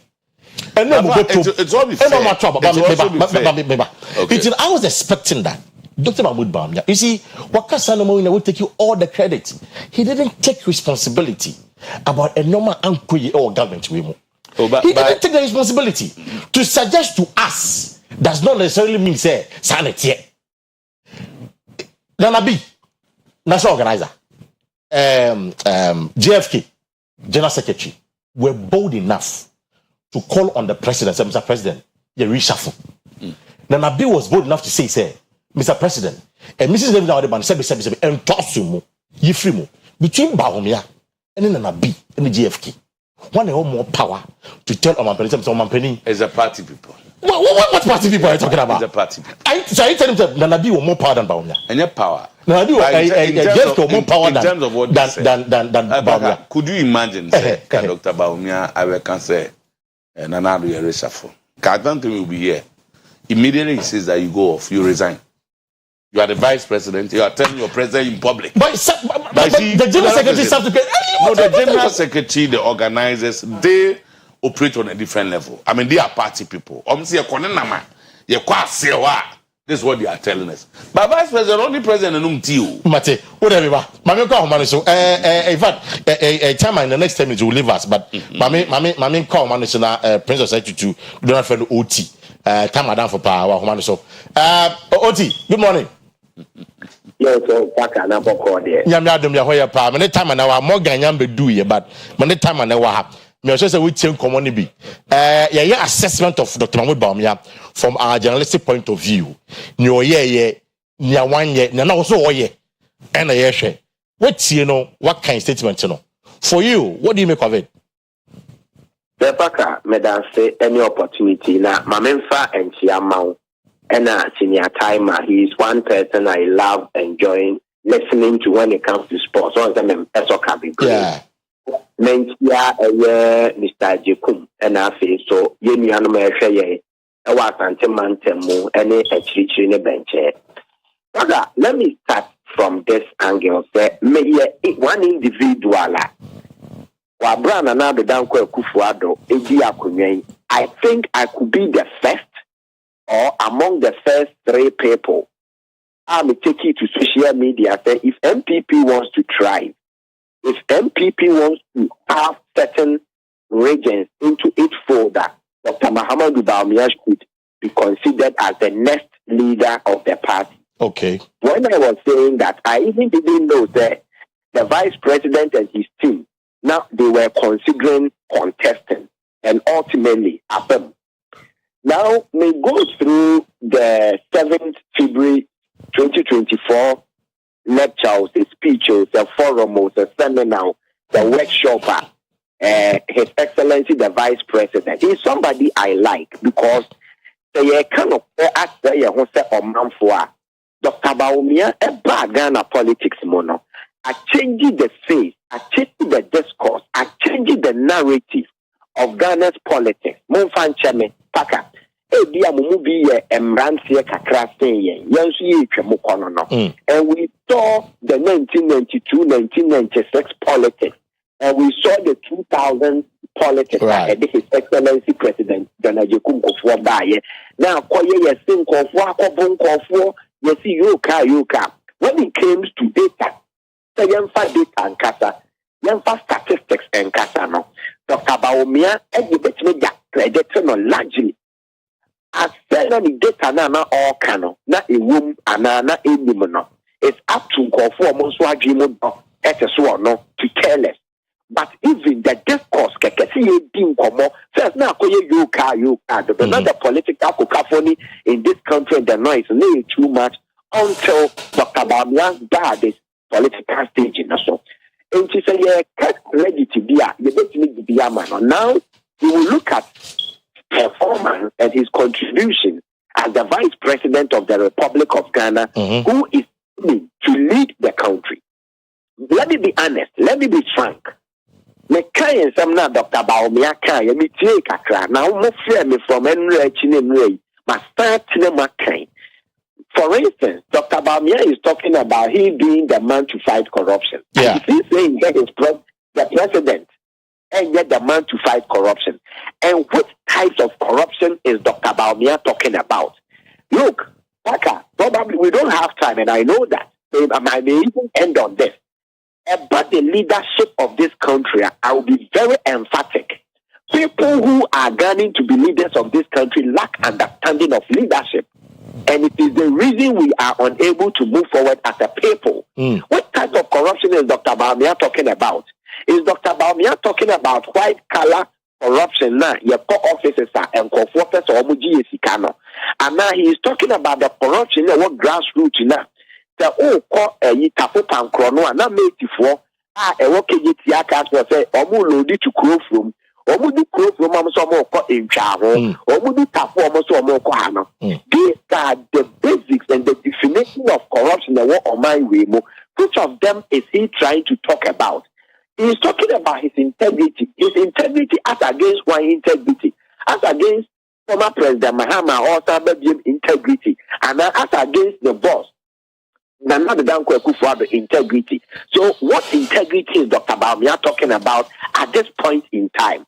And then it's all I was expecting that. Dr. Mahmoud Bawumia, you see, Waka Sanomo will take you all the credit. He didn't take responsibility about a normal uncle or government. He didn't take the responsibility to suggest to us. Does not necessarily mean say sanity. Nanabi, national organizer, JFK, General Secretary, were bold enough to call on the president, say, Mr. President, you reshuffle. Nanabi was bold enough to say, Mr. President, And Mrs. David now the man sebi and toss you free between Baumia and then a B and the GFK. One have more power to tell Omampeni as a party people. What party people are you talking about? As a party people. So I tell him that Nanabi was more power than Baumia. And your power. Nanabi was more power in terms of what than Baumia. Could you imagine, say, Dr. Baumia, I can say, and another reshuffle. I don't think will be here. Immediately he says that you go off, you resign. You are the vice president. You are telling your president in public. But the general secretary has to get. No, the general secretary, the organizers, they operate on a different level. I mean, they are party people. This is what they are telling us. But vice president, only president, and Mate, whatever. Mami, call man. So, in fact, time in the next 10 minutes will leave us. But Mami, call man. So now, Prince of Secretary to do not follow OT. Time I down for power. Man, so, OT. Good morning. Yes, so back and up on there. Yam ya hoya pa. Many time na wa more Ghanaian be do ye, but many time na wa. Me also say we change common be. Yeah, assessment of Dr. Mahmoud Bawumia from our journalistic point of view. Nyo ye nya one ye na also oye. And a share. What what kind of statement for you? What do you make of it? The Baka medan say any opportunity na Mamenfa and Chiamau. And senior timer, he is one person I love enjoying listening to when it comes to sports. So I'm yeah. Mr. Jekum and I feel so. You know, I was anti-mantemu any a in a bench. Let me start from this angle. Say, one individual. I think I could be the first. Or among the first 3 people, I may take it to social media. Say, if MPP wants to thrive, if MPP wants to have certain regions into its folder, Dr. Mahamudu Bawumia should be considered as the next leader of the party. Okay. When I was saying that, I even didn't know that the vice president and his team, now they were considering contesting, and ultimately happened. Now, we go through the 7th February 2024 lectures, the speeches, the forums, the seminar, the workshop. His Excellency, the Vice President. He's somebody I like because they kind of ask Dr. Bawumia, a bad Ghana politics mono. I changing the face, I changing the discourse, I changing the narrative of Ghana's politics. Monfan Cheme, Paka. And we saw the 1992-1996 politics, and we saw the 2000 politics. Right. His Excellency President Ghana Jekum Baye. Now, when it comes to data, data and kasa, statistics and kasa no. Dr. Bawumia, credit largely. As said on the data na all cano, na a womb and na a woman. It's up to Kofu Monswa Jimo no to tell us. But even the discourse, Kekesi Dim Komo, says now you the another political cacophony in this country, the noise is too much until Dr. Bawumia's bad is political stage in so. And she said, yeah, ready to be a, you don't need to be a man. Now, we will look at performance and his contribution as the Vice President of the Republic of Ghana, who is to lead the country. Let me be honest. Let me be frank. Me kayen some na Dr. Bawumia kayen me tie kakra. Now mo fear me from enre chinemre. Ma start ma kayen. For instance, Dr. Bawumia is talking about he being the man to fight corruption. Yeah. He's saying that is the president and yet the man to fight corruption. And what types of corruption is Dr. Bawumia talking about? Look, Paka, probably we don't have time, and I know that. So I may even end on this. About the leadership of this country, I will be very emphatic. People who are gunning to be leaders of this country lack understanding of leadership. And it is the reason we are unable to move forward as a people. What type of corruption is Dr. Bawumia talking about? Is Dr. Bawumia talking about white collar corruption now? Your officers and co-workers or Muji Sikano. And now he is talking about the corruption what grassroots now. the call a tapo pancrono na mate for KGT aka say omu load to crow from omu di crow from so mo ko entwa ho omu di tapo omu so mo ko ha no. These are the basics and the definition of corruption that what on my way mo. Which of them is he trying to talk about? He is talking about his integrity as against one integrity, as against former President Mahama or Asabe integrity, and as against the boss. Nana the Danko Akufo integrity. So what integrity is Dr. Bawumia talking about at this point in time?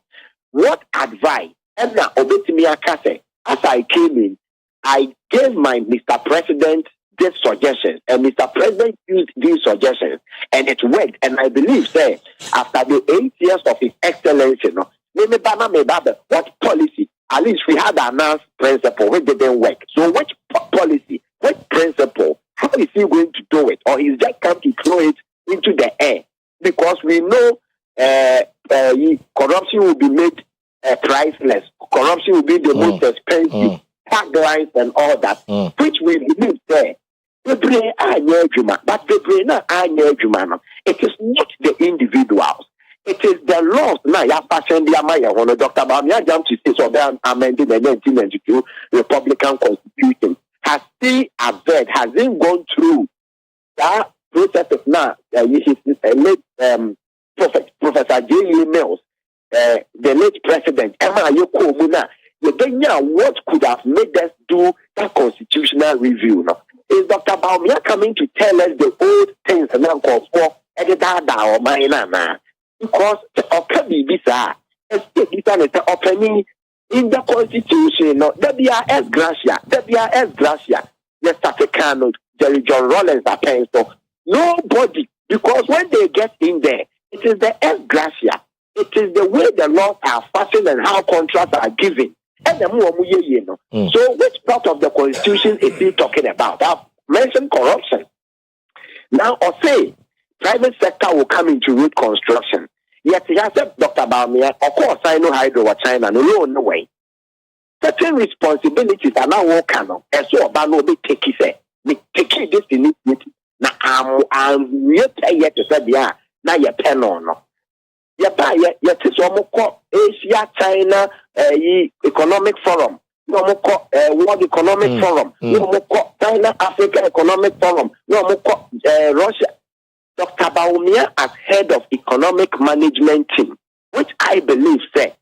What advice? And now Obetimi Akase, as I came in, I gave my Mr. President these suggestions, and Mr. President used these suggestions, and it worked. And I believe, say, after the 8 years of his excellency, what policy? At least we had announced principle which didn't work. So which policy, which principle, how is he going to do it? Or he's just come to throw it into the air? Because we know corruption will be made priceless. Corruption will be the most expensive taglines and all that, which we believe there. But it is not the individuals. It is the laws. Now, Dr. Bawumia jumped to say so they amended the 1992 Republican Constitution. Has he averred? Has he gone through that process of now? Late Professor J.E. Mills, the late President Emma Yoko Muna. What could have made us do that constitutional review? No? Is Dr. Bawumia coming to tell us the old things and now call for or mine? Because in the constitution, there be as gracia, yes, Tatekano, Jerry John Rollins are paying so nobody, because when they get in there, it is the S gracia, it is the way the laws are fashioned and how contracts are given. So which part of the constitution is he talking about? I've mentioned corruption. Now, or say private sector will come into road construction. Yet he has said, Dr. Bawumia, of course I know hydro or China, no way. Certain responsibilities are now working on. And so about be take it. We take this initiative. Now I'm yet to say now you pen on. Yet is almost Asia China Economic Forum, World Economic Forum, China Africa Economic Forum, Russia. Dr. Bawumia as head of economic management team, which I believe say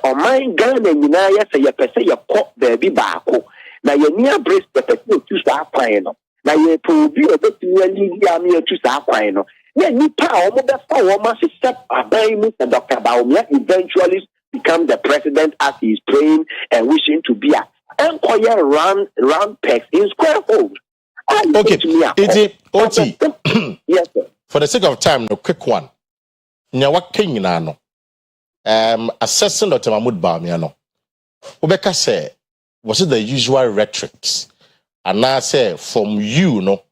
Oman Ghana Unaya say you say you cop baby bako. Now you near brace the person to start crying. Now you prove you a bit to start crying. Then you power step by Mr. Dr. Bawumia eventually become the president as he is praying and wishing to be a employer round pegs in square holes. Okay, Oti. Yes, sir. For the sake of time, no quick one. Nyawa Kenya no. Assessing Dr. Mahmoud Bawumia no. Obeka say, was it the usual rhetorics? And now say from you no.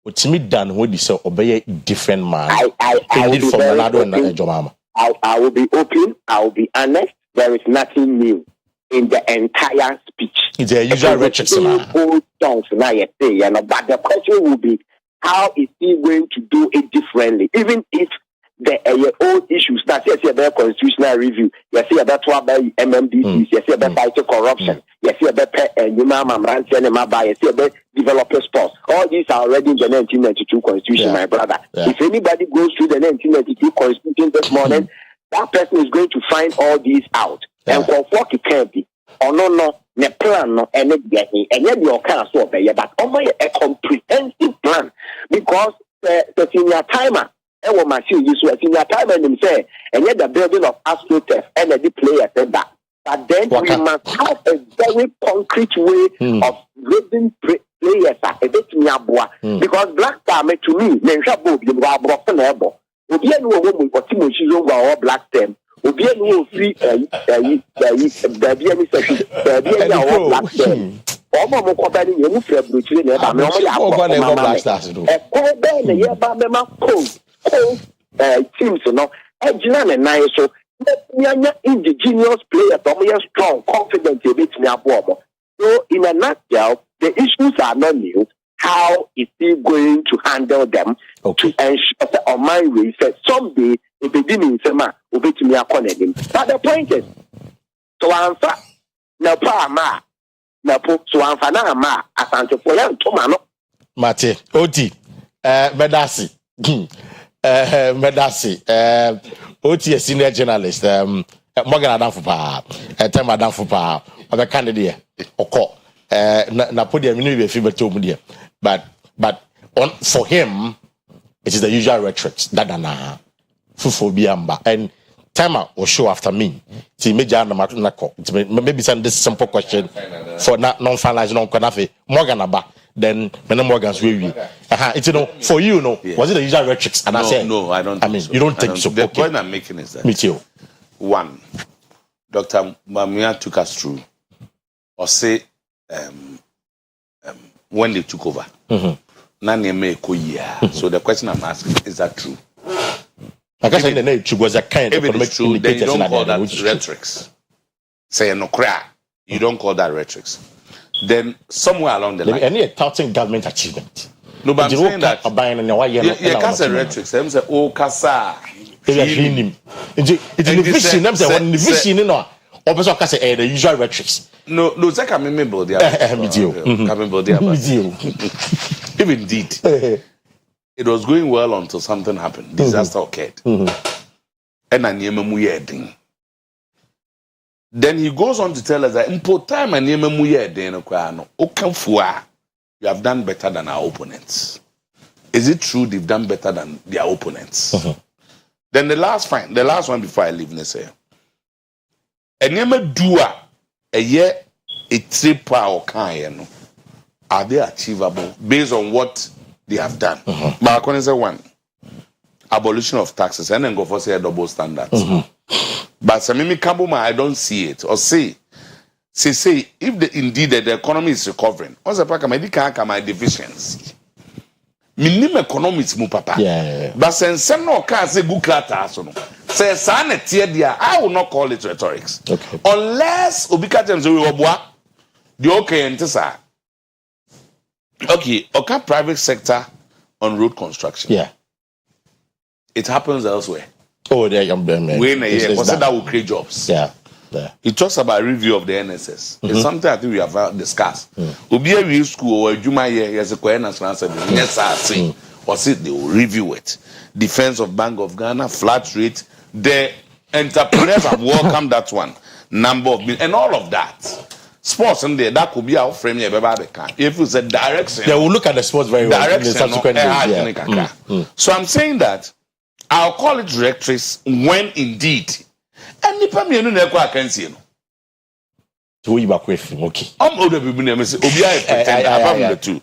Utimi dan when you say obey different man. I will be very open. I will be open. I will be honest. There is nothing new in the entire speech. It's a usual rhetoric. Old songs now you say, but the question will be, how is he going to do it differently? Even if the old issues start, yes, about constitutional review, yes, about MMDCs, yes, about fighting corruption, yes, about developer sports. All these are already in the 1992 constitution, my brother. If anybody goes through the 1992 constitution this morning, that person is going to find all these out. And for what it can be, no, ne plan no, and yet your council, but only a comprehensive plan, because the senior timer, and what my senior timer and say, and yet the building of AstroTurf and the players said that. But then we must have a very concrete way of raising players a bit because Black Star to me, mention both the Broken Ebo. We didn't know what we Black Stem. Obi enu free any section black them. Omo mo ko bani yemu free brochire na ba me omo ya ko black stars do. E ko be na ye ba be ma ko teams no ejina na nine so nyanya indigenous players omo ye strong confident e bit me abo omo. So in a nutshell, the issues are not new. how is he going to handle them to ensure that on my way said someday if they didn't say ma obey to me upon him. But the point is, so I'm fat na pa ma na po so I'm fana ma asante for ya ntomano. Mate, Oti, Medasi, Medasi, Oti a senior journalist, Morgan Adamfupa, Time Adamfupa, of a candidate, Oko, Napoleon, maybe a fever to me, but for him, it is the usual rhetoric, Dadana, Fufobiamba, and Timer will show after me. See, maybe send this simple question for non-finalized, non-Kanafe, Morgan Abba. Then Morgan's will it's for you, was it the usual rhetoric? And no, I don't. You don't think so. The point I'm making is that me too. One, Dr. Mamia took us through, or say, when they took over. So the question I'm asking is that true? I guess it was a kind of economic true. Then you don't call that rhetoric. Say no cry. You don't call that rhetoric. Then somewhere along the line, any touting government achievement. No, but I'm saying that you can't say rhetoric. Them say oh kasa. It's the vision. Them say when the vision you know. Opposite kasa the usual rhetoric. No, say can me build there. Can build there. If indeed it was going well until something happened, disaster occurred, and then he goes on to tell us that in time and you have done better than our opponents. Is it true they've done better than their opponents? Then the last one before I leave, let's say, and you do a year a trip or kind, are they achievable based on what they have done? But I can say one, abolition of taxes, and then go for say double standards. But Samimi Kabuma, I don't see it. Or say if indeed the economy is recovering, also my divisions. Minimum economics mu papa. But since some no can say good clatter so no. Say sanet dia, I will not call it rhetorics. Okay. Unless Obika James we obwa the okay entesa. Okay, okay, private sector on road construction. Yeah. It happens elsewhere. Oh, there you go. When a year, consider that will create jobs. Yeah. He talks about review of the NSS. It's something I think we have discussed. Ubi a school or Juma year as a national answer. Yes, I see. Or see they will review it. Defense of Bank of Ghana, flat rate. The entrepreneurs have welcomed that one. Number of billion and all of that. Sports in there, that could be our frame here. If you said direction, they will look at the sports very well. Direction, in the subsequent So I'm saying that I'll call it rhetorics when indeed. And the Pamian Nekwa can see. Okay. I'm older people name is Obia the two.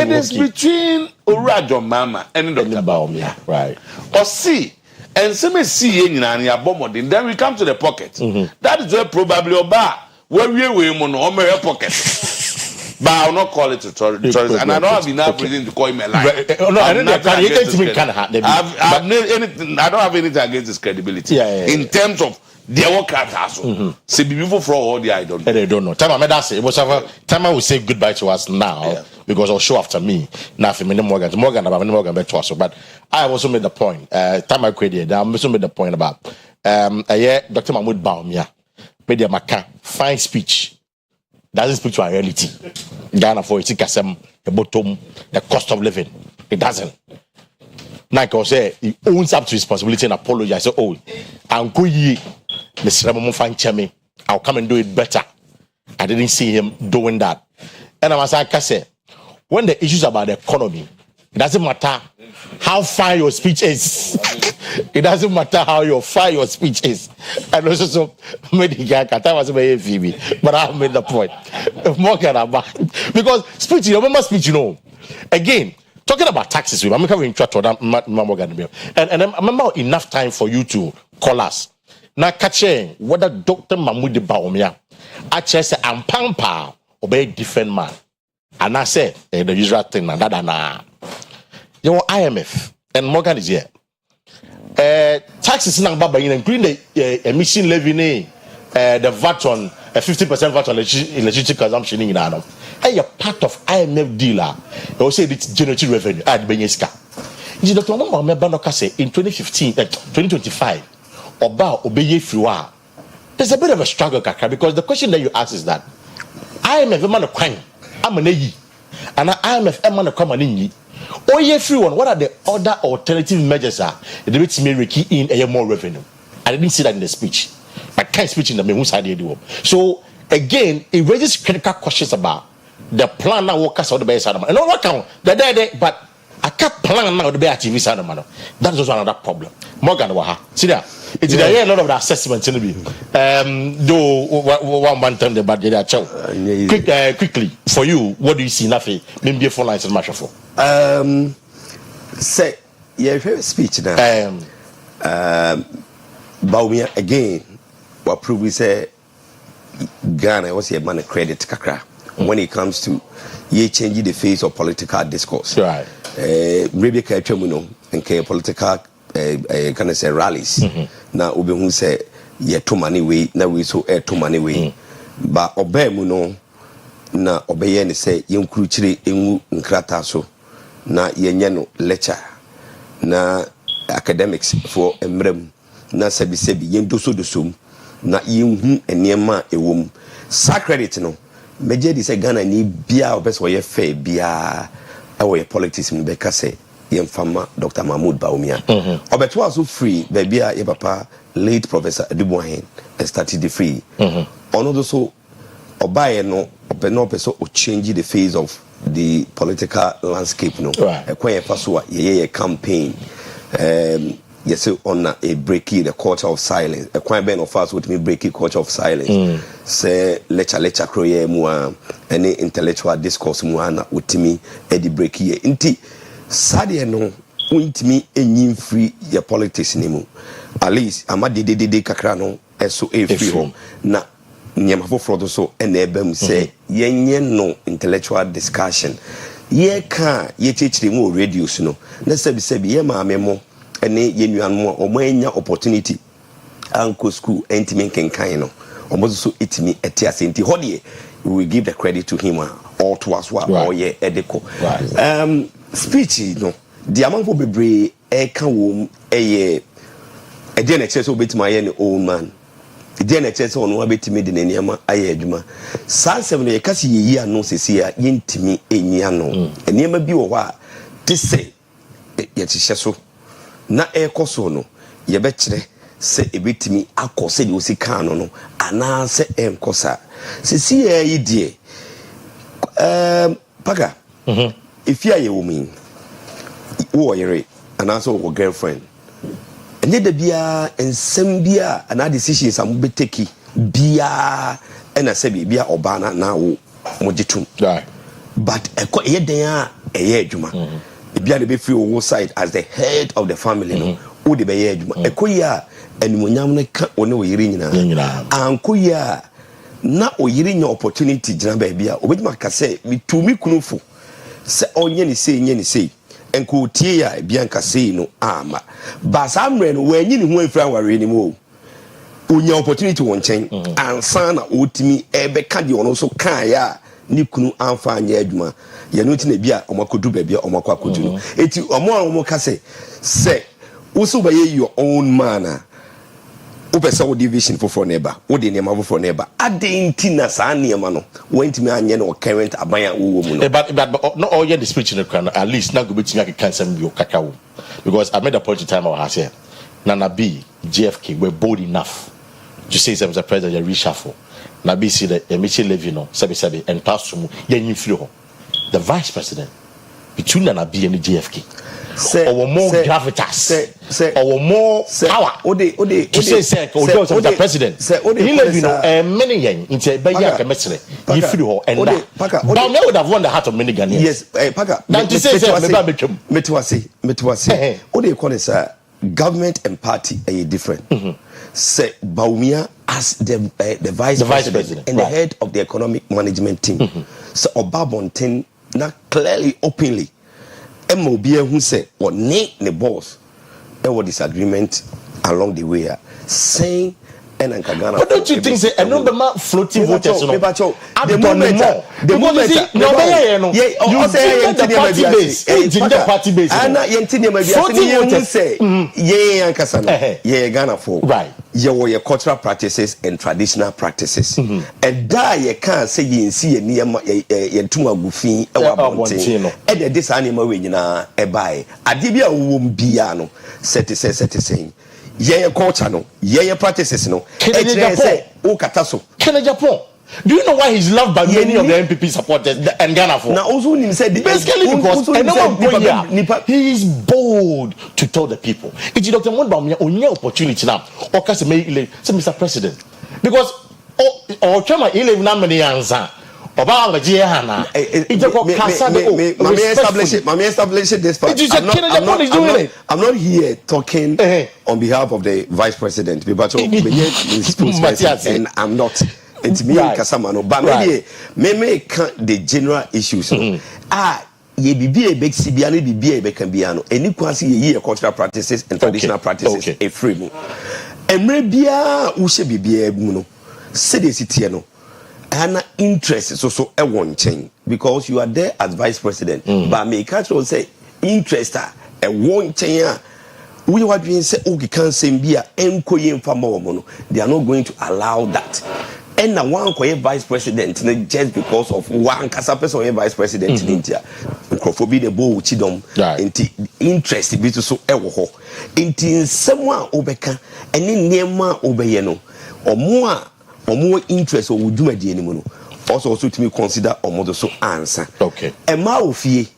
It is between Urajo Mama and Dr. Baumia. Right. Or see, and some see in Bomodin, then we come to the pocket. That is where probably Oba, where we will on my pocket. But I'll not call it rhetorics, and I don't have enough reason to call him a liar. No, I don't have anything against his credibility. In terms of their work at Hassel. See, people for all the I don't know. They don't know. Time I will say goodbye to us now because I'll show after me. Now, for Morgan back to us. But I also made the point. Time I created, I also made the point about Dr. Mahmoud Baumia made a fine speech. Doesn't speak to our reality. Ghana for its kasem, the bottom, the cost of living. It doesn't. Like I say, he owns up to responsibility and apologize. So, I'm going Mr. Ramon Fanchemi. I'll come and do it better. I didn't see him doing that. And I was like, I say, when the issues about the economy, it doesn't matter how fine your speech is. It doesn't matter how fine your speech is. And also, so many guys, I was very Phoebe, but I made the point. Because speech, you remember speech, again, talking about taxes, I'm going to try to and I remember enough time for you to call us. Now, catching whether Dr. Mahmoud Baumia, I say, I'm Pampa, obey different man. And I said, the usual thing, you know, IMF, and Morgan is here. Taxes now, including the emission levy, the VAT on a 50% VAT on electricity consumption in Ghana. And you're part of IMF dealer. They will say it's generating revenue at Benyeska. You Dr. Mama Banoka say in 2025, Oba Obeye Friwa. There's a bit of a struggle, Kaka, because the question that you ask is that IMF man a crime, I'm an AE, and IMF man a common in ye. Oyerepa, what are the other alternative measures are that makes me key in a more revenue? I didn't see that in the speech. I can't speak in the Mehun side of the world. So again, it raises critical questions about the plan now workers on the base side of the man. And what count the but I can't plan now the base TV side of the man. That is also another problem. Morgan Waha. See that? It's a lot of the assessments in the bill. Though one time the bad day quickly for you, what do you see nothing? Maybe a phone lines and match for. Say yeah, very speech now. Baumia again, what prove we say Ghana was a man credit kakra when it comes to ye changing the face of political discourse. Right. Maybe Kachemuno and K political kind of say rallies. Now Ubi who say ye too money way, now we so air too money way. But obey muno na obey say young cruchiri emu nkrata so na yenyano lecture na academics for emrem. Na sebi yen doso na yen enema ewom sa credit no meje di se Ghana ni bia obeso ye fair bia awo politics mu beka se yen fama Dr. Mahmoud Baumia obeto aso free bia ye papa late Professor Aduboahen started the free ono do so obaye no openo peso o change the face of the political landscape no ekwen faso ye campaign yes, on a breaky the culture of silence. A quite ben of us with me breaky culture of silence. Say lecture croye mua any intellectual discourse muana with me Eddie breaky. Inti sadie no with me any free your politics nemu. At least amadi de kakrano so a free home. Na nyamafo frodo so enebem say yenye no intellectual discussion. Ye ka ye teach mu radios no. Na sebi ye ma memo. Ene yenuan mo omanya opportunity anko school entimi kenkan no omozo so etimi etiase enti hodie we will give the credit to him all to us wa oye edeko speech no the amount for bebre e kan wo eye ede na chese obetima ye ne old man ede na chese ono abetimi de neniama aye adwuma san sem no ye kasi ye yi ano sesi a yentimi enyia no eniama bi wo hɔ a tise ye chihye so na ekoso no ye be kire se ebetimi akose de osi kan no ana se enkosa se si yi die paga if you are a woman wo yere ana so wo girlfriend ene da bia ensem bia ana decisions am be take bia ena se bia obana na wo mojitum but eko ye den a eye adwuma bia de be free wo side as the head of the family no wo de be ye adwuma ekoya animonyam ne ka one wo yiri nyina ankoya na oyiri nya opportunity jina ba bia obedima ka se mitumi kunufo se onye ni sei enko tie ya bia nka sei no ama ba samre no wanyi ni ho afra ware ni mo onya opportunity won chen ansa na otimi ebe ka de ono so kan ya ni kunu anfa anya adwuma ye no tina bia omakodu ba bia omakwakodu no eti omo ka se usu ba ye your own man upesa wo division for neighbor wo de nema for neighbor adenti na sa nema no went me anye no current abaya wo mu no but not all the speech in the crown at least na go betimi aka some bio kakao because I made a point in time I was here Nana B JFK were bold enough to say some the president reshuffle na B see the Michel Levy no sabi and pass mu yenyi firi ho the vice president between Nana B and the JFK or more gravitas or more power to say the president he live you know many yen into baya kemesre you feel ho and that but me would have won the heart of many Ghanaians yes paka now to say metwase what they call it government and party are different say Baumia as the vice president and the head of the economic management team so Obabonten not clearly openly MOBA who said or ne boss there was disagreement along the way saying and Ghana. But don't you think say a number of floating voters? The moment the party base. And Ghana for right. Your cultural practices and traditional practices, and die you can't say you see a near Tuma Buffin and this animal when a buy. Adibia womb biano, set saying. Ye culture no, ye practices no. Okataso. Kenya Japan. Do you know why he's loved by many of the MPP supporters and Ghana for? Now also said basically because he is bold to tell the people. It's Dr. Mondba only opportunity now. Or can say Mr. President. Because or chama 11 na many answer. Oba ngaji hana. Establish this part. I'm not here talking on behalf of the vice president. And I'm not. It's me Kasamano. But maybe the general issues. Ye be a big CBN, be a Becambiano, and you can see ye cultural practices and traditional practices a free. And maybe Ushe be a muno. Say the citiano. And interest is also a one chain because you are there as vice president. But me can't say interest a one chain. We were doing say okay can say be a enkoye mono. They are not going to allow that. And now one vice president just because of one kasa person or vice president in India. Microphobia the bow chidom interest be to so ewo. Inti someone obeka and in nema obeyeno or more interest or would do a anymore. Also to me consider or model so answer. Okay. And ma ofie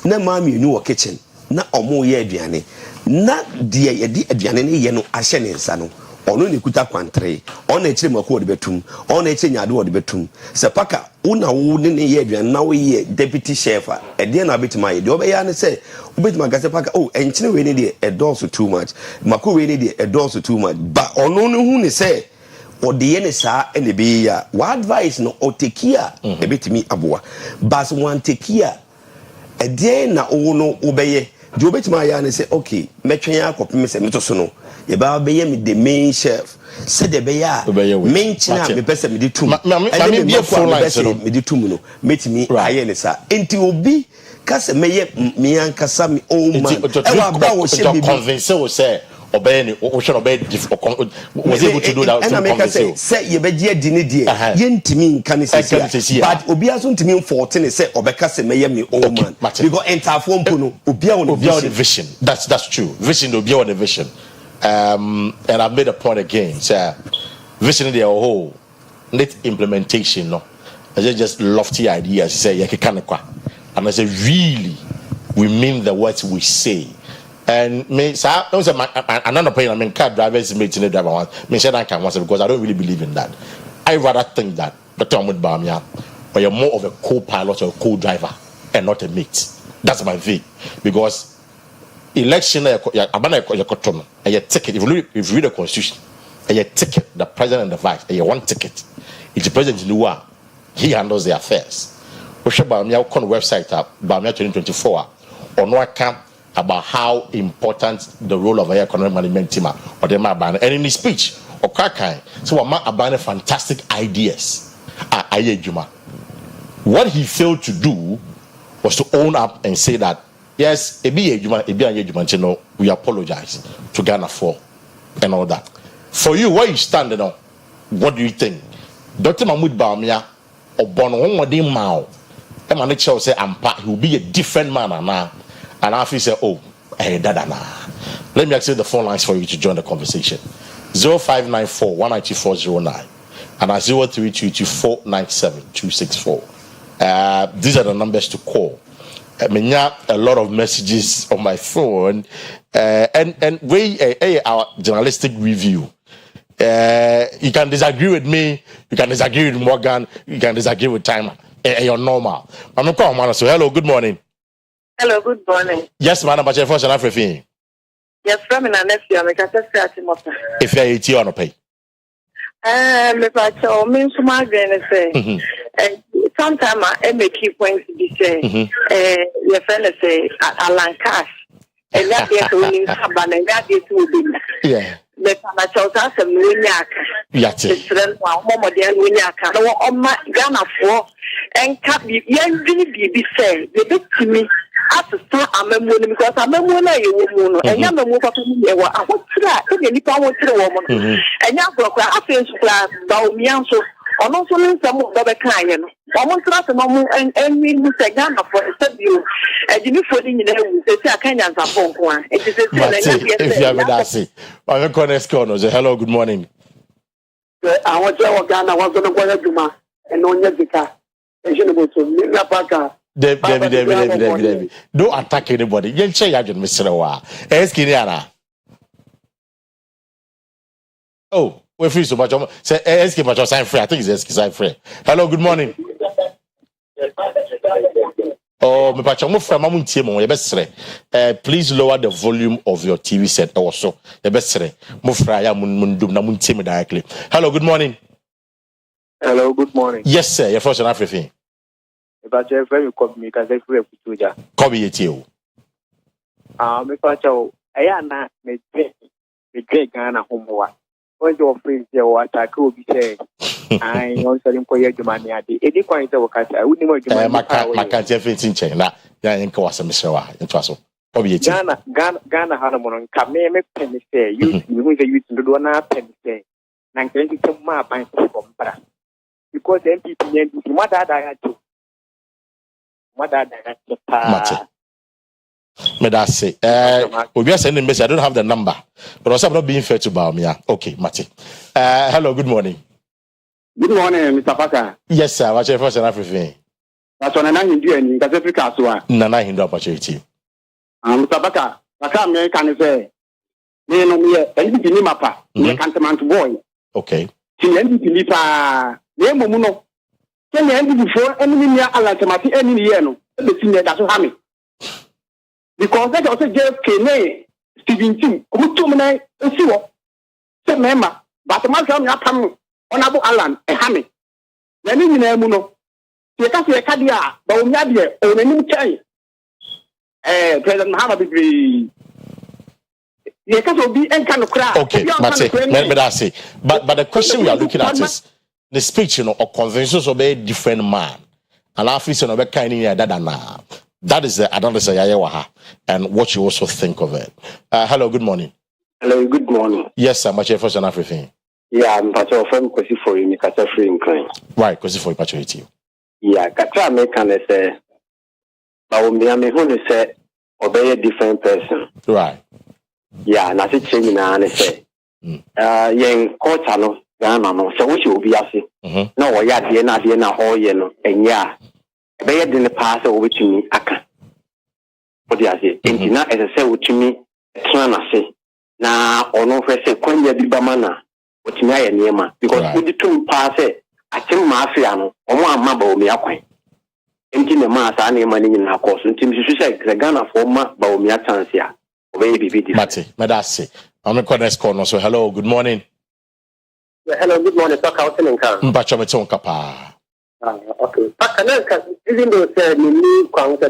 na mami you know kitchen na omo ye aduane na de ye aduane ne ye no ahye ne nsa no ono ne kuta kwantre ono e kire mako de betum ono e kire nyade de betum sepaka una wo ne ye aduane na wo ye deputy chef e de na betima ye de obeya ne say obetima ga sepaka oh enkire we ne de e dose too much mako we ne de e dose too much ba ono ne hu ne say or the NSA and the Bia, what advice no or take care a bit me aboa. But one take care a day na no obey. Do bet my yarn and say, okay, Metria copy Miss Metosono, about be me the main chef. Said the Baya, main china, the best of me do two. Mammy, be a phone line, me do two muno, met me, Ryanesa, into be Cassa May me and Cassami, oh man, convince say. Obey ocean obey was able to do that. And I make say you be dear dinner yen to me can say but obiasun to me 14 say obeka say me old man because enter phone puno obia on the vision. That's true. Vision obia on the vision. And I made a point again. Say vision in the whole net implementation no. I just lofty ideas say yakikanekwa. And I say really we mean the words we say. And me, so I say another point. I mean, car drivers meeting the driver once. Me say that can once because I don't really believe in that. I rather think that Dr. Ahmed Bamia, but you're more of a co-pilot or a co-driver and not a mate. That's my view. Because election, a ticket. If you read the constitution, a ticket, the president and the vice, a one ticket. It's the president in the he handles the affairs. We should Bamia on website up Bamia 2024 or no account. About how important the role of an economic management team or them are. And in his speech, Okakai, so I'm about fantastic ideas. What he failed to do was to own up and say that yes, we apologize to Ghana for and all that. For you, where you stand, what do you think? Dr. Mahmoud Bawumia or Bono Mao, Emmanuel say he will be a different man now. And I feel say, oh, hey, dada na. Let me accept the phone lines for you to join the conversation. 0594 19409 and 0322 these are the numbers to call. I mean, a lot of messages on my phone, and our journalistic review. You can disagree with me, you can disagree with Morgan, you can disagree with Timer. You're normal. I'm calling man. So hello, good morning. Hello, good morning. Yes, madam, but you're first and everything. Yes, from an nephew, I'm a if you're 80 or no pay. Means to my say, sometimes I make key points to be say, your friend say, Alan Cash, and that is winning Saban, and that is winning. Yeah. But I'm a child as a million. Yati. President wa mo de anu nya ka no o ma Ghana fo enka bi yan bi say de betimi asesa amamu no because amamu na ye wo mu no enya amamu papa mu ye wa ahotira e nipa ahotira wo mo no enya agorokwa afensu kla ba omian so ono so nsam do be kan ye no omo ntra se mo enwi mu se Ghana fo sabio ejini fo ni nyina wu se akanya nzafo nko a eti se na nya bi if you have that say I'm going to connect on hello good morning I want to Ghana was going to go to Juma and on Yezika. David. Don't attack anybody. You say you Mr. Wa. Eskiniana. Oh, we're free so much. Say Eski much sign free. I think it's Eski sign free. Hello, good morning. Oh, me pacha mo fra mamu ntie mo ye besre. Please lower the volume of your TV set also. Ye besre. Mo fra ya mundum na muntie me directly. Hello, good morning. Hello, good morning. Yes, sir. You're first on everything. But you're very me because I free to Copy it you. Me pacha ayana me great Ghana homework. When your friends your attack will be saying I also didn't call you money at the Eddie Quite Wakata. I wouldn't want to my can't have it in China. Yeah, in Kawasa, Mr. Wa, in Trasso. Ghana Hanamon, come make penny say, you with the youth to do an penny say. And can you come up and from Bra? Because MPP, what I had to. What I had to. Medase. We are sending message. I don't have the number, but also I'm not being fair to Baumia. Okay, Mati. Hello, good morning. Good morning, Mr. Parker. Yes, sir. What's your first and everything? That's when I Hindu and in Africa. Nana Hindu opportunity. Mr. Parker, I can say, me no me, and you mapa, me can't boy. Okay. See, and you nipa, me muno. Can you end before any near Alatamati any year? No, the senior that's what I because that also gave Kene Stephen Tim, who told me, and see what? Say, member, but the man come up on Abu Alan, a hammy. Then in Muno, you can't see a cadia, but on Yadia, or a new chain. President Muhammad be. You can't be any kind of crowd. Okay, Mate, but the question we are looking at is the speech, or conventions of a different man. And African of a kind of that. That is the Adonai Yayawaha, and what you also think of it. Hello, good morning. Hello, good morning. Yes, sir. Much first and everything. Yeah, I'm Pacho from Kosi for you, Kata free in crime. Right, Kosi for you, Pacho you. Yeah, Kata American say, but me who say, obey a different person. Right. Yeah, and I say, change na and say, young Kotano, Ghana, no, so we should be asking. No, yeah, Diana, all yellow, and yeah. They didn't pass over to me. Aka. What do you say? And now, as I say, to me, Trana say, now, or no, say, Quenya di Bamana, what me I near ma, because with the two pass it, I tell Mafiano, or one mabo me acquaint. Empty the mass, I name money in our course, and Tim say, the Ghana for ma, Baumia Tansia, baby, Mate, Medasi. I'm a corner corner, so hello, good morning. Hello, good morning, talk out in car. Mpachometon Kapa. Okay. Even though you need questions,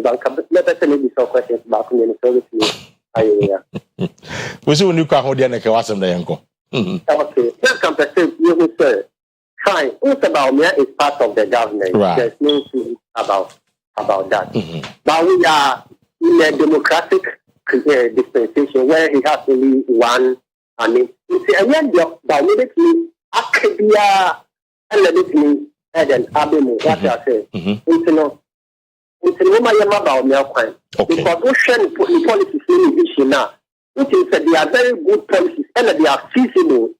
but let us need some questions about community service. We see when you come hold the neck, what's in the uncle. Okay. Just compare you say, fine. It's about me is part of the government. Right. There's no thing about that. But we are in a democratic dispensation where he has only one. I mean, you see, and then the Akabia and let me. And Abimu, what I say, it's no my about milk wine. Because ocean policies in issue now, which is that they are very good policies and they are feasible.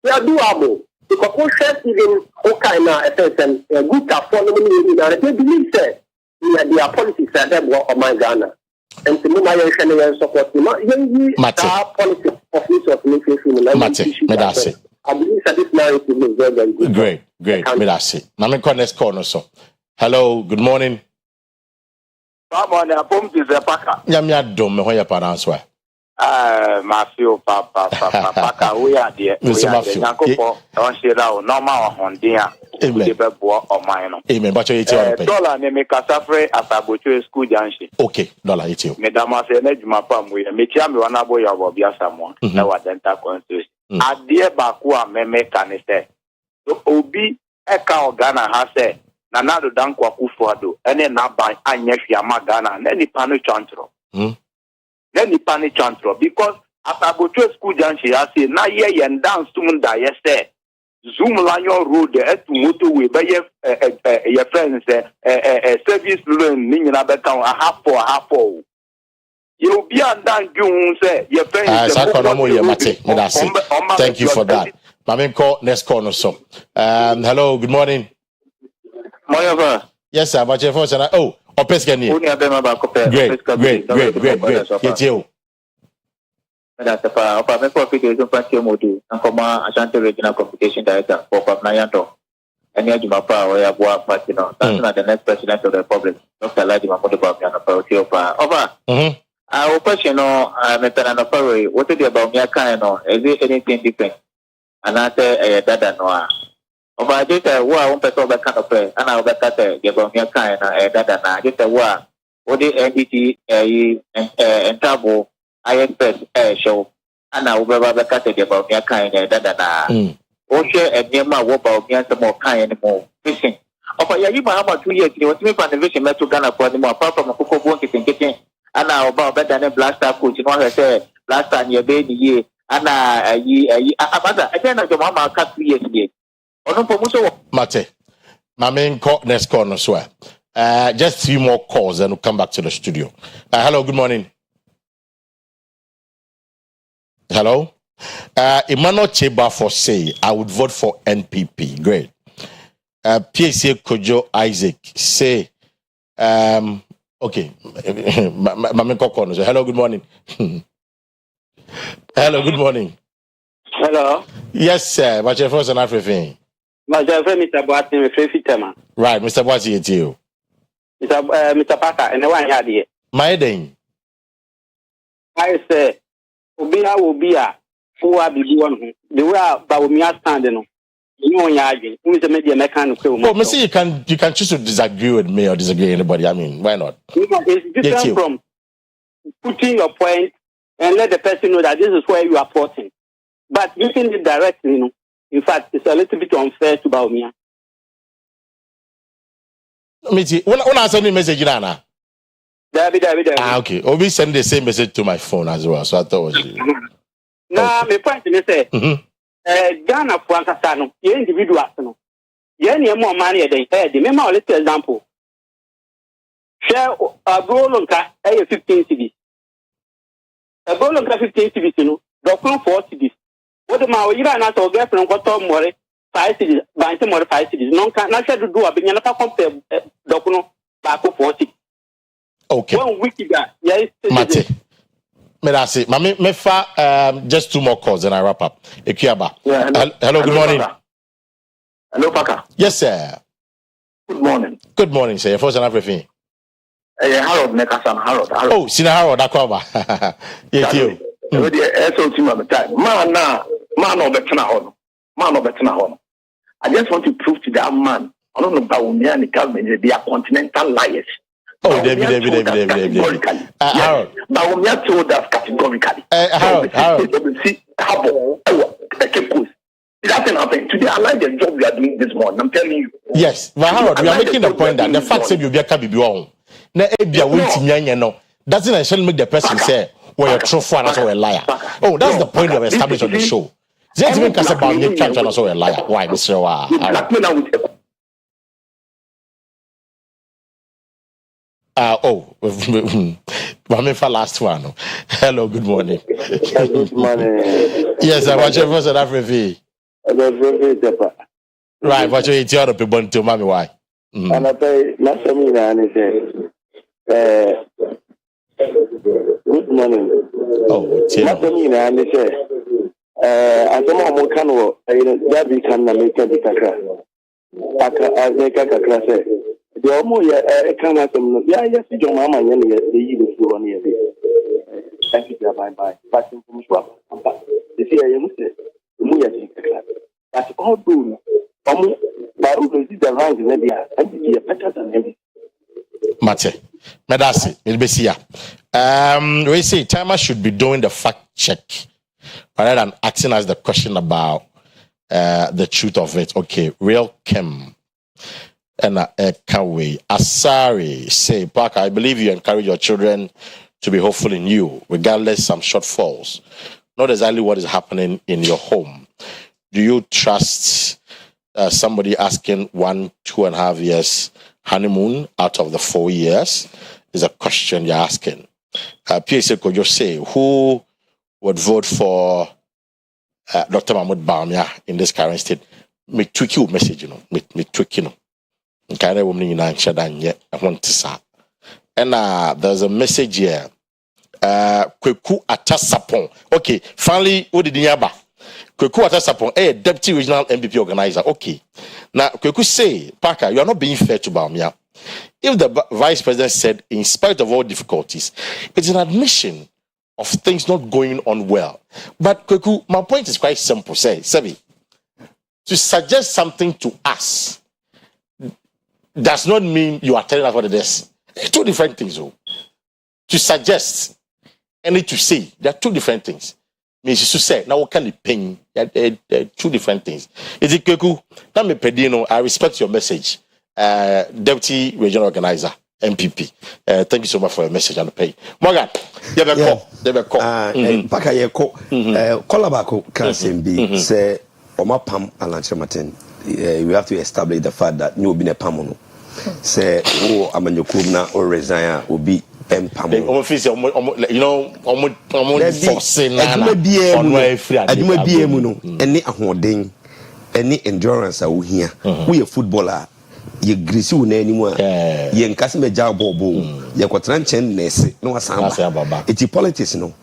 They are doable. Because ocean even Okaina, a person, a good following, they believe that their policies are them of my Ghana. And to my ocean support, policies of this of Mate, I believe that this narrative is very, very good. Great. Medasi. Name next corner so. Hello, good morning. Good morning. I'm Mr. Parker. Yamia dom me hoya paranswa. Mafio Papa, we are there. Mr. Mafio. Don't say that normal on dia. Amen. Amen. But you dollar ne me Asabre Akua school junction. Okay, dollar it you. Me dama se na juma pam we me tia me wana boy abo bia samo. Na wa dental constitution. Adie Bakua meme can say. So Obi Eka Ghana has said, Nanado Dankwa Kufuado, and then Nabai Anyeshiyama Ghana, and then the Panic Chantro. Then the Panic Chantro, because after I go to school, Janshi, I say, na ye and dance to Munda, yes, sir. Zoom Lion Road, the motorway, by your friends, service loan, meaning about a half for. You'll be undone, you say, your friends. Thank you for that. Maminko, next corner. So, hello, good morning. Yes, sir, but your first and oh, Opescani. Great. Get you. That's the power of a profit Patio Modu, and Coma Ashanti Regional Communication Director for Nayanto. And Yajimapa, where I work, but you know, that's not the next president of the Republic, Dr. Lajima Motopa. Over. I will question, Mr. what is it about Miaka? Is it anything different? And I say, Dada Noah. Over I just a war, one person that kind of play, and I'll bet that about Miaka and Dada Na. Just a war. What the NDT and Tabo. I expect show, and I will be cutting about your kind of that. Osha and Yama walk about me and some more kind anymore. Fishing. Oh, yeah, you about 2 years. You want me from the vision to Ghana for the more apart from a cocoa bonket and getting. And now about better than blast up, which you know, I said last time your baby year, and I don't know your mama cut 3 years ago. Mate, my main next corner, swear. Just 3 more calls and we'll come back to the studio. Hello, good morning. Hello? Emmanuel Cheba for say, I would vote for NPP. Great. PSA Kojo Isaac say, okay. Hello, good morning. Hello, good morning. Hello. Yes, sir. What's your first and everything? Mr. Boatin, right, Mr. Boatin, it's you. Mr. Parker, and the one here. My day. I say, Obia will be a poor big one. The way about me standing. You know, who is the media mechanic? Oh, Missy, you can choose to disagree with me or disagree with anybody. I mean, why not? It's different from putting your point and let the person know that this is where you are porting. But using it directly, you know, in fact, it's a little bit unfair to Baumia. Missy, when I send you a message, Nana. David. Okay. Obi send the same message to my phone as well, so I thought it was you. Now, my point is say, Ghana for Ankasano, your individual, no. You need more money than the remember little example. Share a Bolonka 15 cities. A Bolonka 15 cities, you know, document 4 cities. What the Mao Iran has or girlfriend got more 5 cities, by some more 5 cities. No, not to do a big compare document back 4 cities. Okay. 1 week yes. Mate. Merasi. Me fa just 2 more calls and I wrap up. Ekiaba. Yeah, hello, good morning. Paka. Hello, Paka. Yes, sir. Good morning. Good morning, sir. First and everything. Harold Mekasan, Harold. Oh, Sina Harold Akwa. Yes, you. Man, I just want to prove to that man, I don't know about Umia and the government, they are continental liars. Oh, David. Harold. Baumia told us categorically. Harold. See, it hasn't happened. Today, I like the job we are doing this morning. I'm telling you. Yes, but Harold, we are making the point that the fact that you be a cabibion, na ebia wait no doesn't necessarily make the person say, well, you're true for and also a liar. Oh, that's the point we have established on the show. Just even cast about you can't and also a liar. Why, Mr. For last one. Hello, good morning. Good morning. Yes, I watch your first and everything. Right, but you eat your people to mommy. Why? And I pay Massamina and he good morning. Oh, Massamina and he said, as a mom can that become the maker the Kaka. As they Kaka say, the Omo can have some. Yeah, yes, your mamma and the you on here. Thank you, bye. Passing from Swap. The fear you say, Muya that's all good. Baru is the rank in India and be better than him. Mate, Medasi, Ilbesia. We say Timer should be doing the fact check rather than asking us the question about the truth of it. Okay, real Kim. And Kawe Asare say, Parker, I believe you encourage your children to be hopeful in you, regardless some shortfalls. Not exactly what is happening in your home. Do you trust somebody asking 1, 2.5 years honeymoon out of the 4 years? Is a question you're asking. PSA could just say, who would vote for Dr. Mahmoud Bawumia in this current state? Me tweak you message, you know. Me tweak, you know. Kind of woman in Anshadan yet. I want to say. And there's a message here. Kweku Atasapon. Okay, finally, what did you have? Kweku Atasapon, deputy regional MPP organizer. Okay. Now, Kweku say, Parker, you are not being fair to Bawumia. If the vice president said, in spite of all difficulties, it's an admission of things not going on well. But Kweku, my point is quite simple. Say, Sebi, to suggest something to us does not mean you are telling us what it is. It's two different things, though. To suggest and to say, there are two different things. Means to say, now what can you pay? Two different things. Is it Kweku? Now me pedino, I respect your message. Deputy regional organizer, MPP. Thank you so much for your message and the pay. Morgan, you have a call. Paka ye call. Kolabako can be say, Oma Pam Alanche Martin. We have to establish the fact that you will be a pamono. Say, oh, I'm a new kumna or resign will be pamono. You know, forcing any aholding, any endurance are here. We a footballer. Ye grisi wo na animu a ye nkase meja bobo ye kwotran chen nese no asamba eti politics no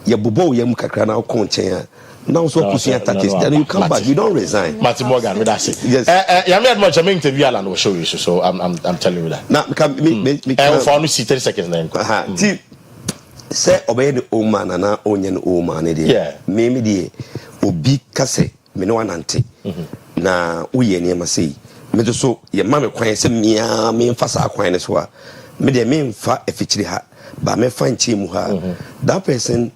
ye bobo ye mu kakra na ko chen a now so kusia tactics then you come back you don't resign. Martin Morgan with that. Yes. Ya me admo chama interview ala no show you so I'm telling you that. Na me for only 30 seconds then. Ti say obey the old man na onye no old man dey. Me dey obi kase me no wanante na uye ne ma sei me so ye ma me kwan se mia me mfa sa kwan ne so a me de me mfa efichiri ha ba me fa nchi mu ha that person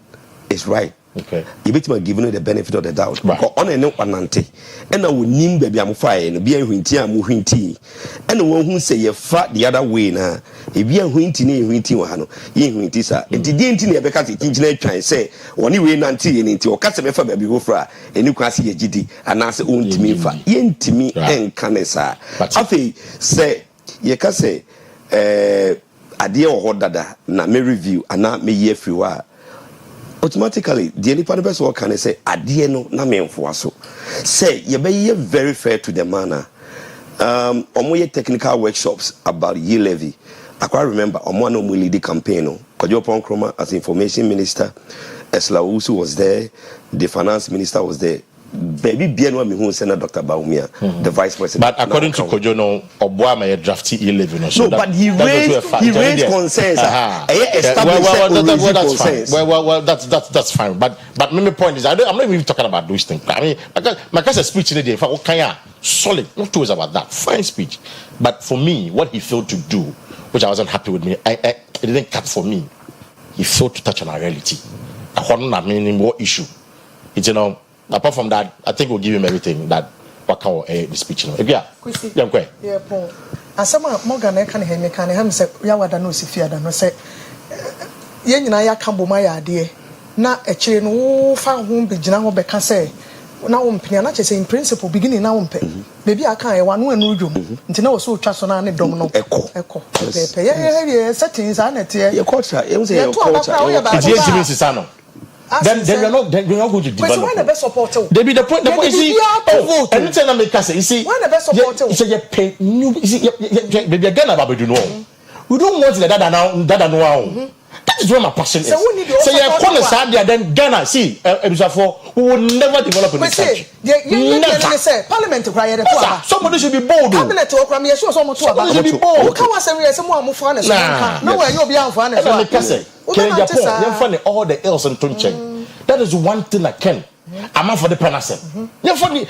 is right. Okay. You bet me giving you the benefit of the doubt. Because on a no anante. And I will name baby am fire and be a winty am winty. And the one who say you fat the other way na. If you are winty ne winty wa no. Ye winty sa. And the dinty ne because it engineer try say one way nanti and into or cast me for baby go fra. And you can see a GD and answer own to me fa. Ye to me and canesa. Afi say ye can say idea or dada na me review and na me ye free wa. Automatically, the only part of us can say, "Adie no na me mfuaso." Say, you be very fair to the manner. Omoye technical workshops about year levy. I quite remember Omo no mu lead the campaign. Kojo Ponkroma as information minister, Esla Usu was there, the finance minister was there. Baby Bienwa mi hu Senator Dr. Bawumia, the vice president. But according to Kojo no, Oboa may drafty 11. No, but he raised concerns. Well, that's fine. But my point is, I'm not even talking about those things. I mean, my cousin's speech in the day, in fact, solid. Not too about that. Fine speech. But for me, what he failed to do, which I wasn't happy with me, it didn't cut for me. He failed to touch on our reality. I don't mean what issue. It's, you know. Apart from that, I think we'll give him everything that Waka the speech. Yeah, Paul. As some Morgan, I can hear me. Can I say, Yawada no Sifia, no say, Yenaya Cambo, my idea. Na a chain, who found whom be General Becca say, now Pianache say in principle, beginning now on pay. Maybe I can't one and room until now so trust on any domino echo. Yeah, settings are not here. Your culture, it was a culture. Then you're not going to develop. When the best supporter? They be the point. The point is, anything I make us say, you see, when the best supporter? You say you pay new. You see, maybe again about we don't know. We don't want that now. That is where my passion is. So you call us out there, then Ghana. See, we will never develop in this country. Never. Parliament required. Somebody should be bold. Cabinet or premier should be bold. Come on, say someone move on. No way, you'll be on for all the else and Tunche. That is one thing I can. I'm not for the penance. You're funny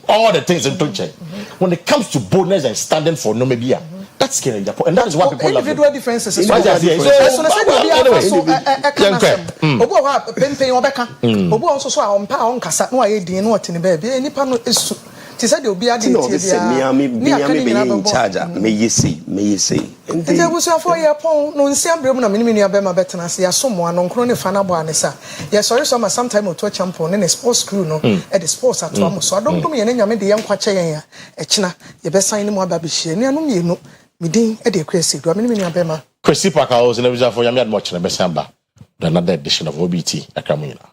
all the things in Tunche. When it comes to boldness and standing for Nomebia, That's scary, and that is what people love. Individual differences. So, anyway, pen obeka. Obu also so a ompa on kasa no aye din no otene ba bi nipa no esu. Ti say de obi ade tie dia. Me in charge. Me yesi. Nti we so for ye pon no nsia brem na me nua be ma betena se yasomo ano nkro ne fa na bo anesa. Ye sorry so ma sometime o to champion ne sports crew no e the sports ato am so adom ye ne nyame de ye nkwache yen ya. E kina ye be sign mu aba be hie. Ne anom ye no midin e de kwese do me nua be ma. Kwesi Paka was in a visa for Yamiad Moch and Besamba. Another edition of OBT Akamina.